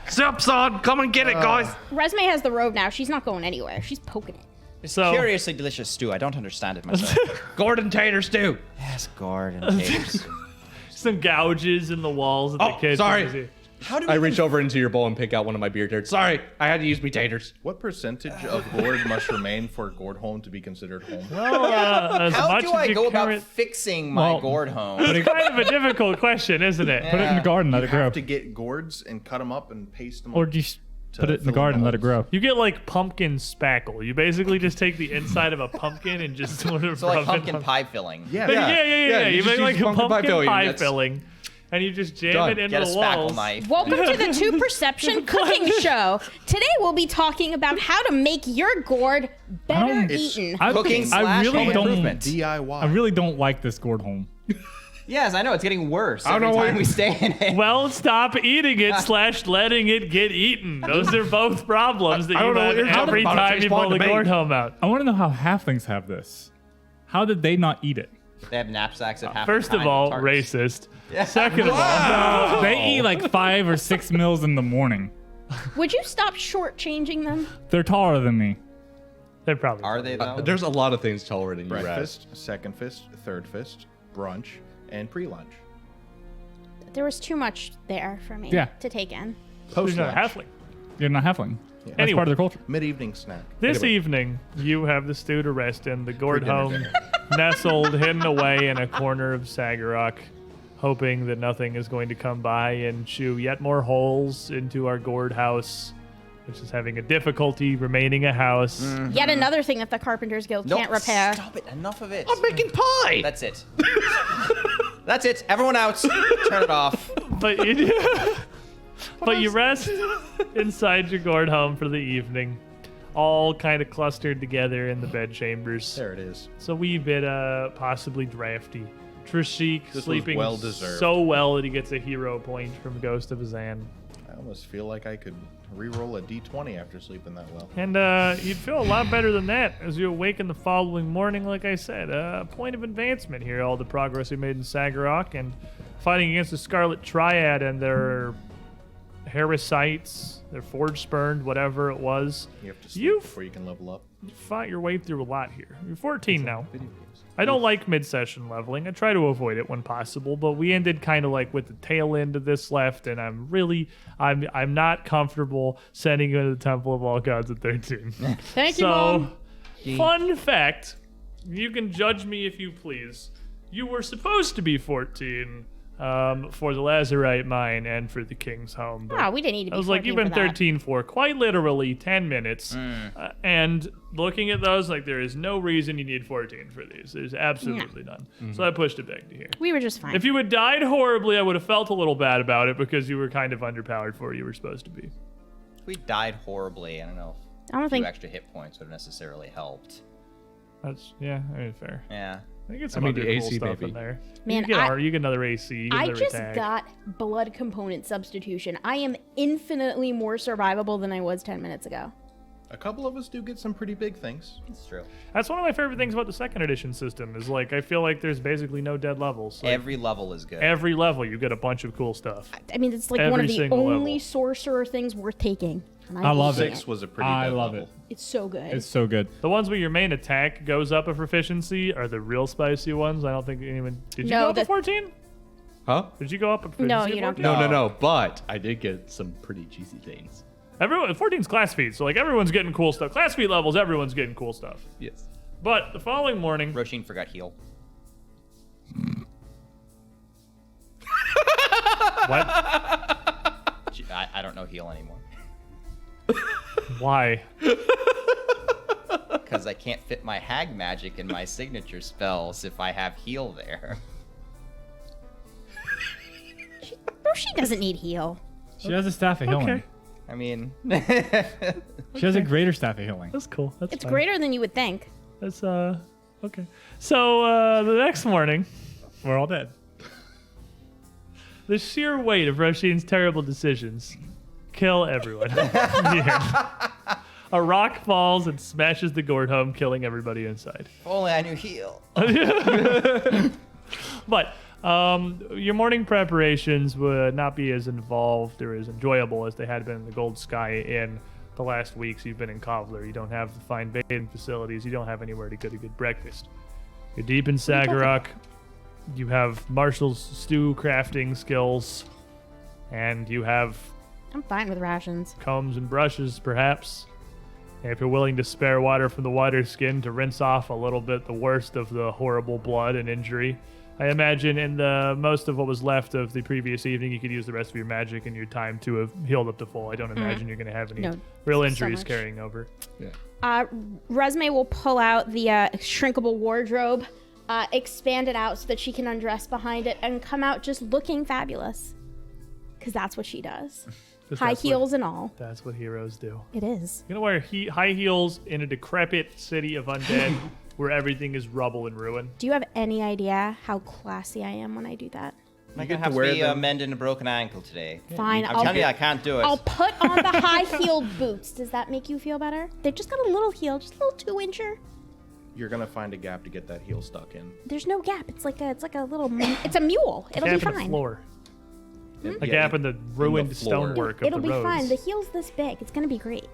Sup, son? Come and get it, guys. Resume has the robe now. She's not going anywhere. She's poking it. So Curiously delicious stew. I don't understand it myself. Gordon tater stew. Yes, gourd and taters. some gouges in the walls that the Oh, kids. sorry. How do I we reach over into your bowl and pick out one of my beer turds. Sorry, I had to use me taters. What percentage of gourd must remain for gourd home to be considered home? Well, as How much do as I your go about current- fixing my Well, gourd home? It's kind of a difficult question, isn't it? put it in the garden, let You it grow. have to get gourds and cut them up and paste them. Or up just to put it in the fill garden, let it holes. grow. You get like pumpkin spackle. You basically just take the inside of a pumpkin and just sort of So like rub it pumpkin on- pie filling. Yeah. Yeah. you You just make like use a pumpkin pie that's- filling, and you just jam Done. it into Get a the spackle walls. knife. Welcome to the Two Perception Cooking Show. Today we'll be talking about how to make your gourd better don't- eaten. Cooking I slash really home don't. improvement. DIY. I really don't like this gourd home. Yes, I know. It's getting worse don't every know time why- we stay in it. Well, stop eating it / letting it get eaten. Those are both problems that I you don't know what have you're talking every about. It time takes you pull one the to make. gourd home out. I want to know how halflings have this. How did they not eat it? They have knapsacks at half First the of time all, with tarts. racist. Second of all, They eat like 5 or 6 meals in the morning. Would you stop shortchanging them? They're taller than me. they're probably Are they though? There's a lot of things taller than you, Raz. Breakfast, second fist, third fist, brunch, and pre-lunch. There was too much there for me Yeah. to take in. Who's not a Post-lunch, halfling. You're not halfling. That's Anyway. part of their culture. mid-evening snack. This Anyway. evening, you have the stew to rest in, the gourd dinner, home, dinner. nestled, hidden away in a corner of Sagarok, hoping that nothing is going to come by and chew yet more holes into our gourd house, which is having a difficulty remaining a house. Yet another thing that the Carpenters Guild Nope, can't repair. Stop it. Enough of it. I'm making pie. That's it. That's it. Everyone out. Turn it off. But you but you rest inside your gourd home for the evening, all kind of clustered together in the bed chambers. There it is. It's a wee bit possibly drafty. Trishik was sleeping well-deserved. so well that he gets a hero point from Ghost of Azan. I almost feel like I could re-roll a d20 after sleeping that well. And you'd feel a lot better than that as you awaken the following morning, like I said. A point of advancement here, all the progress we made in Sagarok and fighting against the Scarlet Triad and their parasites, they're forge spurned, whatever it was. You have to sleep You've before you can level up. fought your way through a lot here. You're 14 now. I don't like mid-session leveling. I try to avoid it when possible, but we ended kind of like with the tail end of this left, and I'm not comfortable sending you to the Temple of All Gods at 13. Thank you, Mom. Fun fact, you can judge me if you please. You were supposed to be 14 for the Lazarite mine and for the King's Home. But Oh, we didn't need to be I was like, 14 you've been for that. 13 for quite literally 10 minutes. And looking at those, like, there is no reason you need 14 for these. There's absolutely none. So I pushed it back to here. We were just fine. If you had died horribly, I would have felt a little bad about it because you were kind of underpowered for what you were supposed to be. If we died horribly, I don't know I don't if a few think extra hit points would have necessarily helped. Yeah, I mean, fair. Yeah. I get some I mean, other the cool AC, stuff baby. in there. Man, you get another AC. You get I another just attack. got blood component substitution. I am infinitely more survivable than I was 10 minutes ago. A couple of us do get some pretty big things. It's true. That's one of my favorite things about the second edition system is like I feel like there's basically no dead levels. Like, Every level is good. every level you get a bunch of cool stuff. I mean, it's like one Every of the single only level. sorcerer things worth taking. And I love hate it. 6 was a pretty I good love level. it. It's so good. It's so good. The ones where your main attack goes up a proficiency are the real spicy ones. I don't think anyone did. You No, go up the- a 14? Huh? Did you go up a proficiency? No, of you don't 14? No, no, no. But I did get some pretty juicy things. Everyone 14's class feat, so like everyone's getting cool stuff. Class feat levels, everyone's getting cool stuff. Yes. But the following morning, Roshin forgot heal. what? I don't know heal anymore. Why? Because I can't fit my hag magic in my signature spells if I have heal there. She doesn't need heal. She has a staff of healing. Okay. I mean, She has a greater staff of healing. That's cool. That's It's fine. greater than you would think. That's okay. So the next morning, We're all dead. the sheer weight of Roshin's terrible decisions kill everyone. Yeah. A rock falls and smashes the gourd home, killing everybody inside. if only I knew heal. But your morning preparations would not be as involved or as enjoyable as they had been in the Gold Sky in the last weeks you've been in Cobbler. You don't have the fine bathing facilities. You don't have anywhere to get a good breakfast. You're deep in Sagarok. You have Marshall's stew crafting skills. And you have I'm fine with rations. combs and brushes, perhaps. And if you're willing to spare water from the water skin to rinse off a little bit the worst of the horrible blood and injury, I imagine in the most of what was left of the previous evening, you could use the rest of your magic and your time to have healed up to full. I don't imagine you're going to have any No, real so injuries much. carrying over. Resume will pull out the shrinkable wardrobe, expand it out so that she can undress behind it and come out just looking fabulous. Because that's what she does. 'Cause High that's what- heels and all. That's what heroes do. It is. You're going to wear high heels in a decrepit city of undead where everything is rubble and ruin. Do you have any idea how classy I am when I do that? I'm get gonna to have to wear be them. mending a broken ankle today. Fine, I'm telling you, I can't do it. I'll put on the high-heeled boots. Does that make you feel better? They've just got a little heel, just a little 2-incher. You're gonna find a gap to get that heel stuck in. There's no gap. It's like a little. It's a mule. It'll Gap be in the fine. floor. A Yeah, gap in the ruined floor. stonework of It'll the be roads. fine. The heel's this big. It's gonna be great.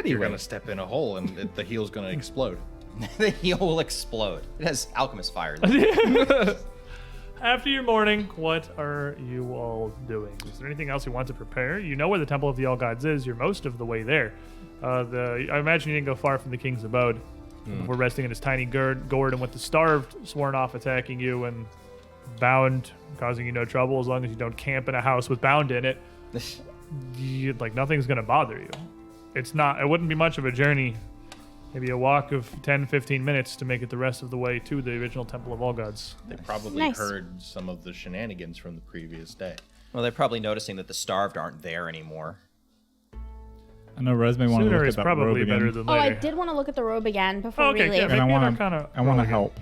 You're gonna step in a hole and the heel's gonna explode. The heel will explode. It has alchemist fire. After your morning, what are you all doing? Is there anything else you want to prepare? You know where the Temple of the All Gods is. You're most of the way there. I imagine you didn't go far from the King's Abode. We're resting in his tiny gourd, and with the starved sworn off attacking you and bound causing you no trouble as long as you don't camp in a house with bound in it. Nothing's gonna bother you. It wouldn't be much of a journey. Maybe a walk of 10, 15 minutes to make it the rest of the way to the original Temple of All Gods. They probably Nice. heard some of the shenanigans from the previous day. Well, they're probably noticing that the starved aren't there anymore. I know Resume wanted to Sooner look is at that robe probably better again. than Oh, I later. did want to look at the robe again before Okay, we yeah, leave. And I Maybe want they're to. kinda I want to rolling. help.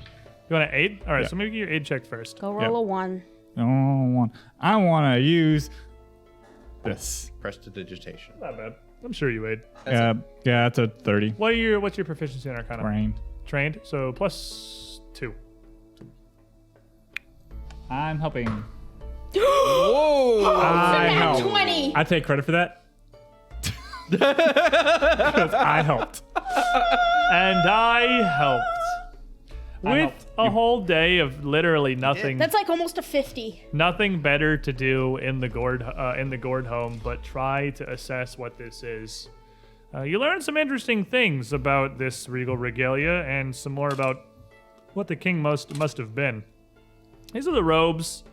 You want to aid? All right, Yeah. so maybe get your aid check first. Go roll Yep. a 1. I want to use this. Prestidigitation. Not bad. I'm sure you aid. Yeah, that's a 30. What's your proficiency in Arcana? Brain. Trained, so +2. I'm helping. I Nat helped. 20. I take credit for that. Because I helped. And I helped. With helped. a whole day of literally nothing. That's like almost a 50. Nothing better to do in the gourd home but try to assess what this is. You learn some interesting things about this regal regalia and some more about what the king must have been. These are the robes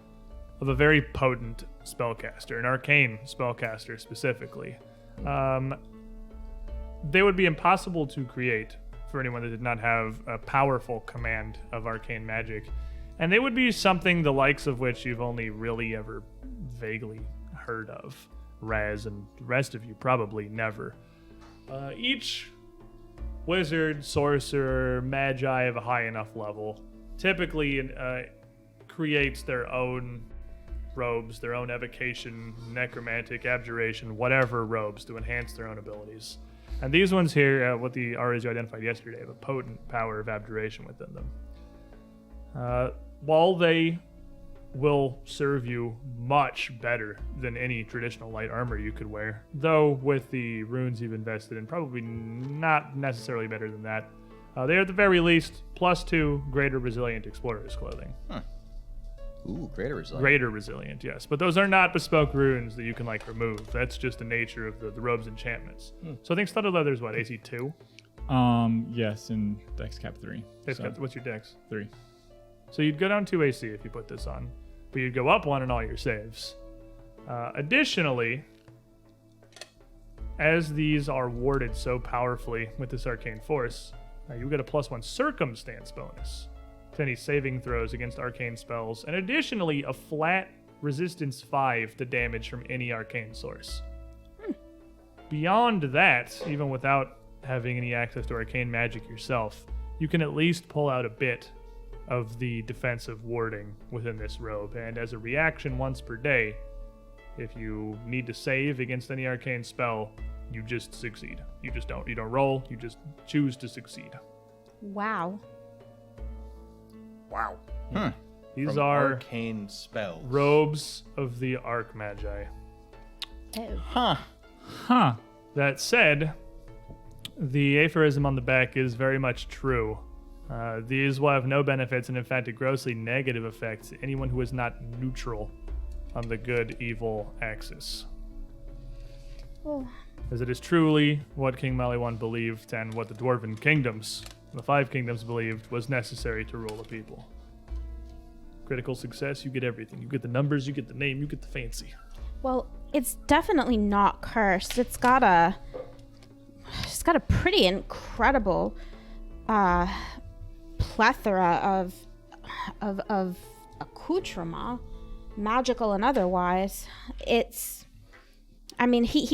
of a very potent spellcaster, an arcane spellcaster specifically. They would be impossible to create for anyone that did not have a powerful command of arcane magic. And they would be something the likes of which you've only really ever vaguely heard of. Raz and the rest of you probably never. Each wizard, sorcerer, magi of a high enough level typically creates their own robes, their own evocation, necromantic, abjuration, whatever robes to enhance their own abilities. And these ones here, what the RAs you identified yesterday, have a potent power of abjuration within them. While they will serve you much better than any traditional light armor you could wear, though with the runes you've invested in, probably not necessarily better than that. They are at the very least +2 greater resilient explorer's clothing. Ooh, greater resilience. Greater resilient, yes. But those are not bespoke runes that you can, remove. That's just the nature of the robe's enchantments. So I think studded leather is what, AC 2? Yes, and Dex Cap 3. What's your dex? 3. So you'd go down 2 AC if you put this on, but you'd go up 1 in all your saves. Additionally, as these are warded so powerfully with this arcane force, you get a +1 circumstance bonus to any saving throws against arcane spells, and additionally a flat resistance 5 to damage from any arcane source. Beyond that, even without having any access to arcane magic yourself, you can at least pull out a bit of the defensive warding within this robe, and as a reaction once per day, if you need to save against any arcane spell, you just succeed. You don't roll, you just choose to succeed. Wow. Wow. These From are arcane spells. robes of the Archmagi. Oh. Huh. That said, the aphorism on the back is very much true. These will have no benefits and in fact a grossly negative effect to anyone who is not neutral on the good-evil axis. Oh. As it is truly what King Maliwan believed and what the Dwarven kingdoms, the 5 kingdoms believed, was necessary to rule a people. Critical success, you get everything. You get the numbers, you get the name, you get the fancy. Well, it's definitely not cursed. It's got a pretty incredible plethora of accoutrement, magical and otherwise. He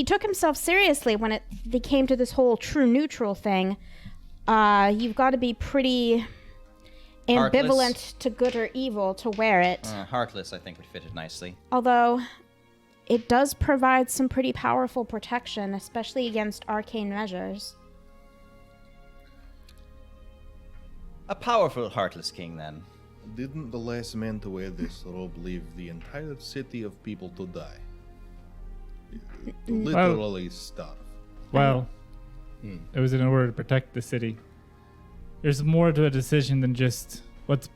took himself seriously when it came to this whole true neutral thing. You've got to be pretty ambivalent Heartless. to good or evil to wear it. Heartless, I think, would fit it nicely. Although it does provide some pretty powerful protection, especially against arcane measures. A powerful Heartless king, then. Didn't the last man to wear this robe leave the entire city of people to die? Literally starve. Well, it was in order to protect the city. There's more to a decision than just what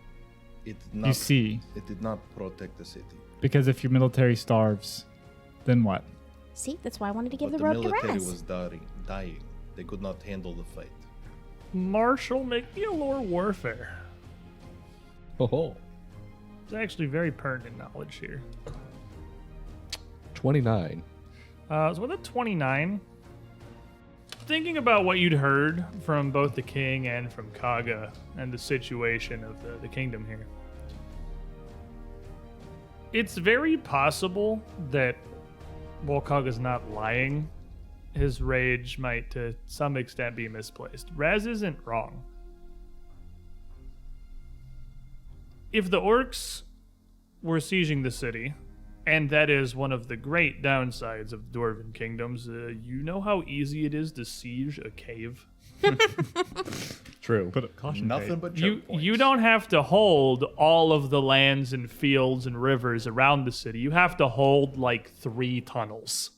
It did not, you see. It did not protect the city. Because if your military starves, then what? See, that's why I wanted to give But the the robe to military Raz. was dying. They could not handle the fight. Marshall, make me a lore warfare. Oh, It's actually very pertinent knowledge here. 29. So with a 29, thinking about what you'd heard from both the king and from Kaga and the situation of the kingdom here, it's very possible that while Kaga's not lying, his rage might to some extent be misplaced. Raz isn't wrong. If the orcs were sieging the city, and that is one of the great downsides of the Dwarven kingdoms, you know how easy it is to siege a cave? True. Put a caution Nothing tape. but choke points. You don't have to hold all of the lands and fields and rivers around the city. You have to hold like 3 tunnels.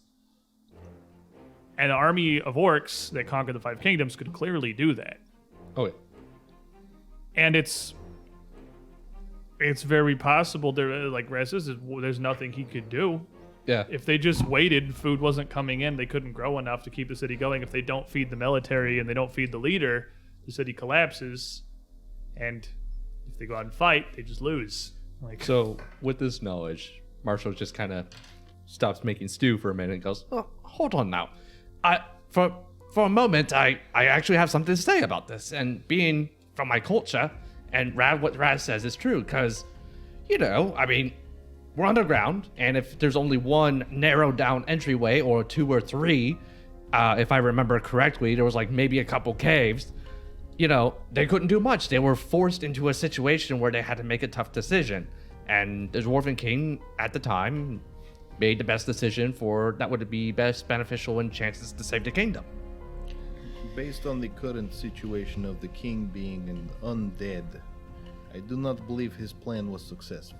An army of orcs that conquer the 5 kingdoms could clearly do that. Oh, yeah. And it's very possible there, like Raz says, there's nothing he could do. Yeah. If they just waited, food wasn't coming in, they couldn't grow enough to keep the city going. If they don't feed the military and they don't feed the leader, the city collapses. And if they go out and fight, they just lose. Like, So, with this knowledge, Marshall just kind of stops making stew for a minute and goes, "Oh, hold on now. For a moment, I actually have something to say about this. And being from my culture, and what Raz says is true, because, I mean, we're underground, and if there's only one narrowed down entryway, or 2 or 3, if I remember correctly, there was like maybe a couple caves, they couldn't do much. They were forced into a situation where they had to make a tough decision. And the Dwarven King at the time made the best decision that would be best beneficial and chances to save the kingdom. Based on the current situation of the king being an undead, I do not believe his plan was successful.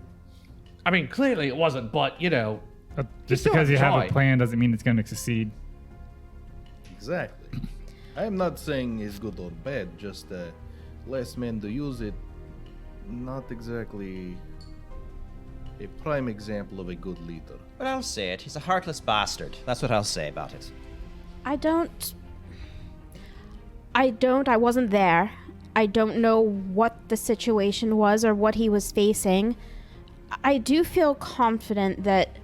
I mean, clearly it wasn't, but Just still because you have try. a plan doesn't mean it's going to succeed. Exactly. I am not saying it's good or bad, just less men to use it. Not exactly a prime example of a good leader. But I'll say it. He's a heartless bastard. That's what I'll say about it. I wasn't there. I don't know what the situation was or what he was facing. I do feel confident that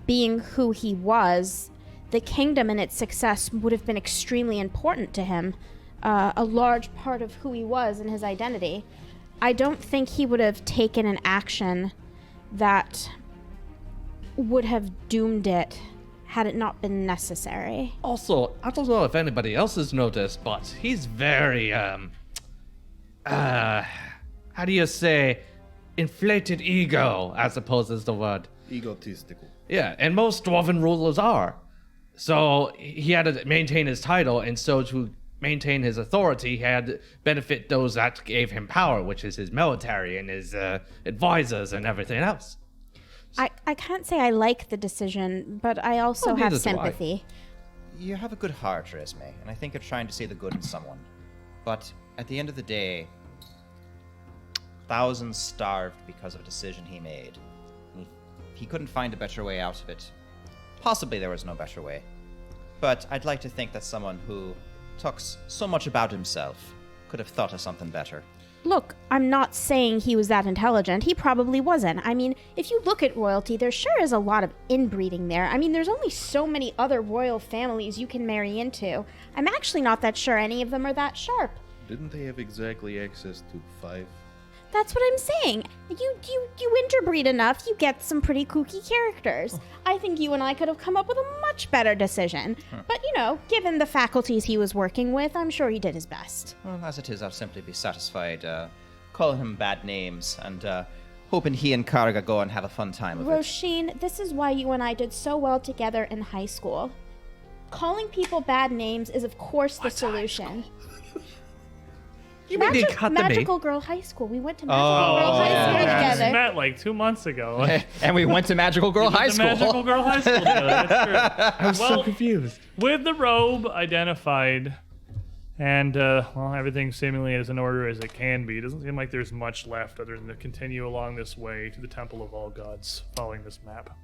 being who he was, the kingdom and its success would have been extremely important to him. A large part of who he was and his identity. I don't think he would have taken an action that would have doomed it had it not been necessary. also, I don't know if anybody else has noticed, but he's very, how do you say, inflated ego, I suppose is the word. Egotistical. Yeah, and most dwarven rulers are. So he had to maintain his title, and so to maintain his authority, he had to benefit those that gave him power, which is his military and his advisors and everything else. I can't say I like the decision, but I also Well, have neither do I. sympathy. You have a good heart, Resme, and I think you're trying to see the good in someone. But at the end of the day, thousands starved because of a decision he made. He couldn't find a better way out of it. Possibly there was no better way. But I'd like to think that someone who talks so much about himself could have thought of something better. Look, I'm not saying he was that intelligent. He probably wasn't. I mean, if you look at royalty, there sure is a lot of inbreeding there. I mean, there's only so many other royal families you can marry into. I'm actually not that sure any of them are that sharp. Didn't they have exactly access to 5? That's what I'm saying. You interbreed enough, you get some pretty kooky characters. I think you and I could have come up with a much better decision. But, given the faculties he was working with, I'm sure he did his best. Well, as it is, I'll simply be satisfied calling him bad names and hoping he and Karga go and have a fun time of it. Roisin, this is why you and I did so well together in high school. Calling people bad names is, of course, the solution. You mean the academy? Magical Girl High School. We went to Magical Girl High School we just together. met like 2 months ago. And we went to Magical Girl High The School. Magical Girl High School together. That's true. I was so confused. With the robe identified, and everything seemingly as in order as it can be, it doesn't seem like there's much left other than to continue along this way to the Temple of All Gods, following this map.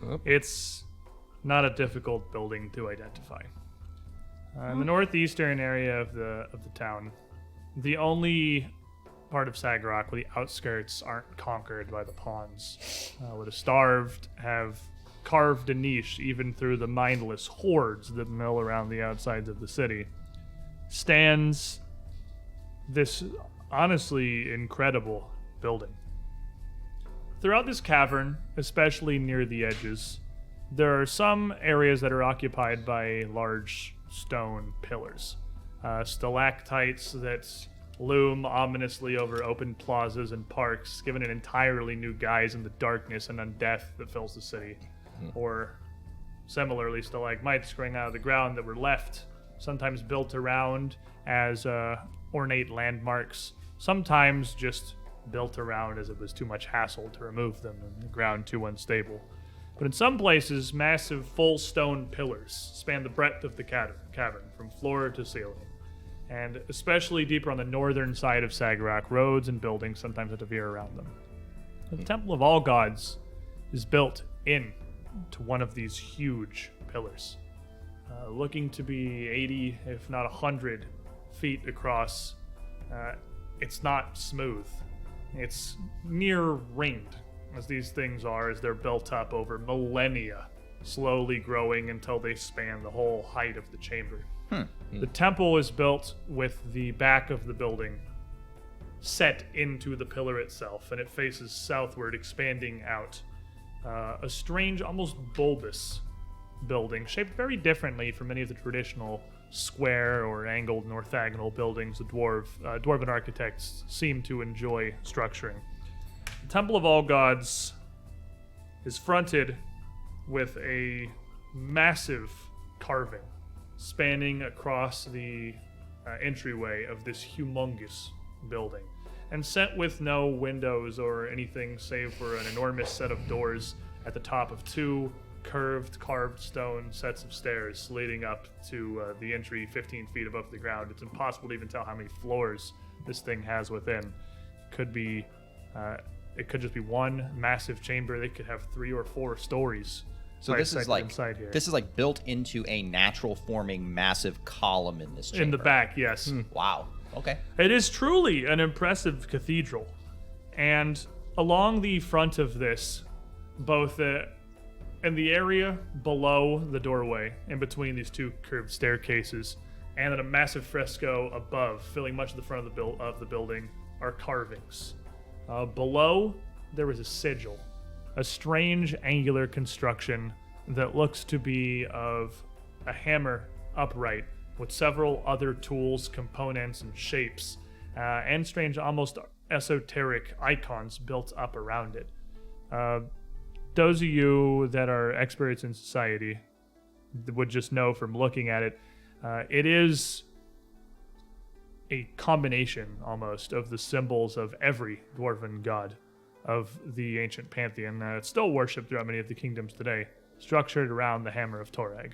Yep. It's not a difficult building to identify. In the northeastern area of the town, the only part of Sagarok where the outskirts aren't conquered by the pawns, where the starved have carved a niche even through the mindless hordes that mill around the outsides of the city, stands this honestly incredible building. Throughout this cavern, especially near the edges, there are some areas that are occupied by large stone pillars. Stalactites that loom ominously over open plazas and parks, giving an entirely new guise in the darkness and undeath that fills the city. Or similarly, stalagmites growing out of the ground that were left sometimes built around as ornate landmarks, sometimes just built around as it was too much hassle to remove them and the ground too unstable. But in some places, massive full stone pillars span the breadth of the cavern from floor to ceiling. And especially deeper on the northern side of Sagarok, roads and buildings sometimes have to veer around them. The Temple of All Gods is built in to one of these huge pillars, looking to be 80, if not 100 feet across. It's not smooth. It's near ringed, as these things are, as they're built up over millennia, slowly growing until they span the whole height of the chamber. The temple is built with the back of the building set into the pillar itself, and it faces southward, expanding out. A strange, almost bulbous building, shaped very differently from many of the traditional square or angled and orthogonal buildings the dwarven architects seem to enjoy structuring. The Temple of All Gods is fronted with a massive carving spanning across the entryway of this humongous building, and set with no windows or anything save for an enormous set of doors at the top of two carved stone sets of stairs leading up to the entry 15 feet above the ground. It's impossible to even tell how many floors this thing has within. It could just be one massive chamber. They could have 3 or 4 stories. So this is like inside here. this is like built into a natural forming massive column in this chamber. In the back, yes. Wow. Okay. It is truly an impressive cathedral. And along the front of this, both in the area below the doorway, in between these 2 curved staircases, and at a massive fresco above, filling much of the front of the building, are carvings. Below, there is a sigil, a strange angular construction that looks to be of a hammer upright with several other tools, components, and shapes, and strange, almost esoteric icons built up around it. Those of you that are experts in society would just know from looking at it, it is a combination almost of the symbols of every dwarven god of the ancient pantheon. It's still worshipped throughout many of the kingdoms today, structured around the Hammer of Torag.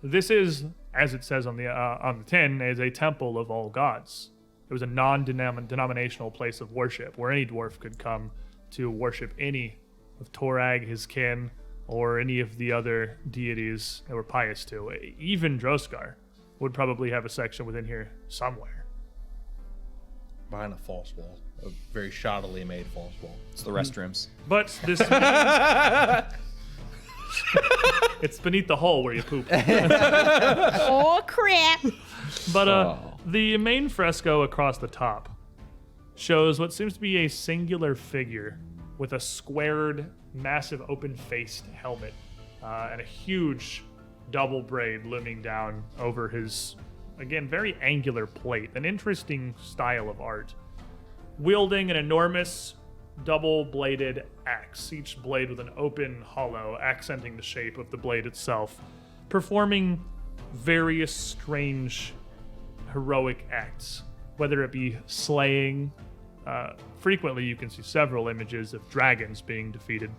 This is, as it says on the tin, is a temple of all gods. It was a non-denominational place of worship where any dwarf could come to worship any of Torag, his kin, or any of the other deities that were pious to. Even Droskar would probably have a section within here somewhere. Behind a false wall. A very shoddily made false wall. It's the restrooms. But this... It's beneath the hole where you poop. Oh, crap. But the main fresco across the top shows what seems to be a singular figure with a squared, massive, open-faced helmet and a huge double braid looming down over his, again, very angular plate. An interesting style of art. Wielding an enormous double-bladed axe, each blade with an open hollow, accenting the shape of the blade itself, performing various strange heroic acts, whether it be slaying. Frequently you can see several images of dragons being defeated,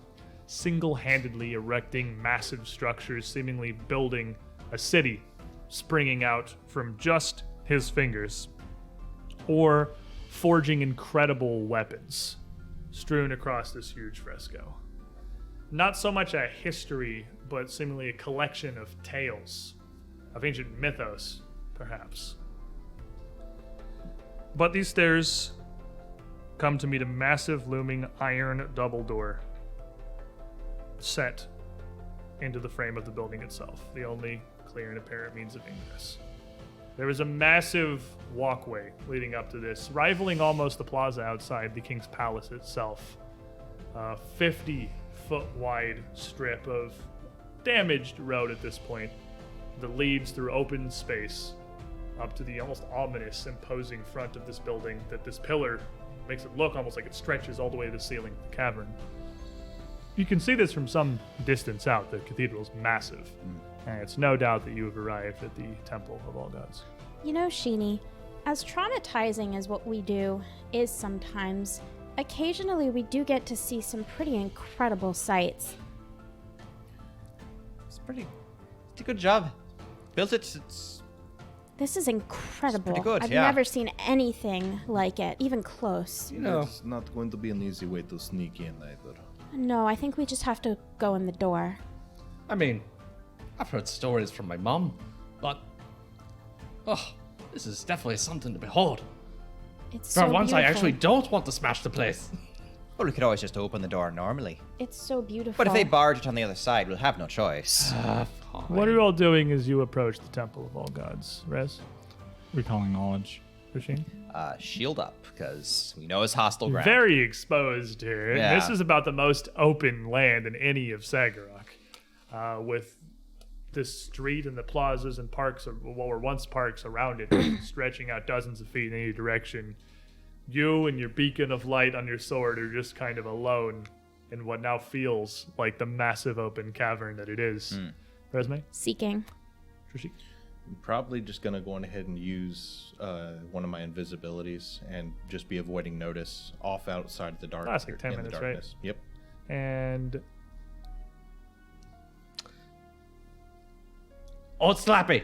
single-handedly erecting massive structures, seemingly building a city springing out from just his fingers, or forging incredible weapons strewn across this huge fresco. Not so much a history, but seemingly a collection of tales, of ancient mythos, perhaps. But these stairs come to meet a massive looming iron double door set into the frame of the building itself, the only clear and apparent means of ingress. There is a massive walkway leading up to this, rivaling almost the plaza outside the King's Palace itself. A 50-foot wide strip of damaged road at this point that leads through open space up to the almost ominous, imposing front of this building that this pillar makes it look almost like it stretches all the way to the ceiling of the cavern. You can see this from some distance out. The cathedral is massive. And it's no doubt that you have arrived at the Temple of All Gods. You know, Sheeny, as traumatizing as what we do is sometimes, occasionally we do get to see some pretty incredible sights. It's a good job. Built it. This is incredible. pretty good, I've yeah. never seen anything like it, even close. You know, It's not going to be an easy way to sneak in either. No, I think we just have to go in the door. I mean, I've heard stories from my mom, but this is definitely something to behold. It's For so once, I beautiful. actually don't want to smash the place. Well, we could always just open the door normally. It's so beautiful. But if they barge it on the other side, we'll have no choice. What are you all doing as you approach the Temple of All Gods? Rez? Recalling knowledge. Rasheen? Shield up, because we know it's hostile ground. Very exposed here. And Yeah. this is about the most open land in any of Sagarok. With this street and the plazas and parks, or what were once parks around it, stretching out dozens of feet in any direction. You and your beacon of light on your sword are just kind of alone in what now feels like the massive open cavern that it is. Resme? Seeking. Trishik? I'm probably just going to go on ahead and use one of my invisibilities and just be avoiding notice off outside the dark. Classic 10 in the minutes, right? darkness. Yep. And Old Slappy!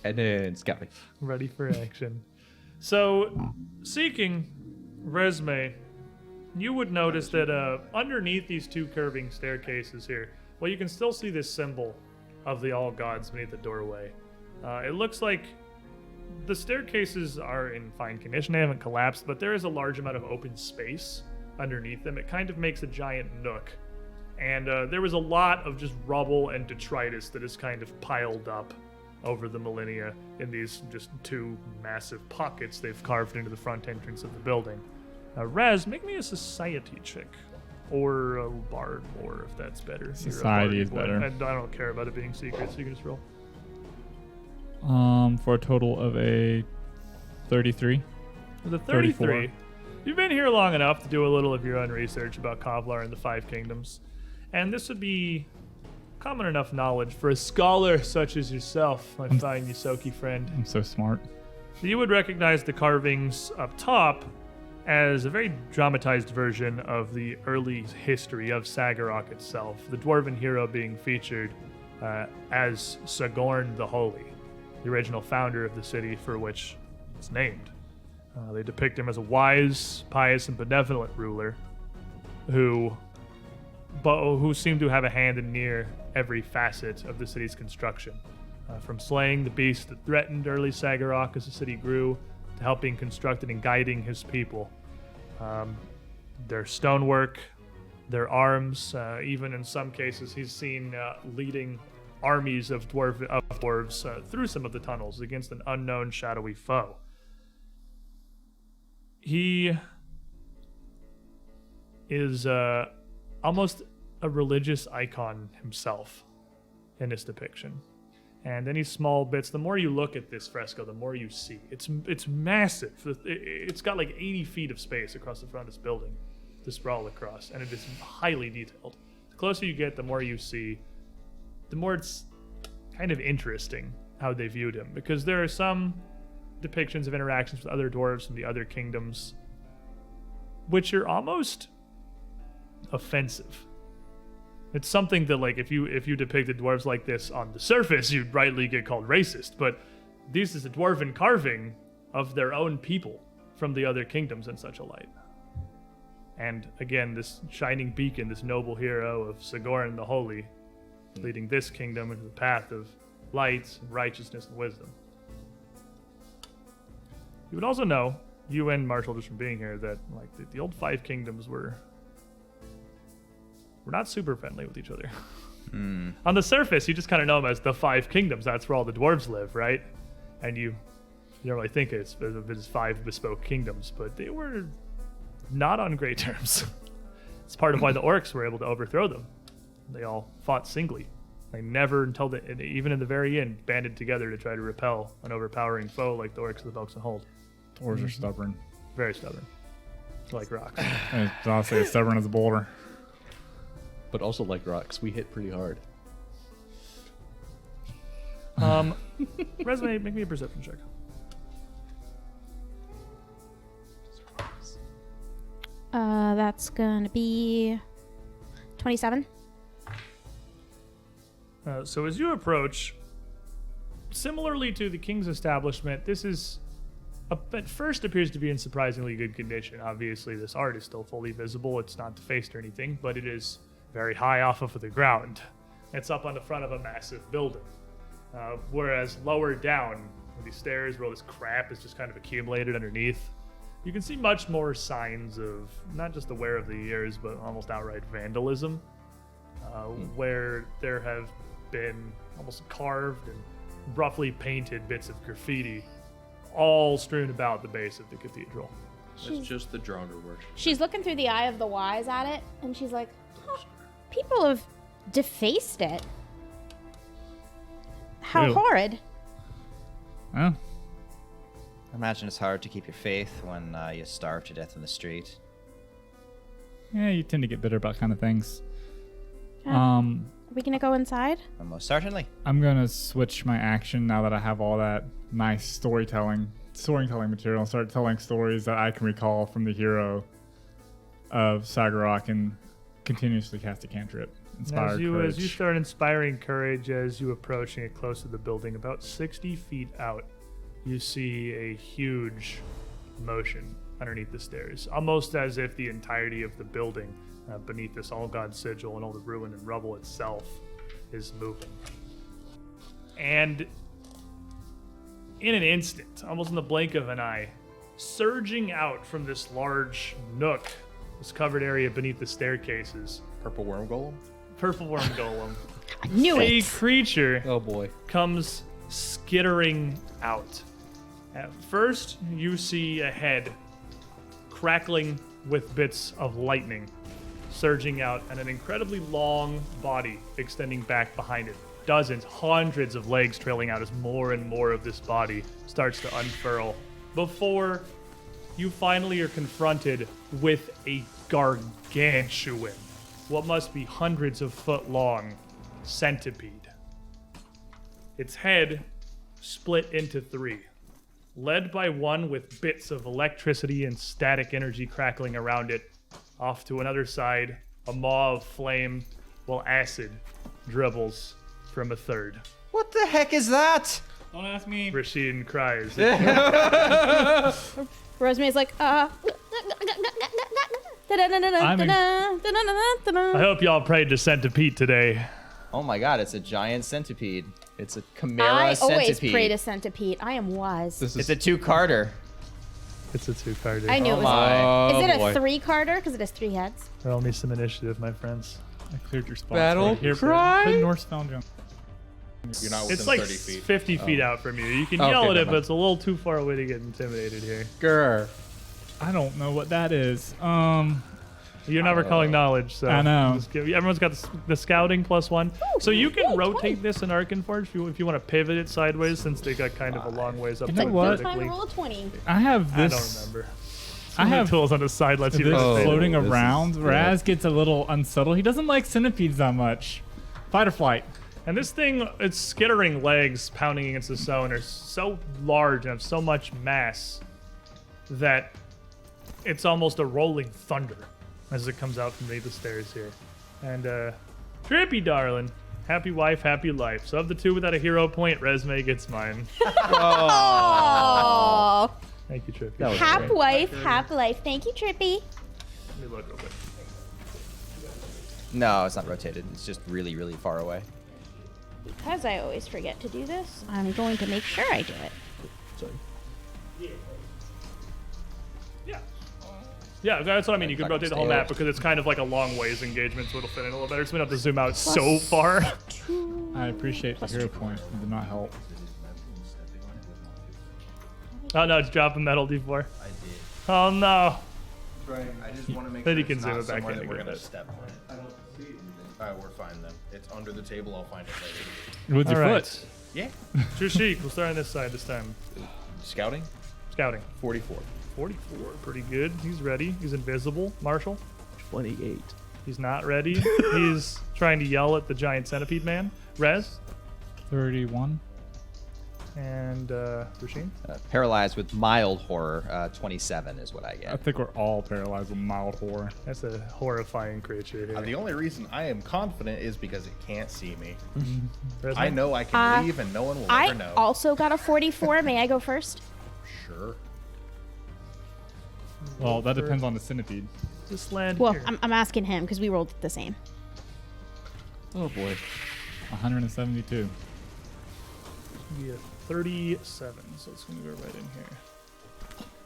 And then Scotty. ready for action. So, seeking Resme, you would notice that underneath these two curving staircases here, well, you can still see this symbol of the All Gods beneath the doorway. It looks like the staircases are in fine condition. They haven't collapsed, but there is a large amount of open space underneath them. It kind of makes a giant nook. And there was a lot of just rubble and detritus that is kind of piled up over the millennia in these just two massive pockets they've carved into the front entrance of the building. Rez, make me a society check. Or a bard more, if that's better. You're a Society bard is boy, better. And I don't care about it being secret, so you can just roll. For a total of a 33. The 34. 33. You've been here long enough to do a little of your own research about Kevlar and the Five Kingdoms. And this would be common enough knowledge for a scholar such as yourself, my fine Yusoki friend. I'm so smart. So you would recognize the carvings up top as a very dramatized version of the early history of Sagarok itself, the dwarven hero being featured as Sagorn the Holy, the original founder of the city for which it's named. They depict him as a wise, pious, and benevolent ruler who seemed to have a hand in near every facet of the city's construction. From slaying the beast that threatened early Sagarok as the city grew, to helping construct and guiding his people. Their stonework, their arms, even in some cases, he's seen leading armies of dwarves through some of the tunnels against an unknown shadowy foe. He is almost a religious icon himself in this depiction. And any small bits, the more you look at this fresco, the more you see. It's massive. It's got like 80 feet of space across the front of this building to sprawl across, and it is highly detailed. The closer you get, the more you see, the more it's kind of interesting how they viewed him, because there are some depictions of interactions with other dwarves from the other kingdoms which are almost offensive. It's something that, like, if you depicted dwarves like this on the surface, you'd rightly get called racist, but this is a dwarven carving of their own people from the other kingdoms in such a light. And again, this shining beacon, this noble hero of Sagorn the Holy, leading this kingdom into the path of light, righteousness, and wisdom. You would also know, you and Marshall, just from being here, that like the old Five Kingdoms were not super friendly with each other. On the surface, you just kind of know them as the Five Kingdoms. That's where all the dwarves live, right? And you don't really think it's five bespoke kingdoms, but they were not on great terms. It's part of why the orcs were able to overthrow them. They all fought singly. They never, even in the very end, banded together to try to repel an overpowering foe like the orcs of the Belks and Hold. Dwarves are stubborn. Very stubborn. Like rocks. I'll say stubborn as a boulder. But also like rocks, we hit pretty hard. Resume, make me a perception check. That's gonna be 27. So as you approach, similarly to the king's establishment, this is at first appears to be in surprisingly good condition. Obviously, this art is still fully visible. It's not defaced or anything, but it is very high off of the ground. It's up on the front of a massive building. Whereas lower down, where these stairs, where all this crap is just kind of accumulated underneath, you can see much more signs of not just the wear of the years, but almost outright vandalism, where there have been almost carved and roughly painted bits of graffiti all strewn about the base of the cathedral. It's just the Draugr worship. She's looking through the eye of the wise at it, and she's like, huh, people have defaced it. How Ew. horrid. Well, I imagine it's hard to keep your faith when you starve to death in the street. yeah, you tend to get bitter about kind of things. Yeah. Are we gonna go inside? Well, most certainly. I'm gonna switch my action now that I have all that nice storytelling material and start telling stories that I can recall from the hero of Sagarok and continuously cast a cantrip. Inspire As you courage. start inspiring courage as you approaching it close to the building, about 60 feet out, you see a huge motion underneath the stairs, almost as if the entirety of the building beneath this all-god sigil and all the ruin and rubble itself is moving. And in an instant, almost in the blink of an eye, surging out from this large nook, this covered area beneath the staircases, Purple worm golem. purple worm golem, I knew a it. creature Oh boy. comes skittering out. At first, you see a head crackling with bits of lightning surging out, and an incredibly long body extending back behind it. Dozens, hundreds of legs trailing out as more and more of this body starts to unfurl before you finally are confronted with a gargantuan, what must be hundreds of foot long centipede. Its head split into three, led by one with bits of electricity and static energy crackling around it. Off to another side, a maw of flame, while acid dribbles from a third. What the heck is that? Don't ask me. Rasheen cries. Rosemary's like, I hope y'all prayed to Centipede today. Oh my god, it's a giant centipede. It's a chimera I always centipede. pray to centipede. I am wise. This It's is a two-carder. It's a two-carder. I knew Oh it was. my. Is it boy. a three-carder? Because it has three heads. Roll me some initiative, my friends. I cleared your spot. Battle Here, cry. put Norse Foundry. You're not within It's like 30 feet. 50 feet out from you. You can Okay, yell at never it, but mind. it's a little too far away to get intimidated here. grr. I don't know what that is. You're not recalling knowledge, so I know. Everyone's got the scouting +1, so you can yay, rotate 20. this in Arkenforge if you want to pivot it sideways, since they got kind of a long ways up. You know there what? Time to vertically. roll a 20. I have I this. don't remember. I have tools on the side lets you this rotate it. floating this is- around. yeah. Raz gets a little unsettled. He doesn't like centipedes that much. Fight or flight. And this thing, its skittering legs pounding against the stone are so large and have so much mass that it's almost a rolling thunder as it comes out from beneath the stairs here. And Trippy, darling, happy wife, happy life. So of the two without a hero point, Resume gets mine. Oh, Thank you, Trippy. That was hap great. wife, hap life. Thank you, Trippy. Let me look real quick. No, it's not rotated. It's just really, really far away. Because I always forget to do this, I'm going to make sure I do it. Sorry. Yeah. Yeah, that's what I mean. You can Like rotate the whole scale. map because it's kind of like a long ways engagement, so it'll fit in a little better. So we don't have to zoom out so far. I appreciate the hero point. It did not help. Oh no, it's dropping metal D4. I did. Oh no. Right. I just want to make Then sure you can it's zoom not it back somewhere in that we're again. gonna step on. I don't see it. All right, we're fine then. It's under the table. I'll find it later. With your All right. foot. Yeah. Trishik, we'll start on this side this time. Scouting. Scouting. 44. 44, pretty good. He's ready. He's invisible. Marshall, 28. he's not ready. He's trying to yell at the giant centipede man. Rez, 31. And Rasheen? Paralyzed with mild horror, 27 is what I I get. think we're all paralyzed with mild horror. That's a horrifying creature here. The only reason I am confident is because it can't see me. Resme? I know I can leave and no one will ever I know. also got a 44. May I go first? Sure. Well, that depends on the centipede. Just land Well, here. I'm asking him because we rolled the same. Oh boy. 172. Be a 37, so it's going to go right in here.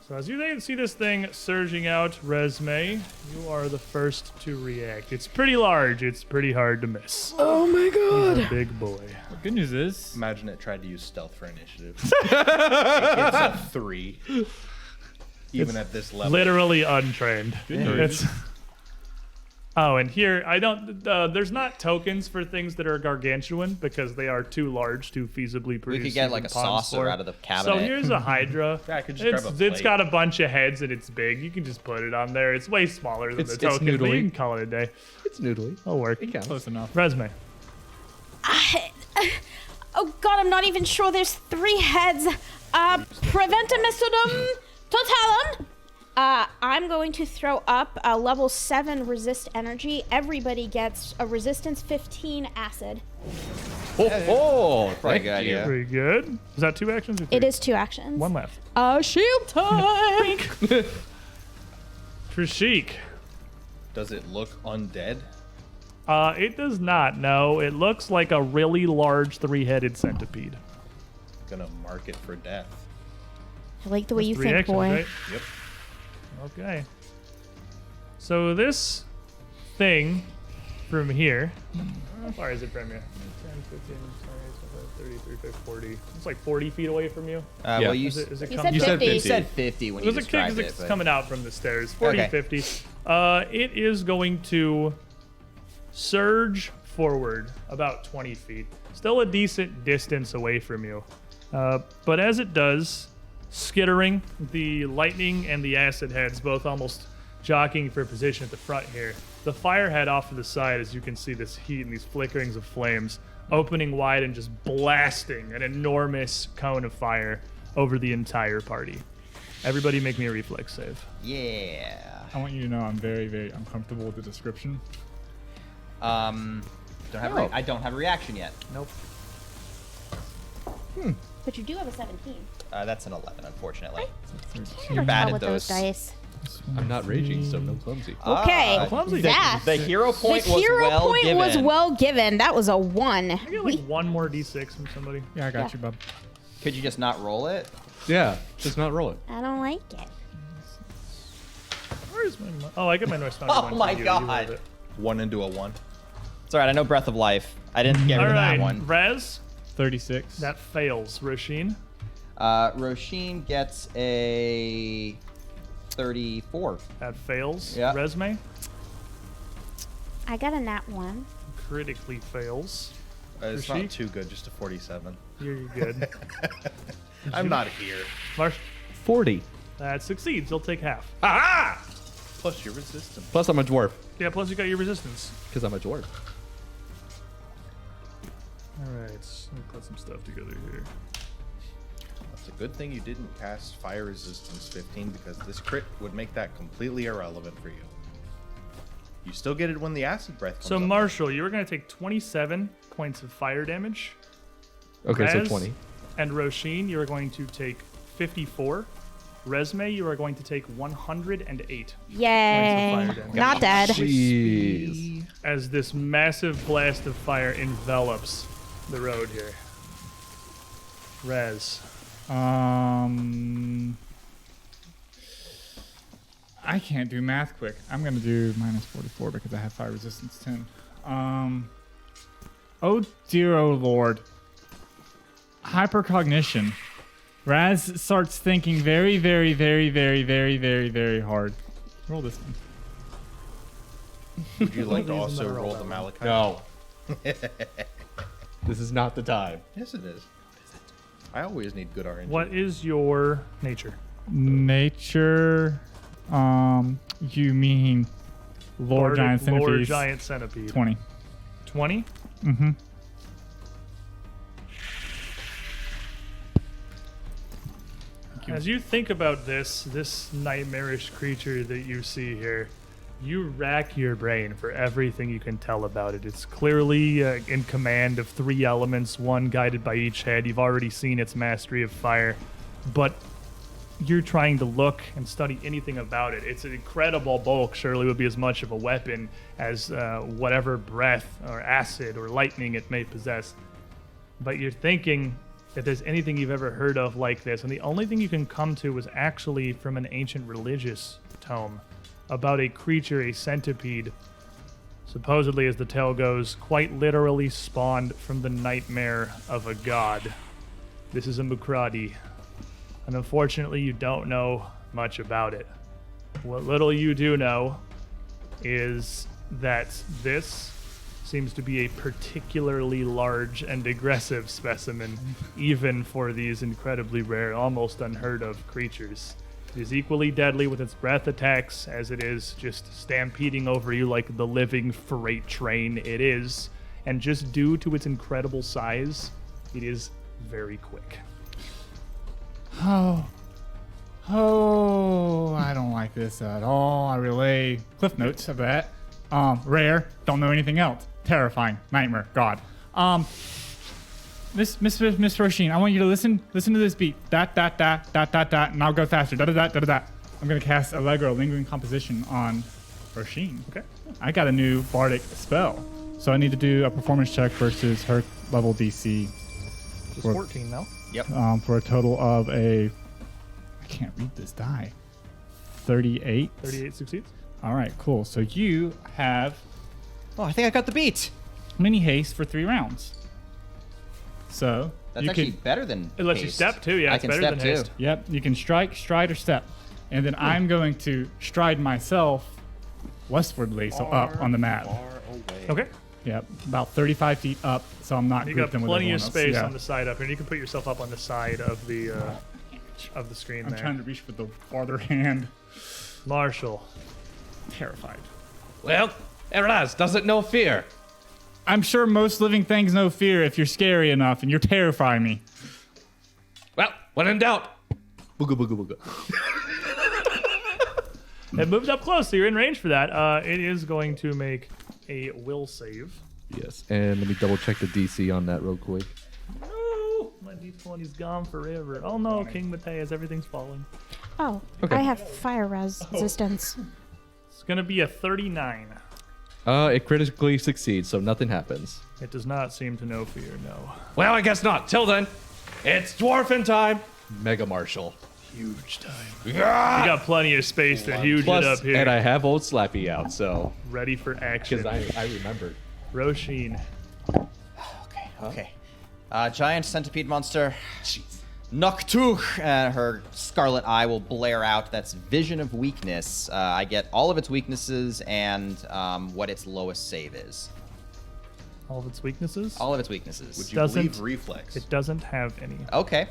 So as you see this thing surging out, Resme, you are the first to react. It's pretty large. It's pretty hard to miss. Oh my He's a big boy. The good news is, Imagine it tried to use stealth for initiative. It gets a 3. Even at this level. Literally untrained. news. It's- Oh, and here I don't. There's not tokens for things that are gargantuan because they are too large to feasibly produce. We could get like a even pawns saucer for. out of the So cabinet. here's a Hydra. Yeah, I could just it's, grab a it's plate. got a bunch of heads and it's big. You can just put it on there. It's way smaller than It's the token. But you noodly. can call it a day. It's noodly. It'll work. It counts. close enough. Resume. Oh god, I'm not even sure there's 3 heads. Preventimisudum totalum. I'm going to throw up a level 7 resist energy. Everybody gets a resistance 15 acid. Oh, Probably a thank good idea. you. Pretty good. Is that 2 actions or 3? It is 2 actions. One left. Shield time. Trishik. Does it look undead? It does not. No, it looks like a really large 3-headed centipede. Gonna mark it for death. I like the way you 3 think, actions, boy. right? Yep. Okay. So this thing from here, how far is it from you? 10, 15, 20, 30, 35, 40. It's like 40 feet away from you. Yeah. Well, you, Is it He come- said You said 50. you said 50 when you There's a kid described it. that's But coming out from the stairs. 40, Okay. 50. It is going to surge forward about 20 feet. Still a decent distance away from you. But as it does, skittering, the lightning and the acid heads both almost jockeying for position at the front here. The fire head off to the side, as you can see this heat and these flickerings of flames, opening wide and just blasting an enormous cone of fire over the entire party. Everybody make me a reflex save. yeah. I want you to know I'm very, very uncomfortable with the description. I don't have a reaction yet. Nope. But you do have a 17. That's an 11, unfortunately. You're bad at with those those. dice. I'm not raging, so no clumsy. Okay, clumsy. that. The hero point the was hero well point given. was well given. That was a 1. I get like one more d6 from somebody. Yeah, I got Yeah. you, bub. Could you just not roll it? Yeah, just not roll it. I don't like it. Where's my? Oh, I get my noise. Oh my God. 1 into a 1. It's alright, I know Breath of Life. I didn't get All rid of right, that one. Rez. 36. That fails. Rasheen. Roisin gets a 34. That fails. Yeah. Resme. I got a nat 1. Critically fails. It's Rashik? not too good, just a 47. You're good. I'm not here. Marsh. 40. That succeeds. You'll take half. Plus your resistance. Plus, I'm a dwarf, Yeah. Plus you got your resistance. because I'm a dwarf. All right. Let me put some stuff together here. It's a good thing you didn't cast fire resistance 15 because this crit would make that completely irrelevant for you. You still get it when the acid breath comes So up. Marshall, you are going to take 27 points of fire damage. Okay, so Rez 20. And Roisin, you are going to take 54. Resme, you are going to take 108 Yay. points of fire damage. Not dead. Jeez. As this massive blast of fire envelops the road here. Rez. I can't do math quick. I'm gonna do minus 44 because I have fire resistance 10. Oh dear, oh lord. Hypercognition. Raz starts thinking very, very, very, very, very, very, very hard. Roll this one. Would you like to These also never roll roll that the well. Malachite? No. This is not the time. Yes, it is. I always need good RNG. What is your nature? Nature. You mean Lord Giant Bardic Lord Centipede? Giant Centipede. 20. 20? Mm-hmm. Thank you. As you think about this nightmarish creature that you see here, you rack your brain for everything you can tell about it. It's clearly in command of 3 elements, one guided by each head. You've already seen its mastery of fire, but you're trying to look and study anything about it. It's an incredible bulk, surely would be as much of a weapon as whatever breath or acid or lightning it may possess. But you're thinking that there's anything you've ever heard of like this, and the only thing you can come to was actually from an ancient religious tome about a creature, a centipede, supposedly, as the tale goes, quite literally spawned from the nightmare of a god. This is a Mukradi, and unfortunately you don't know much about it. What little you do know is that this seems to be a particularly large and aggressive specimen, even for these incredibly rare, almost unheard of creatures. It is equally deadly with its breath attacks as it is just stampeding over you like the living freight train it is. And just due to its incredible size, it is very quick. Oh, I don't like this at all. I relay cliff notes of that. Rare, don't know anything else. Terrifying, nightmare, God. Miss Roisin, I want you to listen to this beat. That, and I'll go faster. Da. I'm gonna cast Allegro, Lingering Composition on Roisin. Okay. I got a new bardic spell, so I need to do a performance check versus her level DC. Just 14 now. Yep. For a total of I can't read this die. 38. 38 succeeds. All right, cool. So you have Oh, I think I got the beat. mini haste for 3 rounds. So That's you actually can, better than It lets you haste. step too. Yeah, I it's can better step than too. haste. yep, you can strike, stride, or step, and then I'm going to stride myself westwardly, so up on the map. Okay. Yep, about 35 feet up, so I'm not You got grouped in with plenty of everyone else. space Yeah. on the side up here. You can put yourself up on the side of the screen I'm there. trying to reach with the farther hand. Marshall. Terrified. Well, there it is. Doesn't know fear. I'm sure most living things know fear if you're scary enough, and you're terrifying me. Well, when in doubt. Booga booga booga. It moved up close, so you're in range for that. It is going to make a will save. Yes, and let me double check the DC on that real quick. No, my D20's gone forever. Oh no, King Mateus, everything's falling. Oh, Okay. I have fire resistance. It's gonna be a 39. It critically succeeds, so nothing happens. It does not seem to know fear, no. Well, I guess not. Till then, it's dwarfin time. Mega Marshall. Huge time. Yeah! You got plenty of space to huge it Plus, up here. and I have old Slappy out, so Ready for action. because I remembered. Roshin. Okay. Giant centipede monster. Noctuch. Her scarlet eye will blare out. That's Vision of Weakness. I get all of its weaknesses and what its lowest save is. All of its weaknesses? All of its weaknesses. Would you Doesn't- believe reflex? It doesn't have any. Okay.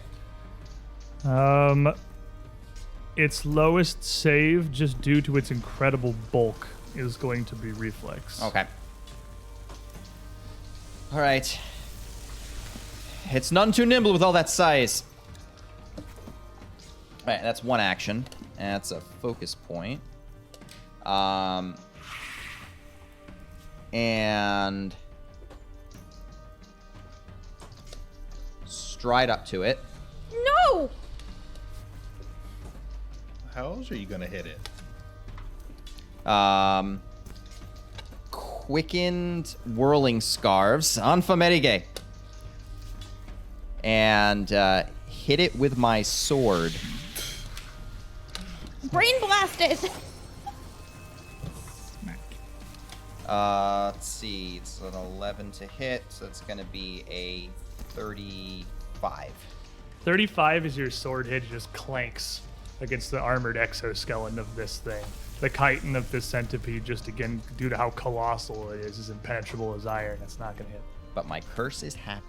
Its lowest save, just due to its incredible bulk, is going to be reflex. Okay. All right. It's none too nimble with all that size. All right, that's one action. That's a focus point. And stride up to it. No! How else are you gonna hit it? Quickened whirling scarves on Famerige. And hit it with my sword. Brain blasted! Let's see. It's an 11 to hit, so it's going to be a 35. 35 is your sword hit, it just clanks against the armored exoskeleton of this thing. The chitin of this centipede, just again, due to how colossal it is impenetrable as iron. It's not going to hit. But my curse is happy.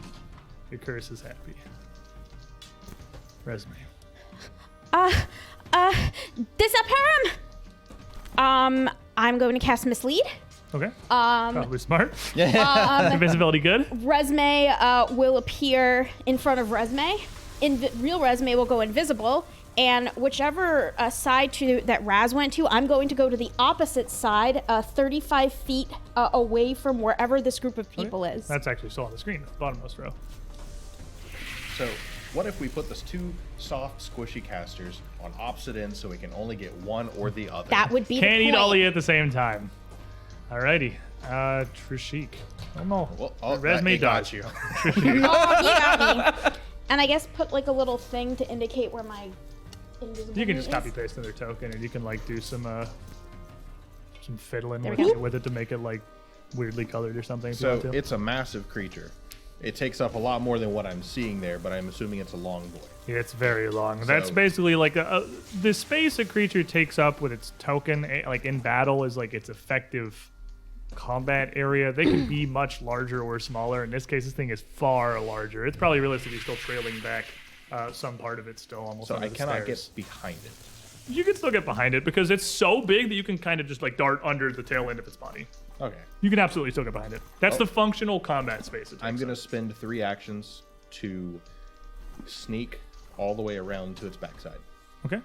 Your curse is happy. Resume. Disappear him! I'm going to cast Mislead. Okay. Probably smart. Yeah. Invisibility good. Resme will appear in front of Resme. real Resume will go invisible, and whichever side that Raz went to, I'm going to go to the opposite side, 35 feet away from wherever this group of people is. That's actually still on the screen, the bottommost row. So, what if we put those two soft, squishy casters on opposite ends so we can only get one or the other? That would be Can't the eat point. all of you at the same time. Alrighty. Trishik. Oh no. Well, Resume it got dodge. you. Oh, he got me. And I guess put like a little thing to indicate where my invisible You can just is. copy paste in their token, and you can like do some fiddling There we with go. with it to make it like weirdly colored or something. If you So, want to. it's a massive creature. It takes up a lot more than what I'm seeing there, but I'm assuming it's a long boy. Yeah, it's very long. That's So- basically like the space a creature takes up with its token, like in battle, is like its effective combat area. They can be much larger or smaller. In this case, this thing is far larger. It's probably realistically still trailing back some part of it still almost. So under I the cannot stairs. get behind it. You can still get behind it because it's so big that you can kind of just like dart under the tail end of its body. Okay. You can absolutely still get behind it. That's Oh. the functional combat space. It I'm takes going to up. spend 3 actions to sneak all the way around to its backside. Okay.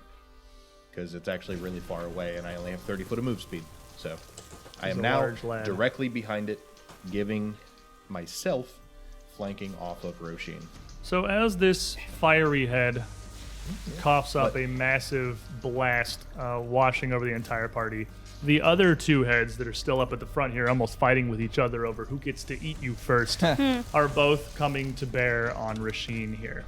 Because it's actually really far away and I only have 30 foot of move speed. So I He's am a now large lad. directly behind it, giving myself flanking off of Roshin. So as this fiery head coughs up a massive blast, washing over the entire party, the other two heads that are still up at the front here, almost fighting with each other over who gets to eat you first, are both coming to bear on Rasheen here.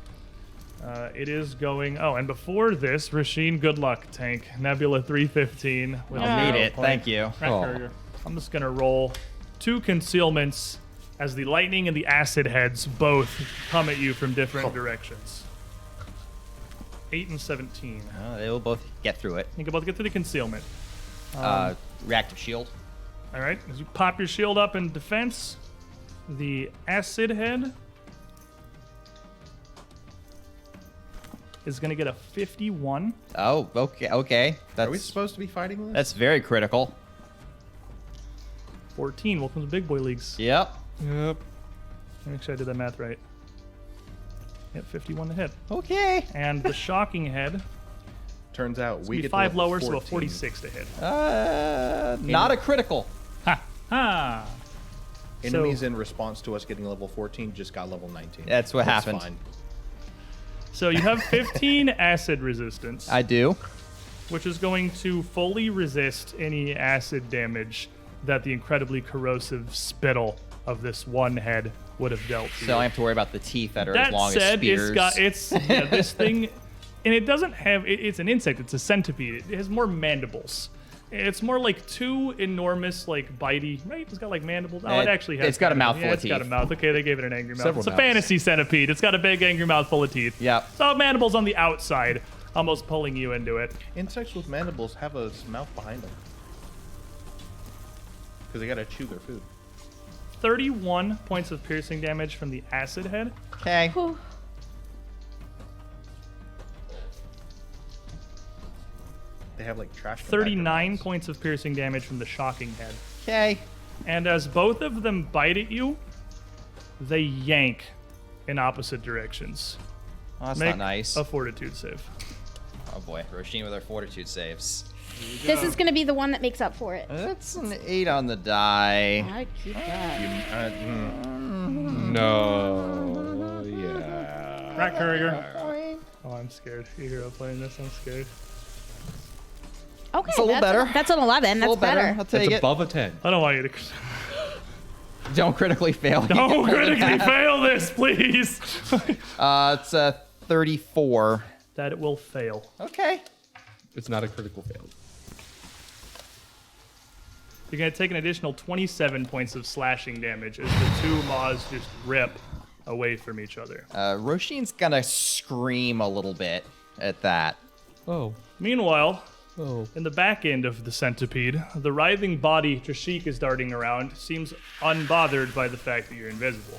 It is going... Oh, and before this, Rasheen, good luck, tank. Nebula 315. With I'll Need 0 it. point. Thank you. Oh. I'm just going to roll 2 concealments as the lightning and the acid heads both come at you from different directions. 8 and 17. They will both get through it. You can both get through the concealment. Reactive shield. All right, as you pop your shield up in defense, the acid head is going to get a 51. Oh, okay. Okay. Are we That's supposed to be fighting this? that's very critical. 14. Welcome to Big Boy Leagues. Yep. Yep. Make sure I did that math right. Yep, 51 to hit. Okay. And the shocking head Turns out will we be get 5 to level lower, so a 14. 46 to hit. Not a critical. Ah. Enemies So- in response to us getting level 14 just got level 19. That's what happened. Fine. So you have 15 acid resistance, I do. which is going to fully resist any acid damage that the incredibly corrosive spittle of this one head would have dealt to So you. I have to worry about the teeth that are That as long said, as spears. it's this thing, and it doesn't have. It's an insect. It's a centipede. It has more mandibles. It's more like 2 enormous, like bitey. Right? It's got like mandibles. Oh, it actually has. It's got a mandibles. mouthful yeah, of it's got a teeth. mouth. Okay, they gave it an angry mouth. Several It's a mouths. fantasy centipede. It's got a big angry mouth full of teeth. Yep. So mandibles on the outside, almost pulling you into it. Insects with mandibles have a mouth behind them. Because they gotta chew their food. 31 points of piercing damage from the acid head. Okay. Whew. They have like trash. compactor 39 mouths. points of piercing damage from the shocking head. Okay. And as both of them bite at you, they yank in opposite directions. Oh, that's Make not nice. a fortitude save. Oh boy, Roshin with her fortitude saves. This is going to be the one that makes up for it. That's an 8 on the die. I keep that. No. Yeah. Rat Courier. Oh, I'm scared. You hero playing this, I'm scared. Okay, It's a little that's better. That's an 11. A That's little better. better. I'll take It's it. above a 10. I don't want you to. Don't critically fail. Don't critically fail this, please. It's a 34. That it will fail. Okay. It's not a critical fail. You're going to take an additional 27 points of slashing damage as the 2 maws just rip away from each other. Roshin's gonna scream a little bit at that. Oh. Meanwhile, Oh. in the back end of the centipede, the writhing body Trishik is darting around seems unbothered by the fact that you're invisible.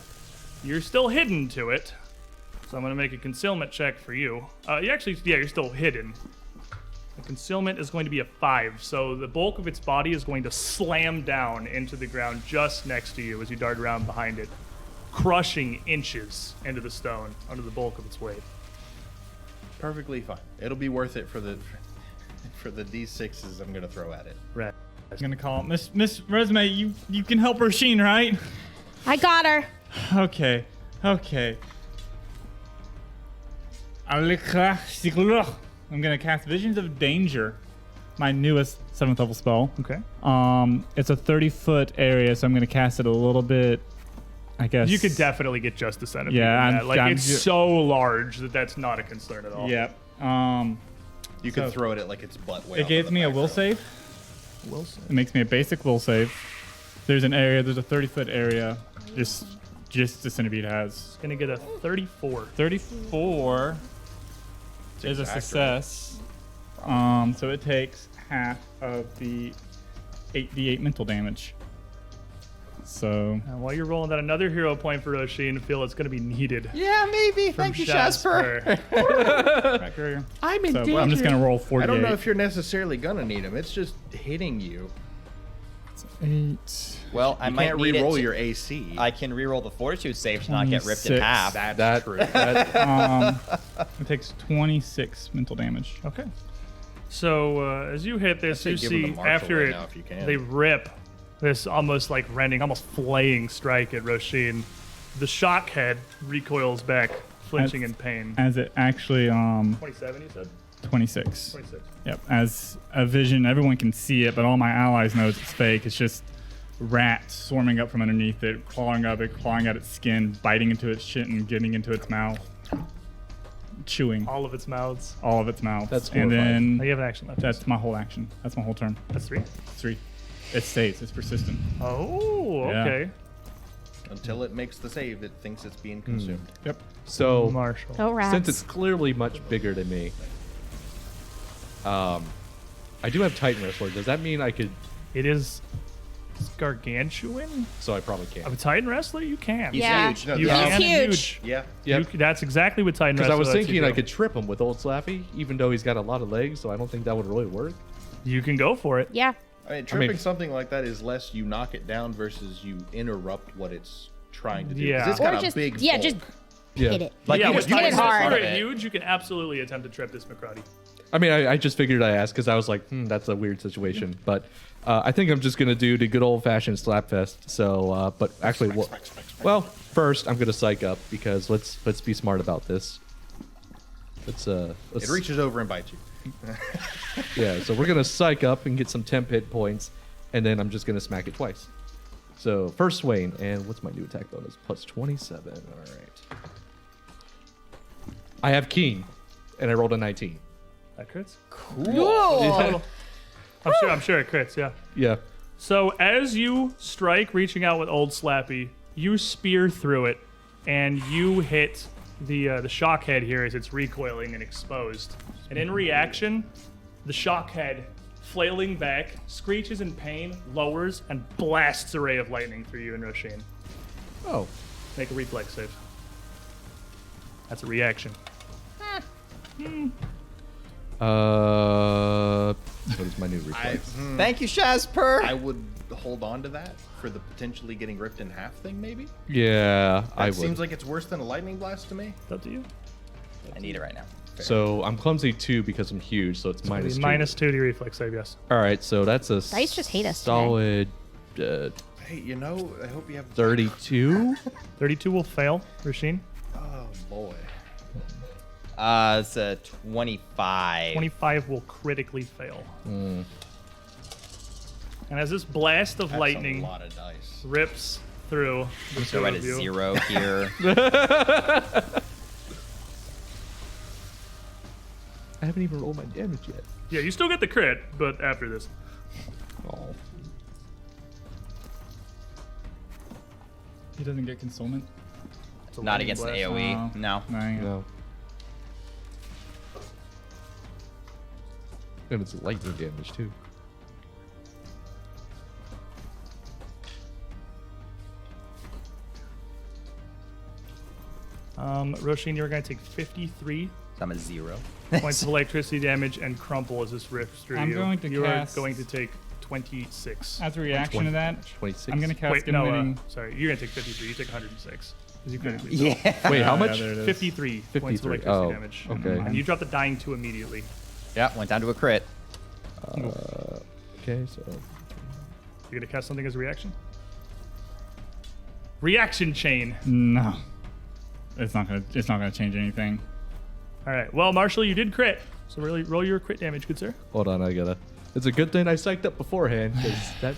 You're still hidden to it, so I'm going to make a concealment check for you. You're still hidden. The concealment is going to be a 5, so the bulk of its body is going to slam down into the ground just next to you as you dart around behind it, crushing inches into the stone under the bulk of its weight. Perfectly fine. It'll be worth it for the D6s I'm gonna throw at it. Right. I'm gonna call it Miss Resume. You can help Rasheen, right? I got her. Okay. I'm gonna cast Visions of Danger, my newest 7th level spell. Okay. It's a 30-foot area, so I'm gonna cast it a little bit. I guess You could definitely get just a centipede. Yeah, in that. I'm it's so large that that's not a concern at all. Yep. You could So- throw it at like its butt. Way It off gave the me a back will row. save. Wilson. It makes me a basic will save. There's a 30-foot area. Just the centipede has. Gonna get a 34. 34 is a Exact success. So it takes half of the 8d8 mental damage. So And while you're rolling that, another hero point for Roshin. Feel it's gonna be needed. Yeah, maybe. From Thank you, Jasper. Jasper. I'm in I'm just gonna roll 48. I don't know if you're necessarily gonna need them. It's just hitting you. 8. Well, I You might can't need re-roll it. your AC. I can re-roll the fortitude save to not get ripped in 26. half. That's true. It takes 26 mental damage. Okay. So as you hit this, I'd you say give him see the martial after right it, now if you can. they rip this almost like rending, almost flaying strike at Roshin. The shock head recoils back, flinching in pain. As it actually 27, you said? 26. 26. Yep. As a vision, everyone can see it, but all my allies know it's fake. It's just rats swarming up from underneath it, clawing at its skin, biting into its shit and getting into its mouth, chewing All of its mouths. all of its mouth. That's and horrifying. Oh, you then have an action left. that's my whole action. That's my whole turn. That's 3. 3. It stays. It's persistent. Oh, Yeah. okay. Until it makes the save, it thinks it's being consumed. Yep. So Marshall. Go rats. since it's clearly much bigger than me, I do have Titan Wrestler. Does that mean I could? It is gargantuan. So I probably Of a can't. Titan wrestler, you can. He's Yeah. huge. No, You the- He's can huge. Yeah. Yeah. That's exactly what Titan Because wrestler I was lets you thinking I do. could trip him with old Slaffy, even though he's got a lot of legs. So I don't think that would really work. You can go for it. Yeah. I mean, tripping something like that is less you knock it down versus you interrupt what it's trying to do. 'Cause Yeah. It's Or got a just big yeah, bulk. just Yeah. hit it. Like yeah, you with just hit it Titan hard. wrestler It. huge, you can absolutely attempt to trip this McCarty. I mean, I just figured I asked because I was like, that's a weird situation. But I think I'm just gonna do the good old fashioned slap fest. So, but actually, well, first I'm gonna psych up because let's be smart about this. Let's It reaches over and bites you. yeah. So we're gonna psych up and get some temp hit points, and then I'm just gonna smack it twice. So first Swain, and what's my new attack bonus? Plus 27. All right. I have Keen, and I rolled a 19. That crits? Cool. I'm sure it crits, yeah. Yeah. So as you strike, reaching out with Old Slappy, you spear through it, and you hit the shock head here as it's recoiling and exposed. And in reaction, the shock head, flailing back, screeches in pain, lowers, and blasts a ray of lightning through you and Roshin. Oh. Make a reflex save. That's a reaction. What is my new reflex? Thank you, Jasper. I would hold on to that for the potentially getting ripped in half thing, maybe. Yeah, I That would. seems like it's worse than a lightning blast to me. It's up to you. I need it right now. So I'm clumsy 2 because I'm huge, so it's minus 2. Minus 2 to your reflex save, yes. All right, so that's a Dice just hate us today. solid Hey, you know, I hope you have 32. 32 will fail, Roshin. Oh boy. It's a 25. 25 will critically fail. And as this blast of That's lightning a lot of dice. rips through the So two right of at you, 0 here. I haven't even rolled my damage yet. yeah, you still get the crit, but after this. Oh. He doesn't get concealment. It's a Not lightning against an blast. AoE. Oh. No. No. And it's lightning damage too. Roshin, you're going to take 53 So I'm a 0. points of electricity damage and crumple as this rips through I'm you. going to you cast- are going to take 26. As a reaction to that, 26. I'm gonna cast Wait, no, Illuminating. sorry, you're going to take 53. You take 106. As you critically Yeah. Wait, how much? there it is. 53 points of 53. electricity Oh, damage. okay. And you drop the dying 2 immediately. Yeah, went down to a crit. Okay, so You're gonna cast something as a reaction? Reaction chain. No. It's not gonna change anything. All right. Well, Marshall, you did crit. So really roll your crit damage, good sir. hold on, I gotta. It's a good thing I psyched up beforehand, because that.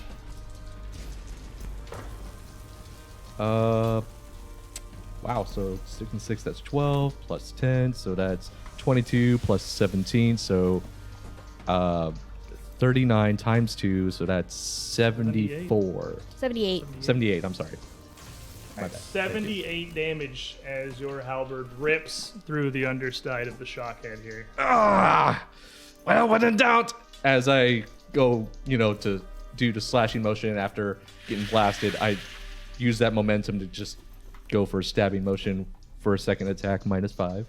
Wow. So 6 and 6, that's 12 plus 10, so that's 22 plus 17, so 39 times 2, so that's 74. 78. 78. I'm sorry. My bad. 78 damage as your halberd rips through the underside of the shockhead here. Well, when in doubt, as I go, to do the slashing motion after getting blasted, I use that momentum to just go for a stabbing motion for a second attack, -5.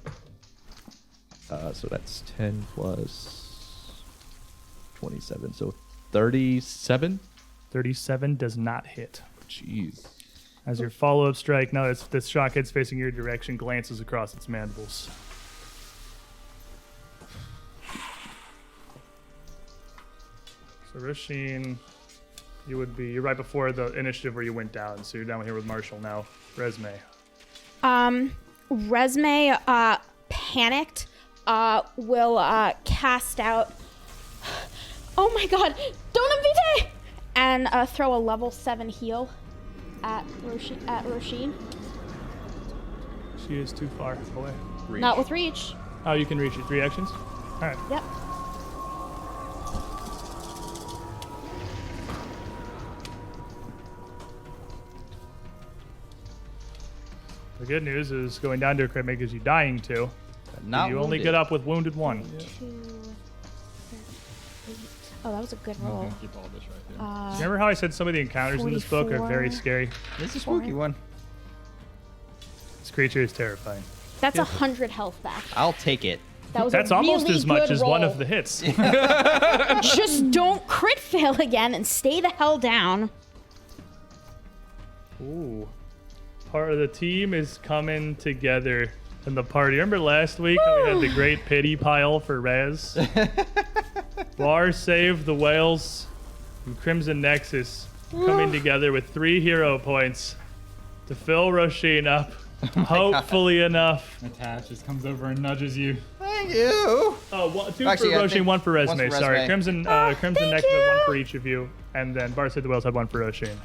So that's 10 plus 27, so 37. 37 does not hit. Jeez. As your follow-up strike, now that this shockhead's facing your direction, glances across its mandibles. So Roshin, you're right before the initiative where you went down, so you're down here with Marshall now. Resme. Resme, panicked, will cast out. Oh my god! Don't invite! And throw a level 7 heal at Roshin. She is too far away. Not with reach. Oh, you can reach it. 3 actions? All right. Yep. The good news is going down to a crit gives you dying 2. Not You only wounded. get up with wounded 1. 2, 38. Oh, that was a good roll. Keep all this right here. Remember how I said some of the encounters in this book are very 44. scary? This is a spooky one. This creature is terrifying. That's 100 health back. I'll take it. That was That's a almost really as much good as one roll. of the hits. Just don't crit fail again and stay the hell down. Ooh. Part of the team is coming together in the party. Remember last week how we had the great pity pile for Raz? Bar saved the whales and Crimson Nexus coming together with 3 hero points to fill Roshin up. Hopefully enough. Natasha just comes over and nudges you. Thank you. Oh, 2 Actually, for I Roshin, think 1 for one's Resme. for Sorry, Resme. Crimson Nexus had 1 for each of you, and then Bar saved the whales had 1 for Roshin.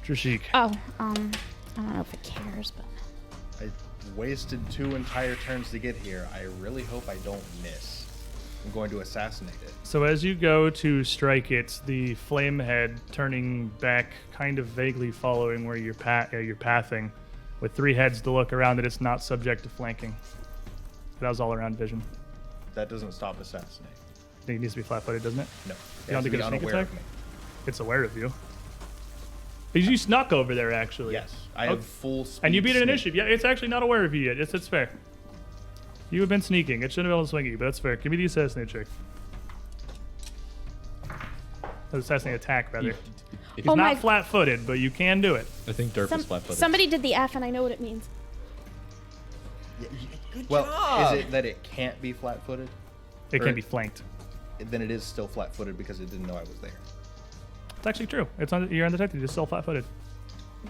Trishik. Oh, I don't know if it cares, but I wasted 2 entire turns to get here. I really hope I don't miss. I'm going to assassinate it. So as you go to strike it, the flame head turning back, kind of vaguely following where you're pathing, with 3 heads to look around that it's not subject to flanking. That was all around vision. That doesn't stop assassinate. I think it needs to be flat-footed, doesn't it? No. You It don't has to think be it's a sneak unaware attack? of me. It's aware of you. Because you snuck over there, actually. Yes. I have full speed. And you beat an sneak. initiative. Yeah, it's actually not aware of you yet. It's fair. You have been sneaking. It shouldn't have been able to swing at you, but that's fair. Give me the assassinate check. The assassinate attack, rather. He's Oh not my- flat-footed, but you can do it. I think Derp is flat-footed. somebody did the F and I know what it means. Well, job. is it that it can't be flat-footed? It Or- can be flanked. Then it is still flat-footed because it didn't know I was there. It's actually true. You're undetected. You're still flat-footed.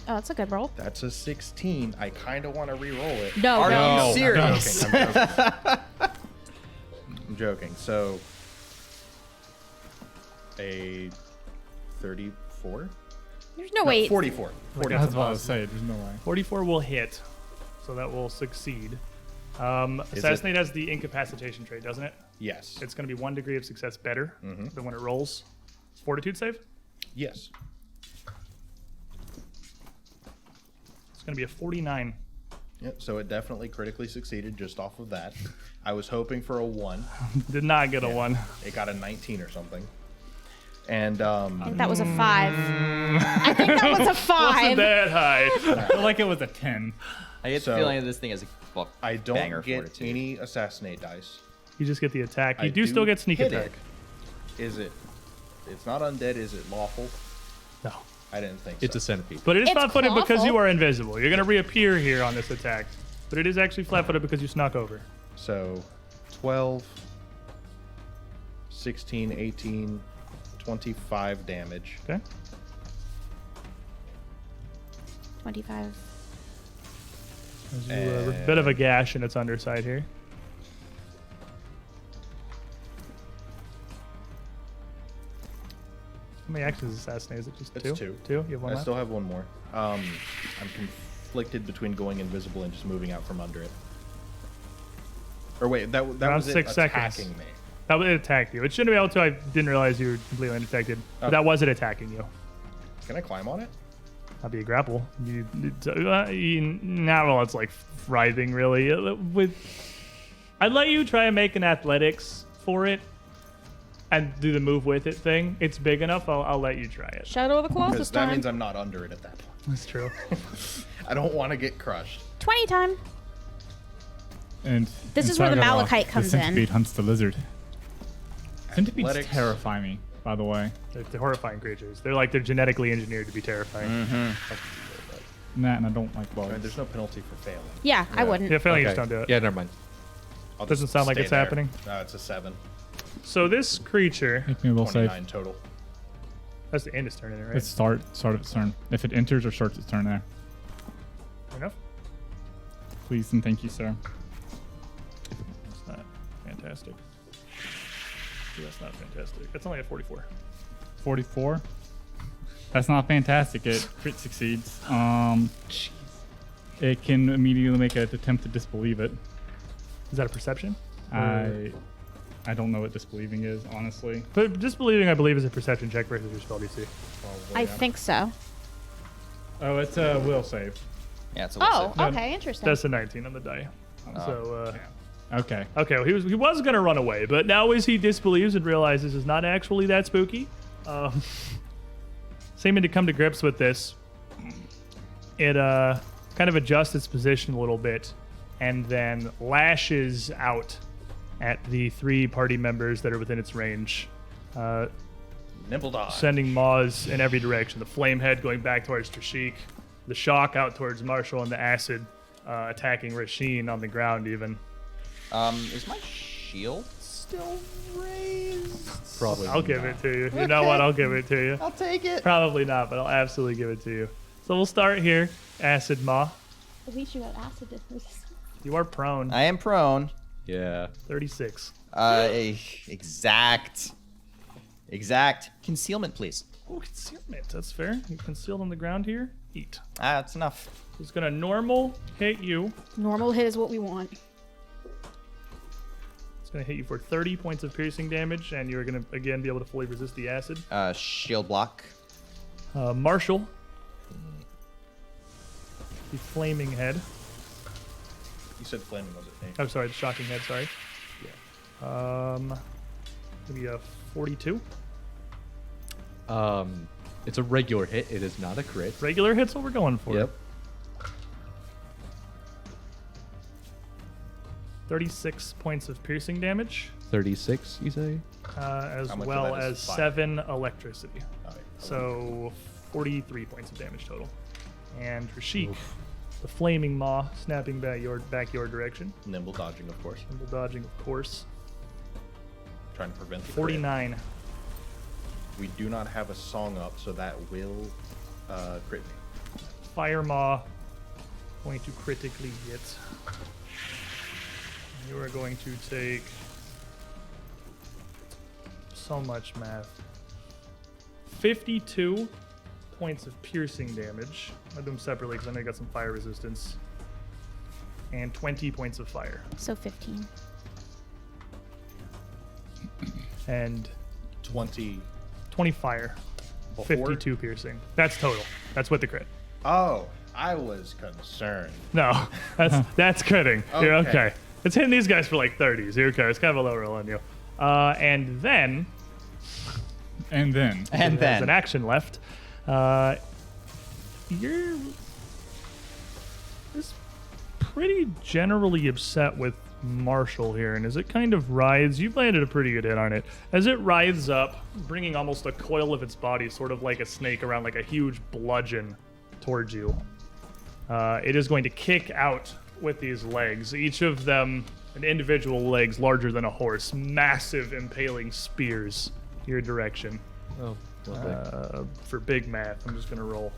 Oh, that's a good roll. That's a 16. I kind of want to re-roll it. No, Are no. you serious? I'm joking. I'm joking. So, a 34? There's no No, way. 44. I 44. was about to say, there's no way. 44 will hit, so that will succeed. Assassinate has the incapacitation trait, doesn't it? Yes. It's going to be 1 degree of success better than when it rolls. Fortitude save? Yes. It's going to be a 49. Yep. So it definitely critically succeeded just off of that. I was hoping for a 1. Did not get a 1. It got a 19 or something. And I think that was a 5. I think that was a Wasn't 5. that high. I feel like it was a 10. I get So- the feeling that this thing is a I don't banger get fortitude. any assassinate dice. You just get the attack. You I do still get sneak hit attack. It. Is it? It's not undead. Is it lawful? No. I didn't think It's so. a centipede. But it is It's flat-footed because you clawful. are invisible. You're going to reappear here on this attack. But it is actually flat-footed because you snuck over. So 12, 16, 18, 25 damage. Okay? 25. There's you, a bit of a gash in its underside here. How many actions is assassinate? Is it just It's two? two. Two? You have one I left? still have one more. I'm conflicted between going invisible and just moving out from under it. Or wait, that Around was it 6 seconds. attacking me. That was it attacked you. It shouldn't be able to. I didn't realize you were completely unaffected. But that was it attacking you. Can I climb on it? That'd be a grapple. Not all it's like writhing really. I'd let you try and make an athletics for it and do the move with it thing. It's big enough. I'll let you try it. Shadow of the Because Colossus that time. means I'm not under it at that point. That's true. I don't want to get crushed. 20 time. And This and is where the Sagala, malachite comes the in. centipede hunts the lizard. Centipedes Athletics. terrify me, by the way. They're horrifying creatures. They're genetically engineered to be terrifying. And I don't like I mean, bugs. there's no penalty for failing. Yeah, I wouldn't. Yeah, failing, you Okay. just don't do it. Yeah, never mind. I'll Doesn't just sound like stay it's there. happening. No, it's a 7. So this creature, Make me a will save. 29 total. that's the end is turning it, right? It's start of its turn. If it enters or starts its turn there. Fair enough. Please and thank you, sir. That's not fantastic. That's not fantastic. That's only a 44. 44. That's not fantastic. It crit succeeds. It can immediately make an attempt to disbelieve it. Is that a perception? I don't know what disbelieving is, honestly. But disbelieving, I believe, is a perception check versus your spell DC. I think so. Oh, it's a will save. Yeah, it's a will Oh, No, okay, interesting. That's a 19 on the die. So, Okay. okay, well, he was gonna run away, but now as he disbelieves and realizes it's not actually that spooky, seeming to come to grips with this, it kind of adjusts its position a little bit, and then lashes out at the 3 party members that are within its range, Nimble dodge. sending maws in every direction. The flame head going back towards Trishik, the shock out towards Marshall, and the acid attacking Rasheen on the ground even. Is my shield still raised? Probably. I'll give it to you. You know what? I'll give it to you. I'll take it. Probably not, but I'll absolutely give it to you. So we'll start here. Acid Maw. At least you got acid resistance. You are prone. I am prone. Yeah. 36. Exact concealment, please. Oh, concealment. That's fair. You concealed on the ground here. Eat. That's enough. It's gonna normal hit you. Normal hit is what we want. It's gonna hit you for 30 points of piercing damage, and you're gonna again be able to fully resist the acid. Shield block. Marshall. The flaming head. You said flaming, was it? I'm sorry, the shocking head. Sorry. Yeah. Maybe a 42. It's a regular hit. It is not a crit. Regular hits what we're going for. Yep. 36 points of piercing damage, 36, you say? as How much of well that is as fire? 7 electricity. All right. So 43 points of damage total. And Rashik, the flaming maw, snapping back your direction. Nimble dodging, of course. Nimble dodging, of course. Trying to prevent the crit. 49. We do not have a song up, so that will crit me. Fire maw, going to critically hit. You are going to take so much math. 52 points of piercing damage. I'll do them separately because I know you got some fire resistance. And 20 points of fire. So 15. And 20. 20 fire. Before? 52 piercing. That's total. That's with the crit. Oh, I was concerned. No, that's critting. You're Okay. okay. It's hitting these guys for like 30s. You're okay. It's kind of a low roll on you. And then And there's an action left. You're just pretty generally upset with Marshall here, and as it kind of writhes, you've landed a pretty good hit on it. As it writhes up, bringing almost a coil of its body, sort of like a snake, around like a huge bludgeon towards you. It is going to kick out with these legs, each of them an individual legs larger than a horse, massive impaling spears your direction. Oh, lovely. For big math, I'm just gonna roll.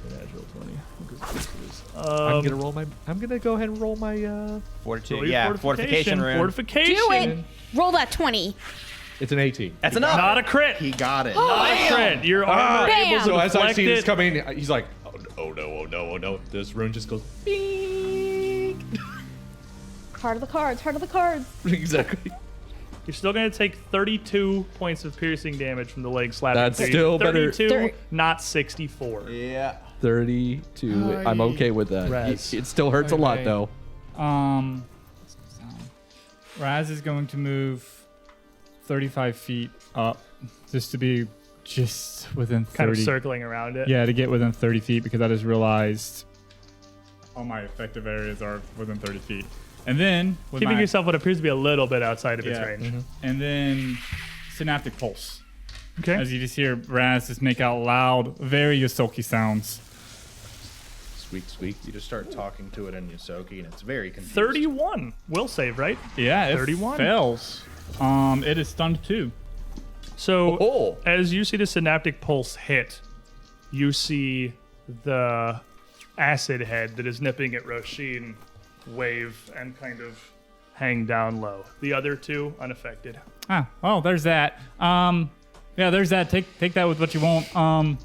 Natural 20. I'm gonna go ahead and roll my. Fortitude. Roll your Yeah, fortification rune. Fortification. Do it. Roll that 20. It's an 18. That's enough. Not a crit. He got it. Not a crit. Your armor Bam. able to So as I deflect see this it. coming, he's like, oh no. This rune just goes. Bing. Heart of the cards. Heart of the cards. Exactly. You're still going to take 32 points of piercing damage from the leg slapping. That's through you. still better. 32, not 64. Yeah. 32. I'm okay with that. Raz. It still hurts a lot Okay. though. Raz is going to move 35 feet up just to be just within 30. Kind of circling around it. Yeah, to get within 30 feet because I just realized all my effective areas are within 30 feet. And then with Keeping my- yourself what appears to be a little bit outside of its Yeah. range. And then synaptic pulse. Okay. As you just hear Raz just make out loud, very Yosoki sounds. Squeak. You just start talking to it in Yosoki, and it's very confused. 31. Will save, right? Yeah, it 31. fails. It is stunned too. So Oh. as you see the synaptic pulse hit, you see the acid head that is nipping at Roshin wave and kind of hang down low. The other two unaffected. Ah, well, there's that. Yeah, there's that. Take that with what you want.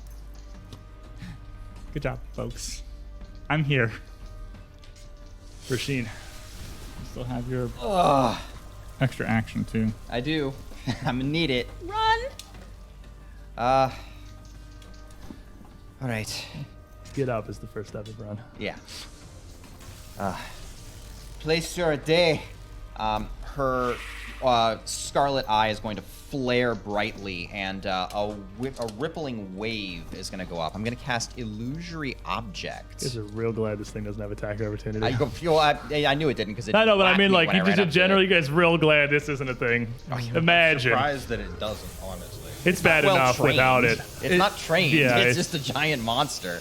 Good job, folks. I'm here. Roshin. You still have your extra action too. I do. I'm gonna need it. Run. All right. Get up is the first step of run. Yeah. Place your day. Her scarlet eye is going to flare brightly, and a rippling wave is going to go up. I'm going to cast Illusory Object. Guys are real glad this thing doesn't have attack opportunity. I knew it didn't because it. I know, but I whacked mean, me like, when you I ran just in up to general, it. you guys real glad this isn't a thing. Imagine. Surprised that it doesn't, honestly. It's bad Well enough trained. without it. It's not trained. yeah, it's it's- just a giant monster.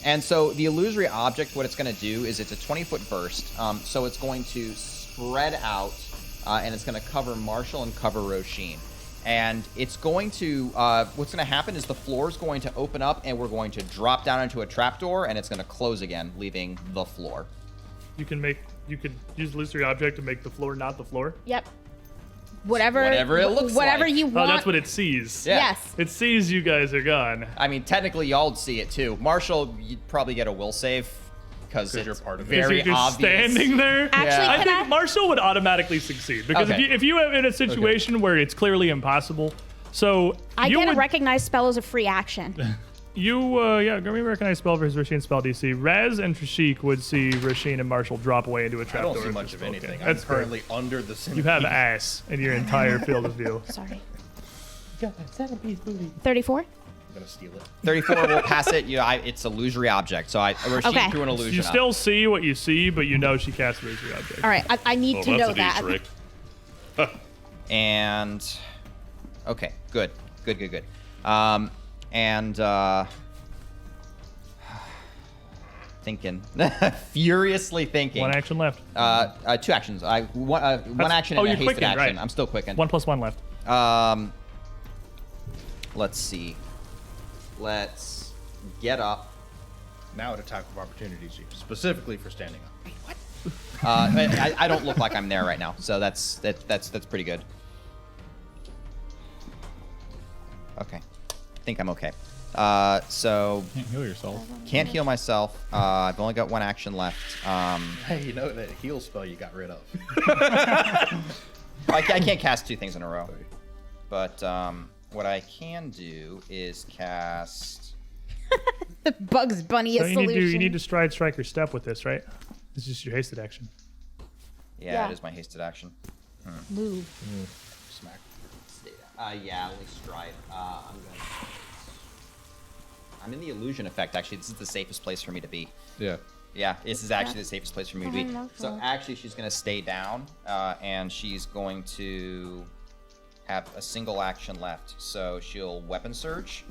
And so the illusory object, what it's going to do is it's a 20-foot burst. So it's going to spread out, and it's going to cover Marshall and cover Roshin. And it's going to, what's going to happen is the floor is going to open up, and we're going to drop down into a trapdoor, and it's going to close again, leaving the floor. You could use illusory object to make the floor not the floor. Yep. Whatever Whatever it looks whatever like. you Oh, want. that's what it sees. Yeah. Yes. It sees you guys are gone. I mean, technically, y'all see it too. Marshall, you'd probably get a will save because it's you're part of it. Because very you're just obvious. standing there. Actually, Yeah. I can think I? Marshall would automatically succeed because Okay. if you have in a situation where it's clearly impossible, so I you get would a recognized spell as a free action. give me a recognized spell for his Roshin spell DC. Raz and Trishik would see Roshin and Marshall drop away into a I trapdoor. don't see if much it's of spoken. anything. I'm That's fair. currently under the You have ass in your entire field of view. Sorry. Got that 7-piece booty. 34. I'm gonna steal it. 34 will pass it. It's illusory object. So Roshin Okay. threw an illusion You up. still see what you see, but you know she cast illusory object. All right. I need to know that. And okay, good. Thinking, furiously thinking. One action left. 2 actions. One action oh, and a you're hasted quickened, action. right. I'm still quickened. 1+1 left. Let's see. Let's get up. Now at attack of opportunities, you specifically for standing up. I don't look like I'm there right now, so that's pretty good. Okay, I think I'm okay. So Can't heal yourself. can't heal myself. I've only got 1 action left. Hey, you know that heal spell you got rid of. I can't cast 2 things in a row, but what I can do is cast. The Bugs Bunny So solution. you need to stride, strike, or step with this, right? It's just your hasted action. Yeah, Yeah. it is my hasted action. move. Smack. Yeah, only stride. I'm in the illusion effect. Actually, this is the safest place for me to be. Yeah. Yeah, this is actually the safest place for me to be. Oh, So no. actually, she's gonna stay down, and she's going to have a single action left. So she'll weapon surge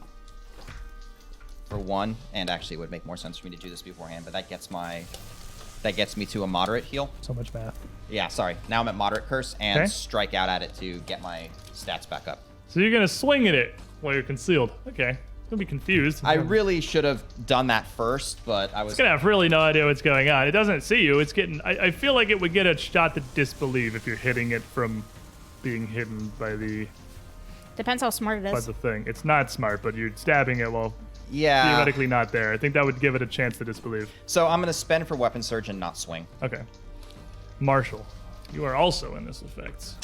for 1, and actually it would make more sense for me to do this beforehand, but that gets me to a moderate heal. So much math. Yeah, sorry. Now I'm at moderate curse and Okay. strike out at it to get my stats back up. So you're gonna swing at it while you're concealed. Okay. Gonna be confused. I really should have done that first, but I was It's gonna have really no idea what's going on. It doesn't see you. It's getting. I feel like it would get a shot to disbelieve if you're hitting it from being hidden by the Depends how smart it is. thing. It's not smart, but you're stabbing it while yeah. theoretically not there. I think that would give it a chance to disbelieve. So I'm gonna spend for weapon surge and not swing. Okay. Marshall, you are also in this effect,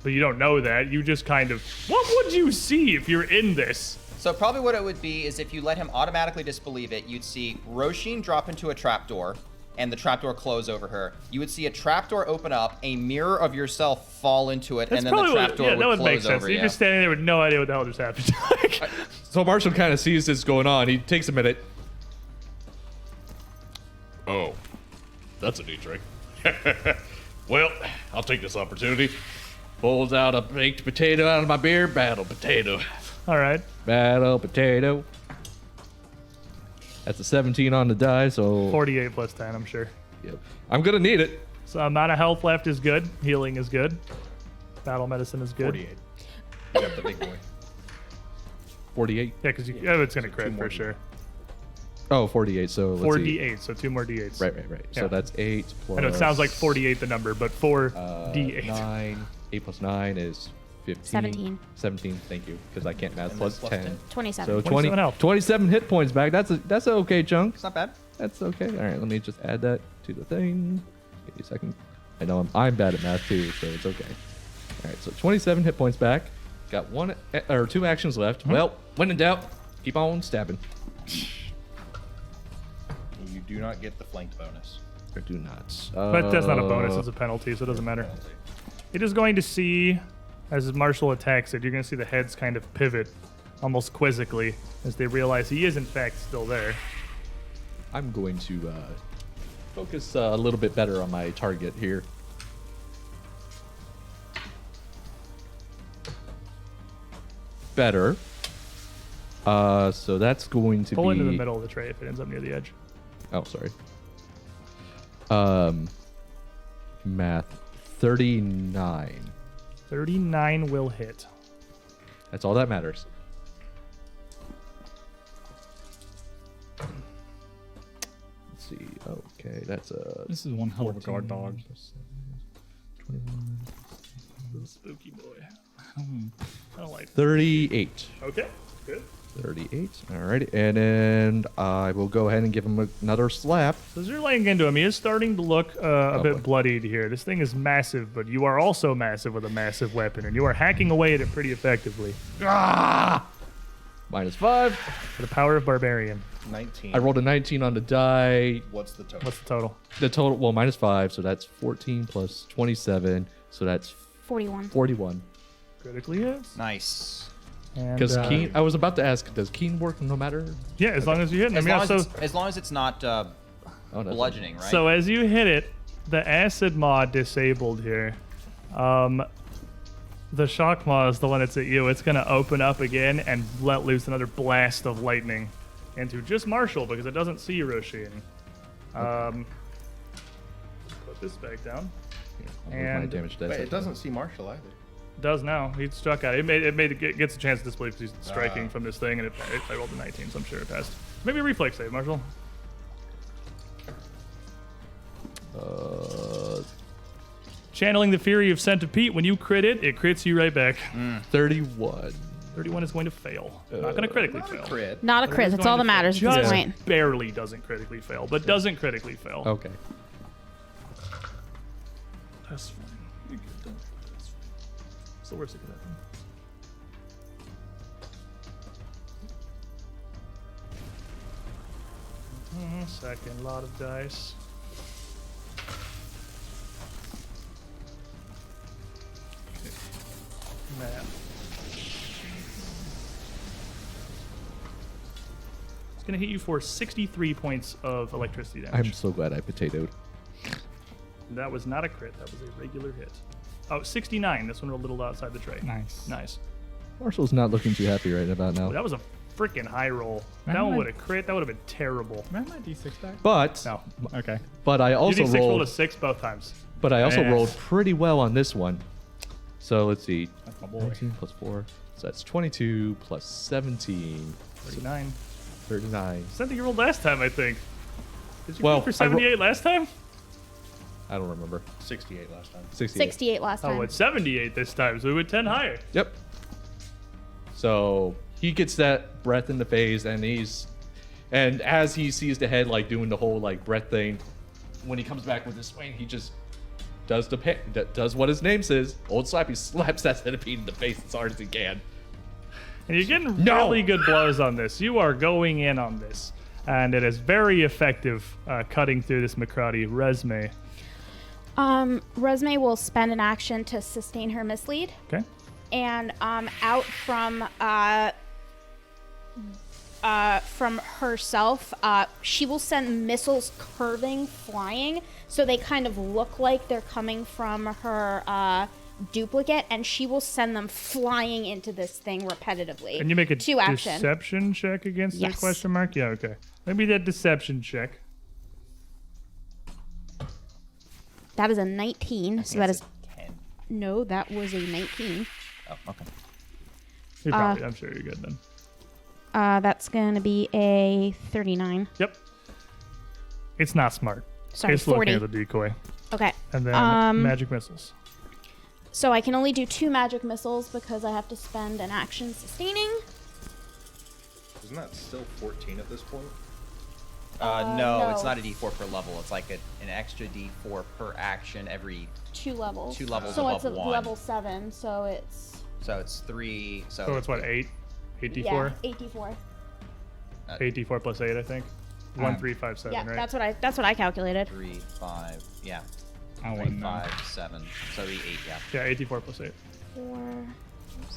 but you don't know that. You just kind of. What would you see if you're in this? So probably what it would be is if you let him automatically disbelieve it, you'd see Roshin drop into a trapdoor, and the trapdoor close over her. You would see a trapdoor open up, a mirror of yourself fall into it, That's and then the probably trapdoor yeah, that would make close sense. over You're you. just standing there with no idea what the hell just happened. Like, So Marshall kind of sees this going on. He takes a minute. Oh, that's a new trick. Well, I'll take this opportunity. Pulls out a baked potato out of my beer. Battle potato. all right. Battle potato. That's a 17 on the die, so 48 plus 10, I'm sure. yep. I'm gonna need it. So amount of health left is good. Healing is good. Battle medicine is good. 48. You got the big boy. 48. Yeah, because it's gonna crit more for sure. Oh, 48. So let's 4 see. d8, so 2 more d8s. Right. Yeah. So that's 8 plus. I know it sounds like 48 the number, but 4 uh, d8. 9. 8 plus 9 is 15. 17. 17. Thank you, because I can't math. And Plus then 10. 27. So 27 health. 27 hit points back. That's an okay chunk. It's not bad. That's okay. All right, let me just add that to the thing. Give me a second. I know I'm bad at math too, so it's okay. All right, so 27 hit points back. Got 2 actions left. Well, when in doubt, keep on stabbing. You do not get the flanked bonus. Or do not. But that's not a bonus, it's a penalty, so it doesn't matter. It is going to see, as Marshall attacks it, you're going to see the heads kind of pivot almost quizzically as they realize he is in fact still there. I'm going to focus a little bit better on my target here. Better. So that's going to Pull be into the middle of the tray if it ends up near the edge. Oh, sorry. Math 39. 39 will hit. That's all that matters. Let's see. Okay, that's a This is one hell of a guard dog. 21. Little spooky boy. I don't like 38. Okay, good. 38. Alrighty. And then I will go ahead and give him another slap. So as you're laying into him, he is starting to look a bit boy. bloodied here. This thing is massive, but you are also massive with a massive weapon, and you are hacking away at it pretty effectively. Ah! -5. For the power of Barbarian. 19. I rolled a 19 on the die. What's the total? What's the total? The total, well, -5, so that's 14 plus 27, so that's 41. 41. Critically hits. Nice. Because Keen, I was about to ask, does Keen work no matter? Yeah, as long as you hit him. As, Yeah, long, so, as long as it's not Oh, no, bludgeoning, right? so as you hit it, the acid maw disabled here. The shock maw is the one that's at you. It's going to open up again and let loose another blast of lightning into just Marshall because it doesn't see Roshin. Put this back down. My And damage Wait, dice. it doesn't see Marshall either. does now. He struck at it. It gets a chance to disbelieve because he's striking from this thing, and I rolled a 19, so I'm sure it passed. Maybe a reflex save, Marshall. Channeling the fury of Centipede. When you crit it, it crits you right back. 31. 31 is going to fail. Not going to critically fail. Crit. Not a crit. It's That's all going that to matters at Just this point. barely doesn't critically fail, but doesn't critically fail. Okay. That's fine. You're good. Don't worry. That's fine. It's the worst that could happen. Second lot of dice. Okay. Math. going to hit you for 63 points of electricity damage. I'm so glad I potatoed. That was not a crit. That was a regular hit. Oh, 69. This one rolled a little outside the tray. Nice. Nice. Marshall's not looking too happy right about now. That was a freaking high roll. Man, That one I- would have crit. That would have been terrible. Can I have my D6 back? But No. Okay. but I You also did 6 rolled a rolled 6 both times. Yeah. rolled pretty well on this one. So let's see. That's my boy. 19 plus 4. So that's 22 plus 17. 39. 39. Something you rolled last time, I think. Did you Well, roll for 78 last time? I don't remember. 68 last time. 68. 68 last time. Oh, it's 78 this time, so we went 10 higher. Yep. So he gets that breath in the face, and as he sees the head like doing the whole like breath thing, when he comes back with his swing, he just does what his name says. Old Slappy slaps that centipede in the face as hard as he can. And you're getting No! really good blows on this. You are going in on this. And it is very effective cutting through this Macrati resume. Resme will spend an action to sustain her mislead. Okay. And out from herself, she will send missiles curving, flying, so they kind of look like they're coming from her duplicate, and she will send them flying into this thing repetitively. And you make a 2 action. deception check against that Yes. question mark? Yeah, okay. Maybe that deception check. That is a 19, so that is 10. no, that was a 19. Oh, okay. You're probably, I'm sure you're good then. That's gonna be a 39. Yep. It's not smart. Sorry, it's 40. looking at the decoy. Okay. And then magic missiles. So I can only do 2 magic missiles because I have to spend an action sustaining. Isn't that still 14 at this point? No, it's no. not a D4 per level. It's like an extra D4 per action every. 2 levels. 2 levels So above it's a 1. level 7. So it's So it's 3. So it's what, 8? 8d4? yeah, 8d4. 8d4 plus 8, I think. 1, 3, 5, 7, Yeah, right? that's what I calculated. 3, 5. Yeah. I 3, wouldn't know. 5, 7. So the 8. Yeah. Yeah, 8d4 plus 8. 4.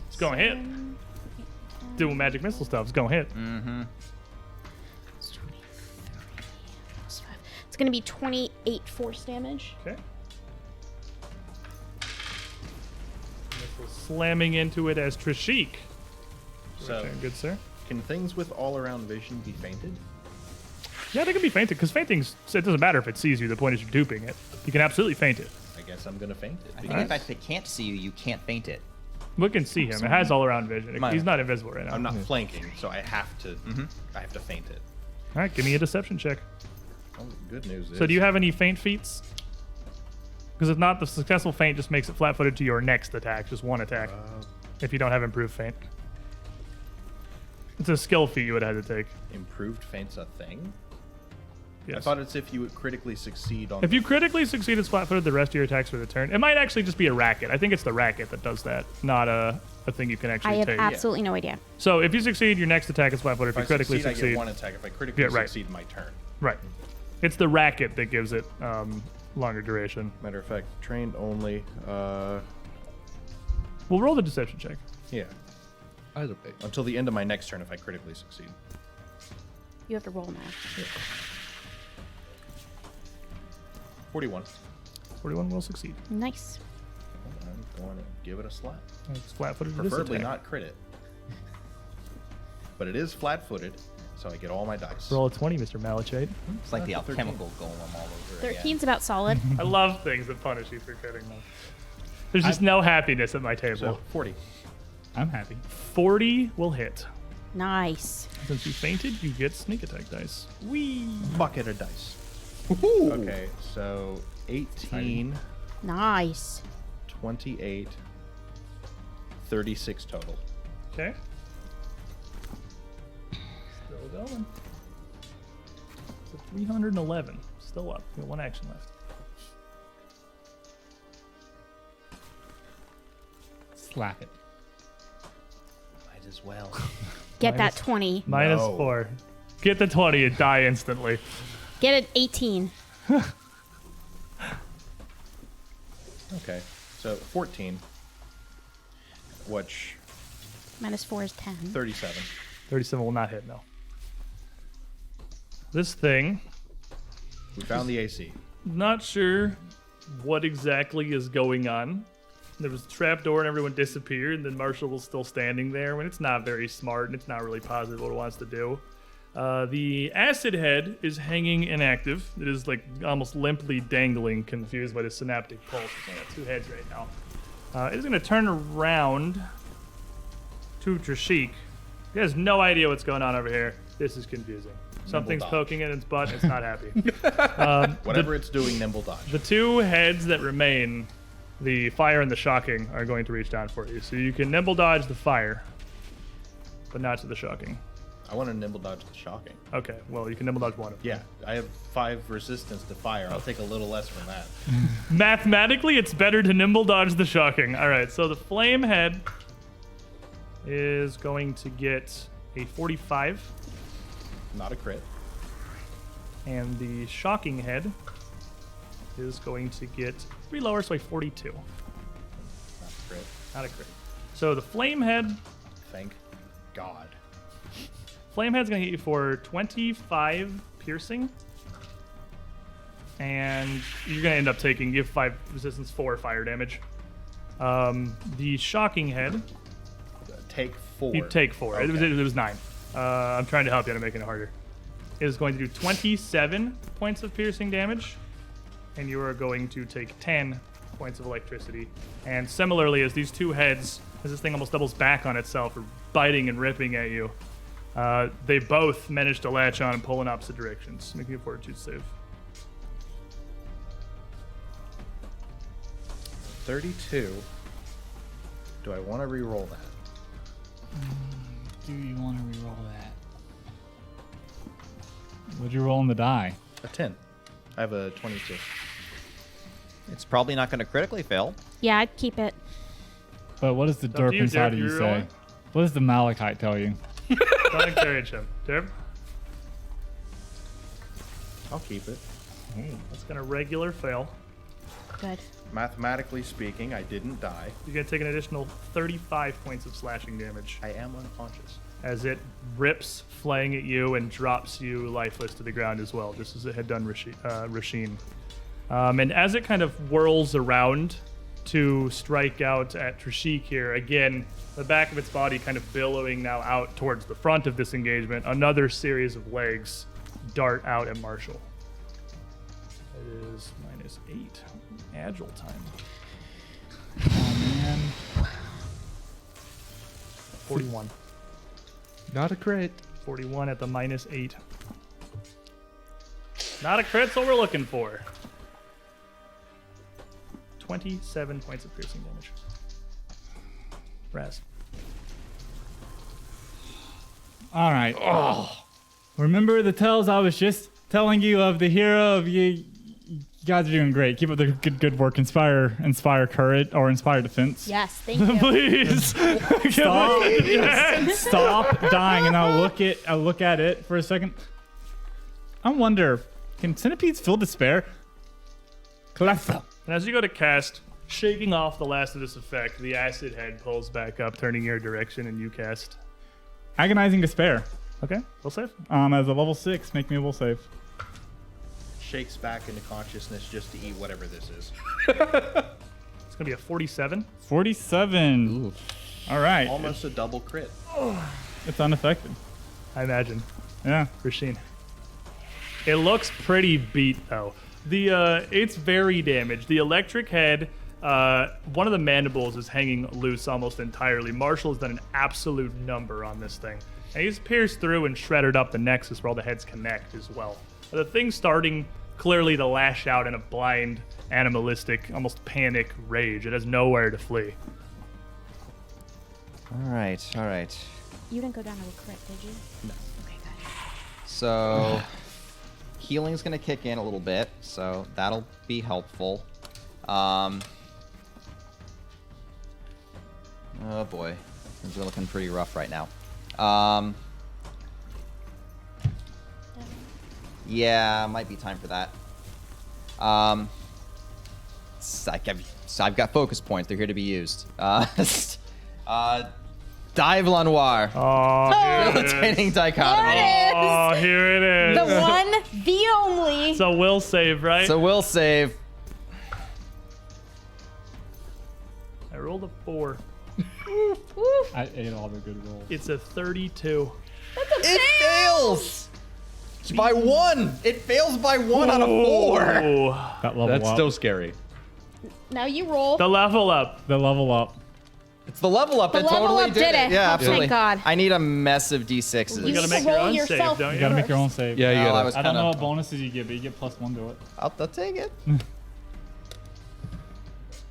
It's going to hit. Doing magic missile stuff. It's going to hit. Mm-hmm. It's 20, 30, plus 5. It's gonna be 28 force damage. Okay. Missile slamming into it as Trishik. So, Return, good sir. can things with all-around vision be fainted? Yeah, they can be fainted, because fainting's, it doesn't matter if it sees you. The point is you're duping it. You can absolutely feint it. I guess I'm gonna faint it. I think if it can't see you, you can't faint it. We can see him. It has all around vision. Mine. He's not invisible right now. I'm not flanking, so I have to. I have to feint it. All right, give me a deception check. Oh, good news is. So do you have any feint feats? Because if not, the successful feint just makes it flat-footed to your next attack, just one attack. If you don't have improved feint. It's a skill feat you would have had to take. improved feint's a thing? Yes. I thought it's if you would critically succeed on. If the- you critically succeed, it's flat-footed the rest of your attacks for the turn. It might actually just be a racket. I think it's the racket that does that, not a thing you can actually I have take. absolutely no idea. So if you succeed, your next attack is flat-footed. If if you I critically succeed, I succeed, get one attack. If I critically Yeah, right. succeed, my turn. right. It's the racket that gives it longer duration. Matter of fact, trained only. We'll roll the deception check. Yeah, Either way. until the end of my next turn if I critically succeed. You have to roll now. 41. 41 will succeed. Nice. I'm going to give it a slap. It's flat-footed to this Preferably attack. not crit it. But it is flat-footed, so I get all my dice. Roll a 20, Mr. Malachite. It's like the That's a 13. alchemical golem all over again. 13's about solid. I love things that punish you for critting them. There's just no happiness at my table. So 40. I'm happy. 40 will hit. Nice. Since you fainted, you get sneak attack dice. Whee! Bucket of dice. Okay, so 18, Nice. 28, 36 total. Okay. Still going. So 311. Still up. We got one action left. Slap it. Might as well. Get Minus- that 20. Minus No. 4. Get the 20 and die instantly. Get it 18. Okay, so 14, which Minus 4 is 10. 37. 37 will not hit, no. This thing, We found the AC. not sure what exactly is going on. There was a trapdoor and everyone disappeared, and then Marshall was still standing there when it's not very smart and it's not really positive what it wants to do. The acid head is hanging inactive. It is like almost limply dangling, confused by the synaptic pulse. It's only got 2 heads right now. It is going to turn around to Trishik. He has no idea what's going on over here. This is confusing. Something's dodge. poking it in its butt and it's not happy. Whatever it's doing, nimble dodge. The 2 heads that remain, the fire and the shocking, are going to reach down for you. So you can nimble dodge the fire, but not to the shocking. I want to nimble dodge the shocking. Okay, well, you can nimble dodge one of them. Yeah, I have 5 resistance to fire. I'll take a little less from that. Mathematically, it's better to nimble dodge the shocking. All right, so the flame head is going to get a 45, Not a crit. and the shocking head is going to get 3 lower, so a 42. Not a crit. Not a crit. So the flame head, Thank God. flame head's going to hit you for 25 piercing, and you're going to end up taking, you have 5 resistance, 4 fire damage. The shocking head, Take 4. you take 4. Okay. It was 9. I'm trying to help you out of making it harder. It is going to do 27 points of piercing damage, and you are going to take 10 points of electricity. And similarly, as these 2 heads, as this thing almost doubles back on itself, are biting and ripping at you, they both manage to latch on and pull in opposite directions. Make me a fortitude save. 32. Do I want to re-roll that? Do you want to re-roll that? What'd you roll on the die? A 10. I have a 22. It's probably not going to critically fail. Yeah, I'd keep it. But what does the up to derp you, inside Derp. of you You say? rolling? What does the Malachite tell you? Don't encourage him. Derp, I'll keep it. that's going to regular fail. Good. Mathematically speaking, I didn't die. You're going to take an additional 35 points of slashing damage I am unconscious. as it rips, flaying at you, and drops you lifeless to the ground as well, just as it had done Rasheen. And as it kind of whirls around to strike out at Trishik here, again, the back of its body kind of billowing now out towards the front of this engagement, another series of legs dart out at Marshall. It is -8. Agile time. Oh, man. 41. Not a crit. 41 at the -8. Not a crit's what we're looking for. 27 points of piercing damage. Raz. All right. Oh. Remember the tales I was just telling you of the hero of you? You guys are doing great. Keep up the good work. Inspire courage or inspire defense. Yes, thank you. Please. Stop dying, and I'll look at it for a second. I wonder, can centipedes feel despair? Cleffa. And as you go to cast, shaking off the last of this effect, the acid head pulls back up, turning your direction, and you cast. Agonizing despair. Okay, will save. As a level 6, make me a will save. Shakes back into consciousness just to eat whatever this is. It's going to be a 47. 47. Ooh. All right. Almost a double crit. It's unaffected. I imagine. Yeah. Rasheen. It looks pretty beat though. It's very damaged. The electric head, one of the mandibles is hanging loose almost entirely. Marshall has done an absolute number on this thing. And he's pierced through and shredded up the nexus where all the heads connect as well. The thing's starting clearly to lash out in a blind, animalistic, almost panic rage. It has nowhere to flee. All right, all right. You didn't go down to a crit, did you? No. Okay, good. So healing's gonna kick in a little bit, so that'll be helpful. Oh boy, things are looking pretty rough right now. Yeah, might be time for that. So I've got focus points. They're here to be used. Dive La Noir. Oh, here it Debilitating is. dichotomy. There it is. Oh, here it is. The one, the only. So will save, right? So we'll save. I rolled a 4. Woo. I ate all the good rolls. It's a 32. It fails by 1. It fails by 1 on a 4. Ooh. That level That's up. still scary. Now you roll. The level up. The level up. It's the level up. The It level totally up did it. Yeah, Oh, absolutely. thank God. I need a mess of d6s. You You gotta need make to your roll own save, yourself don't You you? gotta make your own save. Yeah, you No, I gotta. was I don't know kinda- what bonuses you get, but you get +1 to it. I'll take it.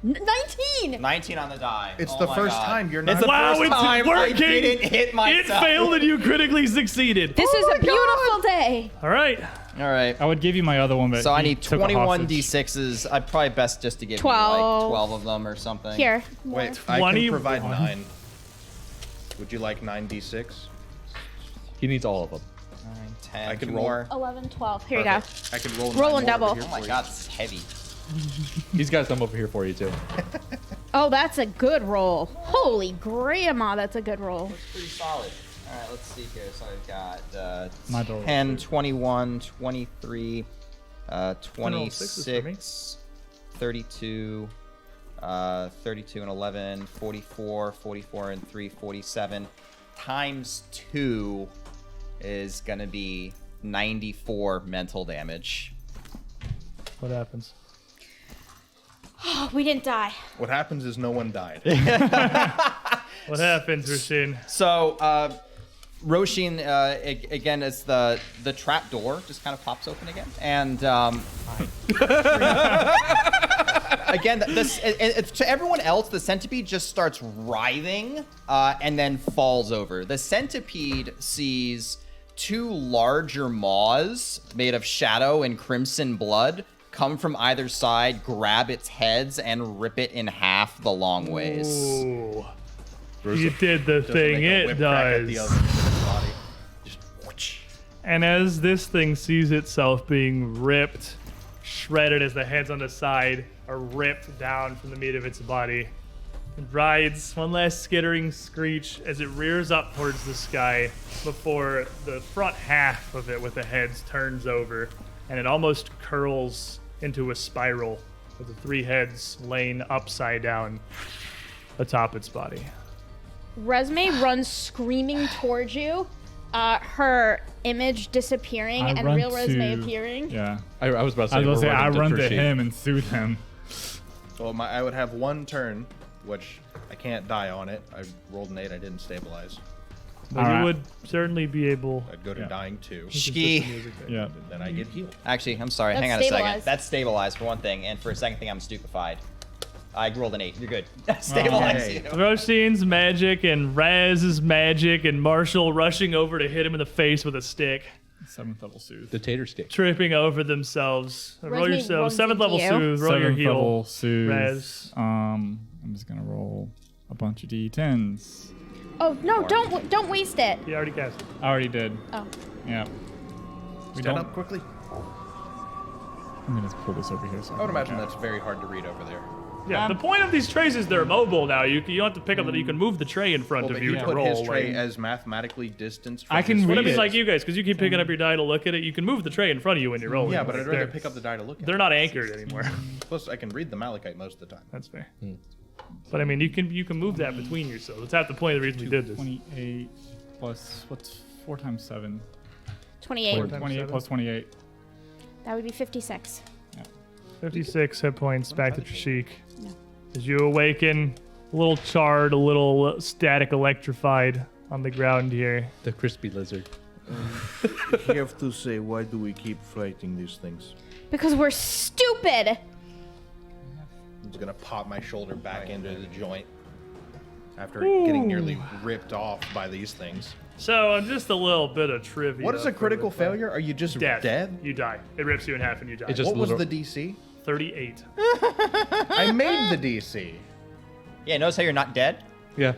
19. 19 on the die. It's Oh the my first God. time you're It's not. the Wow, first it's time working. I didn't hit It myself. failed and you critically succeeded. This is a beautiful day. All right. All right. I would give you my other one, but So I he need took a 21 hostage. d6s. I'd probably best just to give you 12. like 12 of them or something. Here. Wait, I 20 can provide 9. Would you like 9d6? He needs all of them. 9, 10. I can two roll. more. 11, 12. Here you go. Perfect. I can roll. Roll 9 and more double. over here Oh my for you. God, this is heavy. He's got some over here for you too. Oh, that's a good roll. Holy grandma, that's a good roll. Pretty solid. All right, let's see here. So I've got My door. 10, 21, 23, roll sixes for me. 26, 32, 32 and 11, 44, 44 and 3, 47. Times 2 is going to be 94 mental damage. What happens? Oh, we didn't die. What happens is no one died. What happens, Roshin? So, Roshin, again, as the trap door just kind of pops open again. And again, to everyone else, the centipede just starts writhing and then falls over. The centipede sees 2 larger maws made of shadow and crimson blood come from either side, grab its heads, and rip it in half the long ways. Ooh. You did the Doesn't thing make a it whip crack at the does. other end of its body. Just whoosh. And as this thing sees itself being ripped, shredded as the heads on the side are ripped down from the meat of its body, it rides one last skittering screech as it rears up towards the sky before the front half of it with the heads turns over and it almost curls into a spiral with the 3 heads laying upside down atop its body. Resume runs screaming towards you, her image disappearing I and run real Resume to- appearing. Yeah. I was about to say. I was we're gonna say I running run to Trushin. him and soothe him. Well, I would have 1 turn, which I can't die on it. I rolled an 8. I didn't stabilize. But you Alright. would certainly be able. I'd go to Yeah. dying 2. Ski. Yeah. Then I get healed. Actually, I'm sorry. That's Hang on a second. stabilized. That's stabilized for one thing, and for a second thing, I'm stupefied. I rolled an 8. You're good. Stabilize Okay. you. Roshin's magic and Raz's magic and Marshall rushing over to hit him in the face with a stick, 7th level soothe. The tater stick. tripping over themselves. Roll Resume yourself. runs 7th level into you. soothe. Roll your 7th heal. level soothe. Raz. I'm just gonna roll a bunch of d10s. Oh no! Don't waste it. He already cast it. I already did. Oh, Yeah. We Stand don't. up quickly. I'm gonna pull this over here. So I would imagine that's very hard to read over there. Yeah. The point of these trays is they're mobile now. You don't have to pick up that. You can move the tray in front Well, of but you he to put roll. his tray like- as mathematically distanced from I can his What read if it's it. like you guys? Because you keep picking up your die to look at it. You can move the tray in front of you when you're rolling. Yeah, but I'd Like, rather they're- pick up the die to look at. They're not anchored anymore. Plus, I can read the malachite most of the time. That's fair. But I mean, you can move that between yourselves. That's half the point of the reason we did this. 28 plus what's 4 times 7? 28. 28 plus 28. That would be 56. 56 hit points back to Trishik. No. As you awaken, a little charred, a little static electrified on the ground here. The crispy lizard. You have to say, why do we keep fighting these things? Because we're stupid. I'm just gonna pop my shoulder back into the joint after getting nearly ripped off by these things. So, just a little bit of trivia. What is a for critical the fight. failure? Are you just Death. dead? You die. It rips you in half and you die. It just What was literal- the DC? 38. I made the DC. Yeah, notice how you're not dead? Yeah.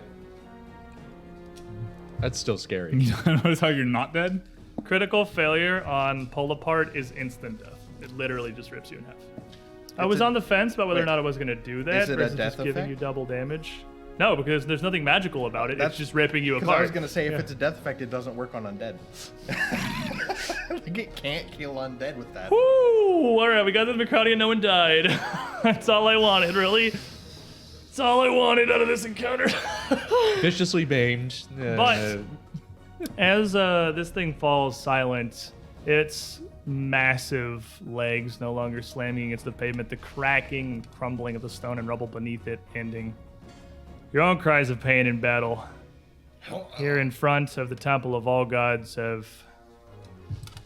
That's still scary. Notice how you're not dead? Critical failure on pull apart is instant death. It literally just rips you in half. I was on the fence about whether or wait. not I was going to do that Is it a versus death just giving effect? you double damage. No, because there's nothing magical about it. That's- It's just ripping you Because apart. I was gonna say, if it's a death effect, it doesn't work on undead. Like, it can't kill undead with that. Woo! All right, we got the Macraudian. No one died. That's all I wanted, really. That's all I wanted out of this encounter. Viciously maimed. But as this thing falls silent, its massive legs no longer slamming against the pavement, the cracking and crumbling of the stone and rubble beneath it ending. Your own cries of pain in battle. Here in front of the Temple of All Gods have...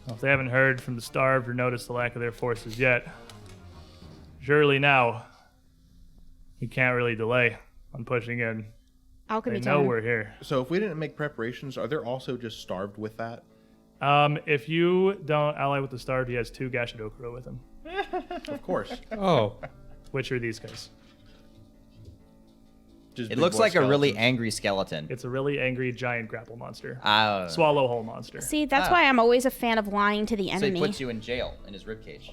Well, if they haven't heard from the starved or noticed the lack of their forces yet, surely now we can't really delay on pushing in. Alchemy They know time. we're here. So if we didn't make preparations, are there also just starved with that? If you don't ally with the starved, he has 2 Gashadokuro with him. Of course. Oh. Which are these guys? Just It big looks boy like a really skeletons. angry skeleton. It's a really angry giant grapple monster. Ah. Swallow hole monster. See, that's Ah. why I'm always a fan of lying to the So he enemy. puts you in jail in his ribcage.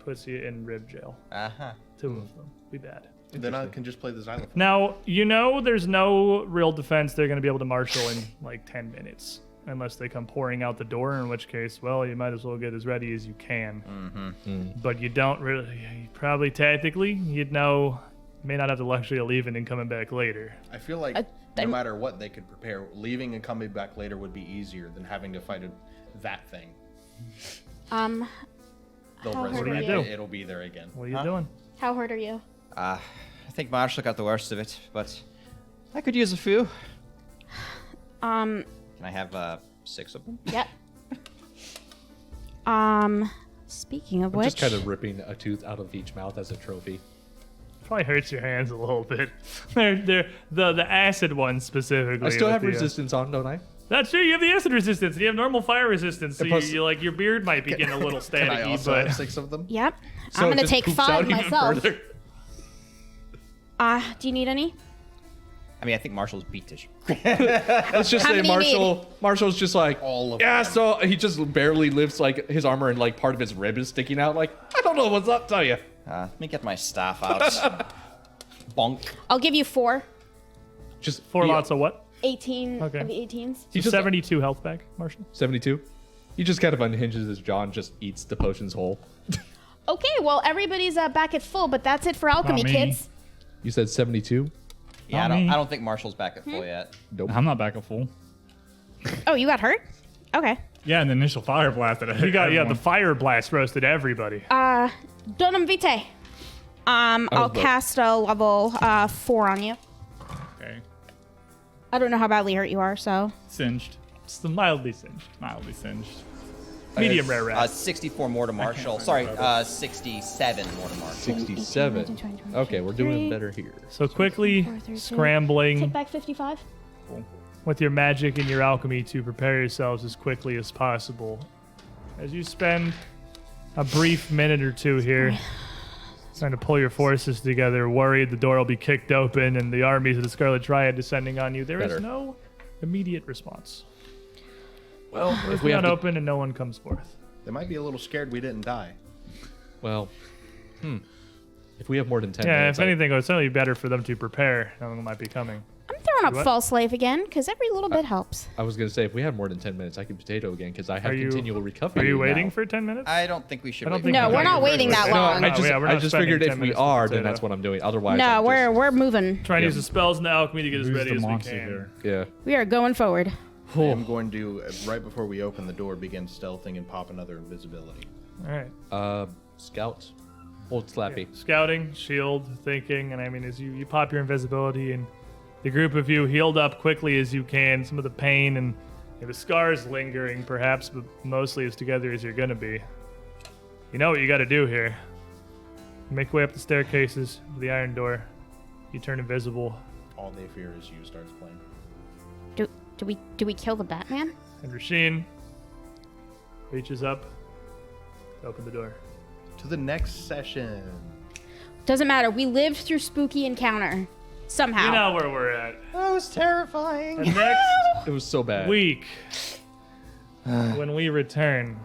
Puts you in rib jail. Uh-huh. 2 of them. Be bad. Then I can just play the xylophone. Now, you know there's no real defense they're going to be able to marshal in like 10 minutes. Unless they come pouring out the door, in which case, well, you might as well get as ready as you can. But you don't really, probably tactically, you'd know, may not have the luxury of leaving and coming back later. I feel like no I'm- matter what they could prepare, leaving and coming back later would be easier than having to fight that thing. They'll How hard resurrect are you? it. It'll be there again. What are you doing? How hurt are you? I think Marshall got the worst of it, but I could use a few. Can I have 6 of them? Yep. Speaking of I'm which, just kind of ripping a tooth out of each mouth as a trophy. Probably hurts your hands a little bit. They're the acid ones specifically. I still with have the, resistance on, don't I? That's true. You have the acid resistance. And you have normal fire resistance. So And plus- you like your beard might be getting a little Can I staticky, also but have 6 of them? yep. So I'm it gonna just take poops 5 out even myself. further. Do you need any? I mean, I think Marshall's beat to Let's just How say many you need? Marshall's just like, All of yeah, them. so he just barely lifts like his armor and like part of his rib is sticking out. Like, I don't know what's up to you. Let me get my staff out. Bonk. I'll give you 4. Just 4 he- lots of what? 18 Okay. of the 18s. He So just 72 health back, Marshall. 72. He just kind of unhinges his jaw and just eats the potions whole. Okay, well everybody's back at full, but that's it for alchemy, Not me. kids. You said 72? Yeah, Not me. I don't think Marshall's back at full yet. Nope. I'm not back at full. Oh, you got hurt? Okay. Yeah, and the initial fire blast that I hit You got the everyone. fire blast roasted everybody. Donum vitae. I'll the- cast a level 4 on you. Okay. I don't know how badly hurt you are, so Singed. It's the mildly singed. Mildly singed. Medium rare rat. 64 more to Marshall. Sorry, 67 more to Marshall. 67. Okay, we're doing better here. So quickly 4, 13. Take scrambling back 55. with your magic and your alchemy to prepare yourselves as quickly as possible. As you spend a brief minute or two here trying to pull your forces together, worried the door will be kicked open and the armies of the Scarlet Dryad descending on you, there is Better. no immediate response. Well, If we open and no one comes forth. They might be a little scared we didn't die. Well, if we have more than 10 Yeah, minutes, if anything, it would certainly be better for them to prepare. No one might be coming. I'm throwing up What? false life again, because every little bit helps. I was going to say, if we have more than 10 minutes, I can potato again because I have Are you- continual recovery. Are you waiting now. for 10 minutes? I don't think we should I don't wait. think No, we we're can not wait waiting for that it. long. No, I just, yeah, we're I not just spending figured 10 if we minutes to are, potato. then that's what I'm doing. Otherwise, No, I'm we're moving. Trying to Yeah. use the spells and the alchemy to get as Who's ready the as we monster can. here? yeah. We are going forward. I'm going to, right before we open the door, begin stealthing and pop another invisibility. All right. Scout, old Slappy. Scouting, shield, thinking, and I mean, as you pop your invisibility and the group of you healed up quickly as you can, some of the pain and the scars lingering perhaps, but mostly as together as you're going to be. You know what you got to do here. You make your way up the staircases to the iron door. You turn invisible, All They Fear Is You starts playing. Do we kill the Batman? and Rasheen reaches up to open the door. To the next session. Doesn't matter. We lived through spooky encounter. Somehow. You know where we're at. That was terrifying. And next It was so bad. week, when we return,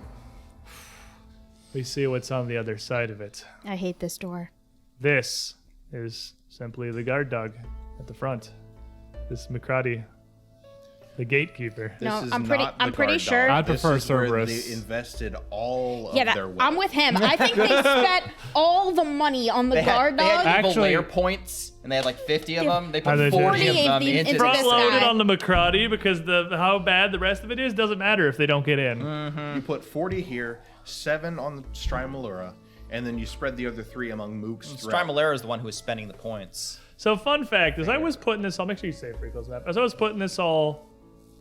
we see what's on the other side of it. I hate this door. This is simply the guard dog. at the front. This Macrati, the gatekeeper. This No, is I'm pretty- not the I'm pretty guard sure- dog. I'd This prefer is where Cerberus. They invested all of Yeah, their wealth. I'm with him. I think they spent all the money on the They guard had dog. evil Actually- layer points, and they had like 50 of them. They Are put they 40 of 48 them into into this Front this loaded guy. on the Macrati because how bad the rest of it is doesn't matter if they don't get in. You put 40 here, 7 on the Strimalura, and then you spread the other 3 among mooks. throughout. Strimalera is the one who was spending the points. So fun fact, as I was putting this, I'll make sure you save pretty close map. As I was putting this all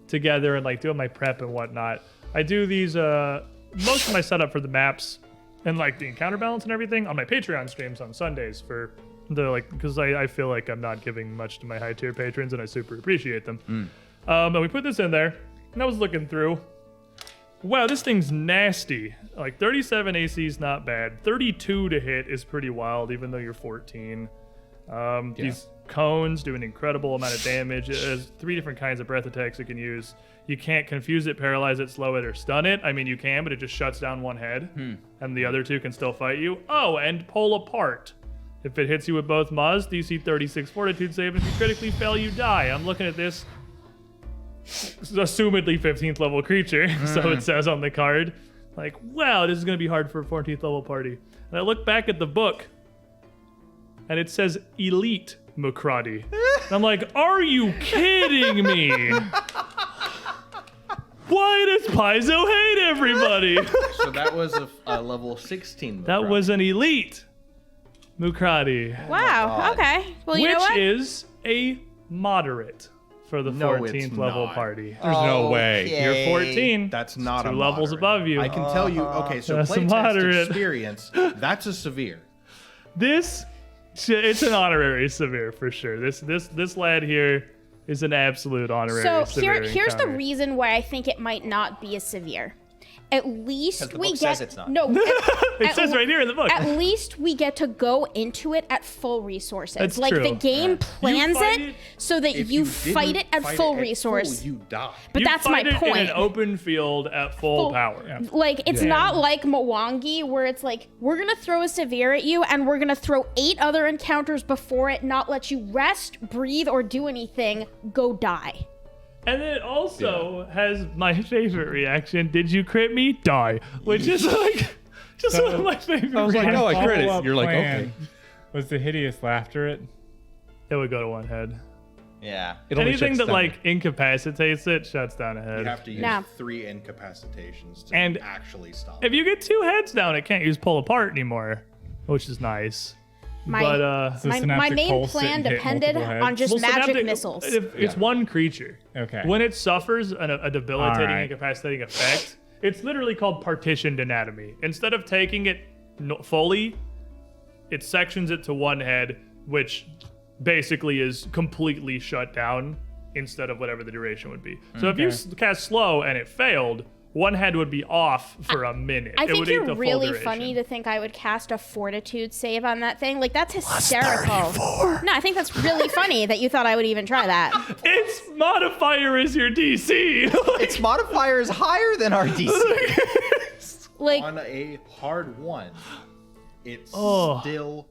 together and like doing my prep and whatnot, I do these most of my setup for the maps and like the encounter balance and everything on my Patreon streams on Sundays for the like because I feel like I'm not giving much to my high tier patrons and I super appreciate them. And we put this in there and I was looking through. Wow, this thing's nasty. Like 37 AC is not bad. 32 to hit is pretty wild, even though you're 14. These cones do an incredible amount of damage. It has 3 different kinds of breath attacks it can use. You can't confuse it, paralyze it, slow it, or stun it. I mean, you can, but it just shuts down one head, and the other 2 can still fight you. Oh, and pull apart. If it hits you with both Muzz, DC 36 Fortitude save. If you critically fail, you die. I'm looking at this. Assumedly 15th level creature, so it says on the card. Like, wow, this is going to be hard for a 14th level party. And I look back at the book, and it says Elite Macrati. And I'm like, are you kidding me? Why does Paizo hate everybody? So that was a level 16. That Macrati. was an Elite Macrati, Wow. Okay. Well, you know which what? is a moderate for the No, it's 14th level not. party. There's no way. You're 14. That's not 2 a levels moderate. above you. I can tell you. Okay, so That's a playtest moderate. experience. That's a severe. This, it's an honorary severe for sure. This lad here is an absolute honorary So severe. here's the encounter. reason why I think it might not be as severe. At least 'Cause the we book get says it's not. no. It says right here in the book. At least we get to go into it at full resources. That's like true. the game plans fight it it- so that If you didn't fight it at full full, resource. you die. But You that's fight my it point. in an open field at full power. Like it's not like Mwangi where it's like we're gonna throw a severe at you and we're gonna throw 8 other encounters before it, not let you rest, breathe, or do anything. Go die. And then it also has my favorite reaction. Did you crit me? Die. Which is like just one of my favorite I was like, reactions. oh, I crit it. Follow-up You're like, plan okay. Was the hideous laughter it? It would go to one head. Yeah. It only Anything shuts that down. like incapacitates it shuts down a head. You have to use No. 3 incapacitations to And actually stop. If you get 2 heads down, it can't use pull apart anymore, which is nice. My But So my synaptic main pulse it plan and hit depended multiple heads? on just well, magic synaptic- missiles. if it's one creature. Okay. When it suffers a debilitating, Alright. incapacitating effect, it's literally called partitioned anatomy. Instead of taking it fully, it sections it to one head, which basically is completely shut down instead of whatever the duration would be. So if you cast slow and it failed, one head would be off for a minute. I It think would eat you're the full really duration. funny to think I would cast a fortitude save on that thing. Like that's hysterical. No, I think that's really funny that you thought I would even try that. Its modifier is your DC. Its modifier is higher than our DC. Like On a hard 1, it's Oh. still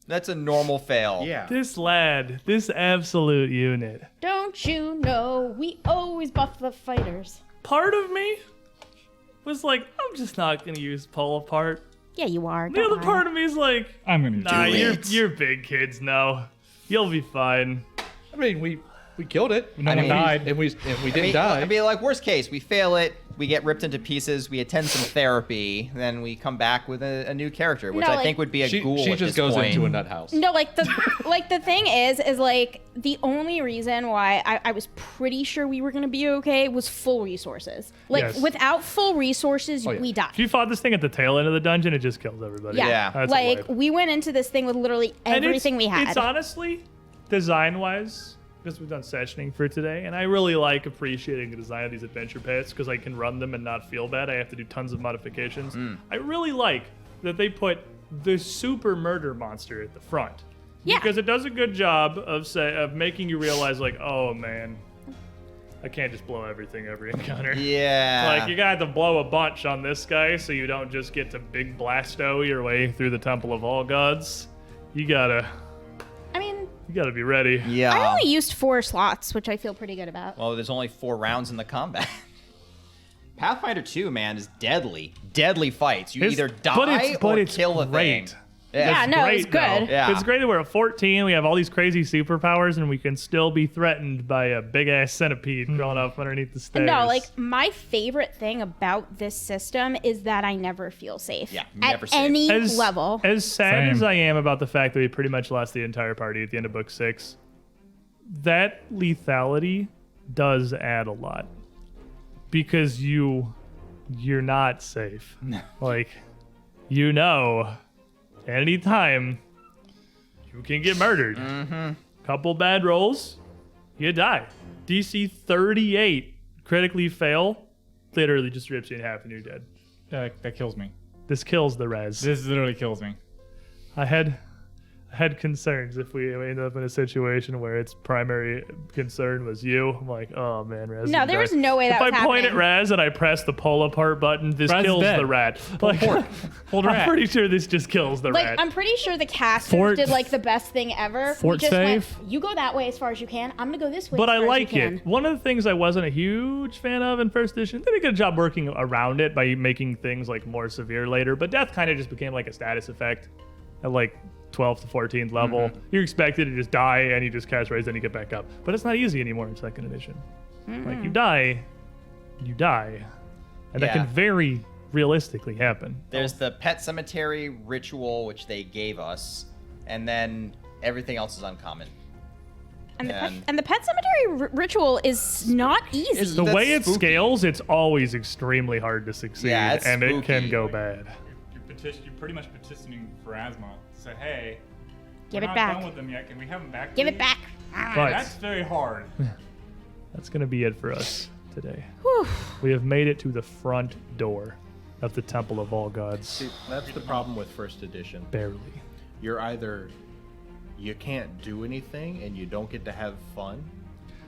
That's a normal fail. yeah. This lad, this absolute unit. don't you know we always buff the fighters. Part of me was like, I'm just not gonna use pull apart. Yeah, you are. The don't other lie. part of me is like, I'm gonna nah, do you're it. you're big kids now. You'll be fine. I mean, we killed it. No one and died. we didn't die. I mean, like worst case, we fail it, we get ripped into pieces, we attend some therapy, then we come back with a new character, which No, I like- think would be a she ghoul she at just this goes point. into a nut house. No, like the thing is like the only reason why I was pretty sure we were gonna be okay was full resources. Like Yes. without full resources, Oh, yeah. we die. If you fought this thing at the tail end of the dungeon, it just kills everybody. Yeah, Yeah. That's a like wipe. we went into this thing with literally And everything we had. It's honestly, design-wise, because we've done sessioning for today, and I really like appreciating the design of these adventure paths because I can run them and not feel bad. I have to do tons of modifications. I really like that they put the super murder monster at the front. Yeah. Because it does a good job of making you realize, like, oh man, I can't just blow everything every encounter. Yeah. Like, you got to blow a bunch on this guy so you don't just get to big blasto your way through the Temple of All Gods. You gotta. I mean, You gotta be ready. Yeah. I only used 4 slots, which I feel pretty good about. Well, there's only 4 rounds in the combat. Pathfinder 2, man, is deadly. Deadly fights. You either die or kill the thing. Yeah, no, it's great, though. good. Yeah. It's great that we're at 14. We have all these crazy superpowers, and we can still be threatened by a big ass centipede crawling up underneath the stairs. No, like my favorite thing about this system is that I never feel safe. Yeah, never at safe. any as, level. As sad Same. as I am about the fact that we pretty much lost the entire party at the end of book 6, that lethality does add a lot because you're not safe. Like, anytime you can get murdered. Couple bad rolls, you die. DC 38, critically fail, literally just rips you in half and you're dead. That kills me. This kills the res. This literally kills me. I had concerns if we ended up in a situation where its primary concern was you. I'm like, oh man, Raz. No, there was no way that if was I point at happening. Raz and I press the pull apart button, this Raz is kills dead. the rat. Like, Hold a I'm rat. pretty sure this just kills the Like, rat. I'm pretty sure the casters Fort- did like the best thing ever. Fort we just save? went, you go that way as far as you can. I'm gonna go this way. But as I far like as you it. can. One of the things I wasn't a huge fan of in first edition, they did a good job working around it by making things like more severe later, but death kind of just became like a status effect at like 12th to 14th level. You're expected to just die and you just cast raise, then you get back up. But it's not easy anymore in second edition. Like you die, and that Yeah. can very realistically happen. There's the pet cemetery ritual, which they gave us, and then everything else is uncommon. And the, pet, And- and the pet cemetery ritual is not easy. The That's way it spooky. scales, it's always extremely hard to succeed, Yeah, it's and it can spooky. go bad. You're pretty much petitioning for Asma to say, hey, Give we're it not back. done with them yet. Can we have them back? Give it please?" back. But That's very hard. that's going to be it for us today. Whew. We have made it to the front door of the Temple of All Gods. See, that's the problem with first edition. Barely. You're either you can't do anything and you don't get to have fun.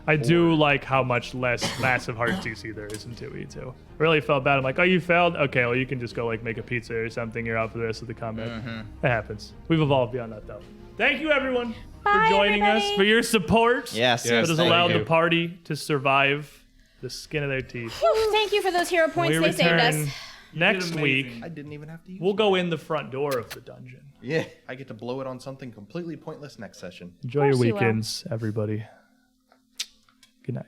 I do like how much less massive heart CC there is in 2E2. Really felt bad. I'm like, oh, you failed? Okay, well, you can just go like make a pizza or something. You're out for the rest of the combat. That happens. We've evolved beyond that, though. Thank you, everyone, Bye, for joining us, everybody. for your support. Yes, That has thank allowed you. the party to survive the skin of their teeth. Whew, thank you for those hero points. We They saved return us. next amazing. week. I didn't even have to use We'll it. go in the front door of the dungeon. Yeah. I get to blow it on something completely pointless next session. Enjoy your course you will. weekends, everybody. Good night.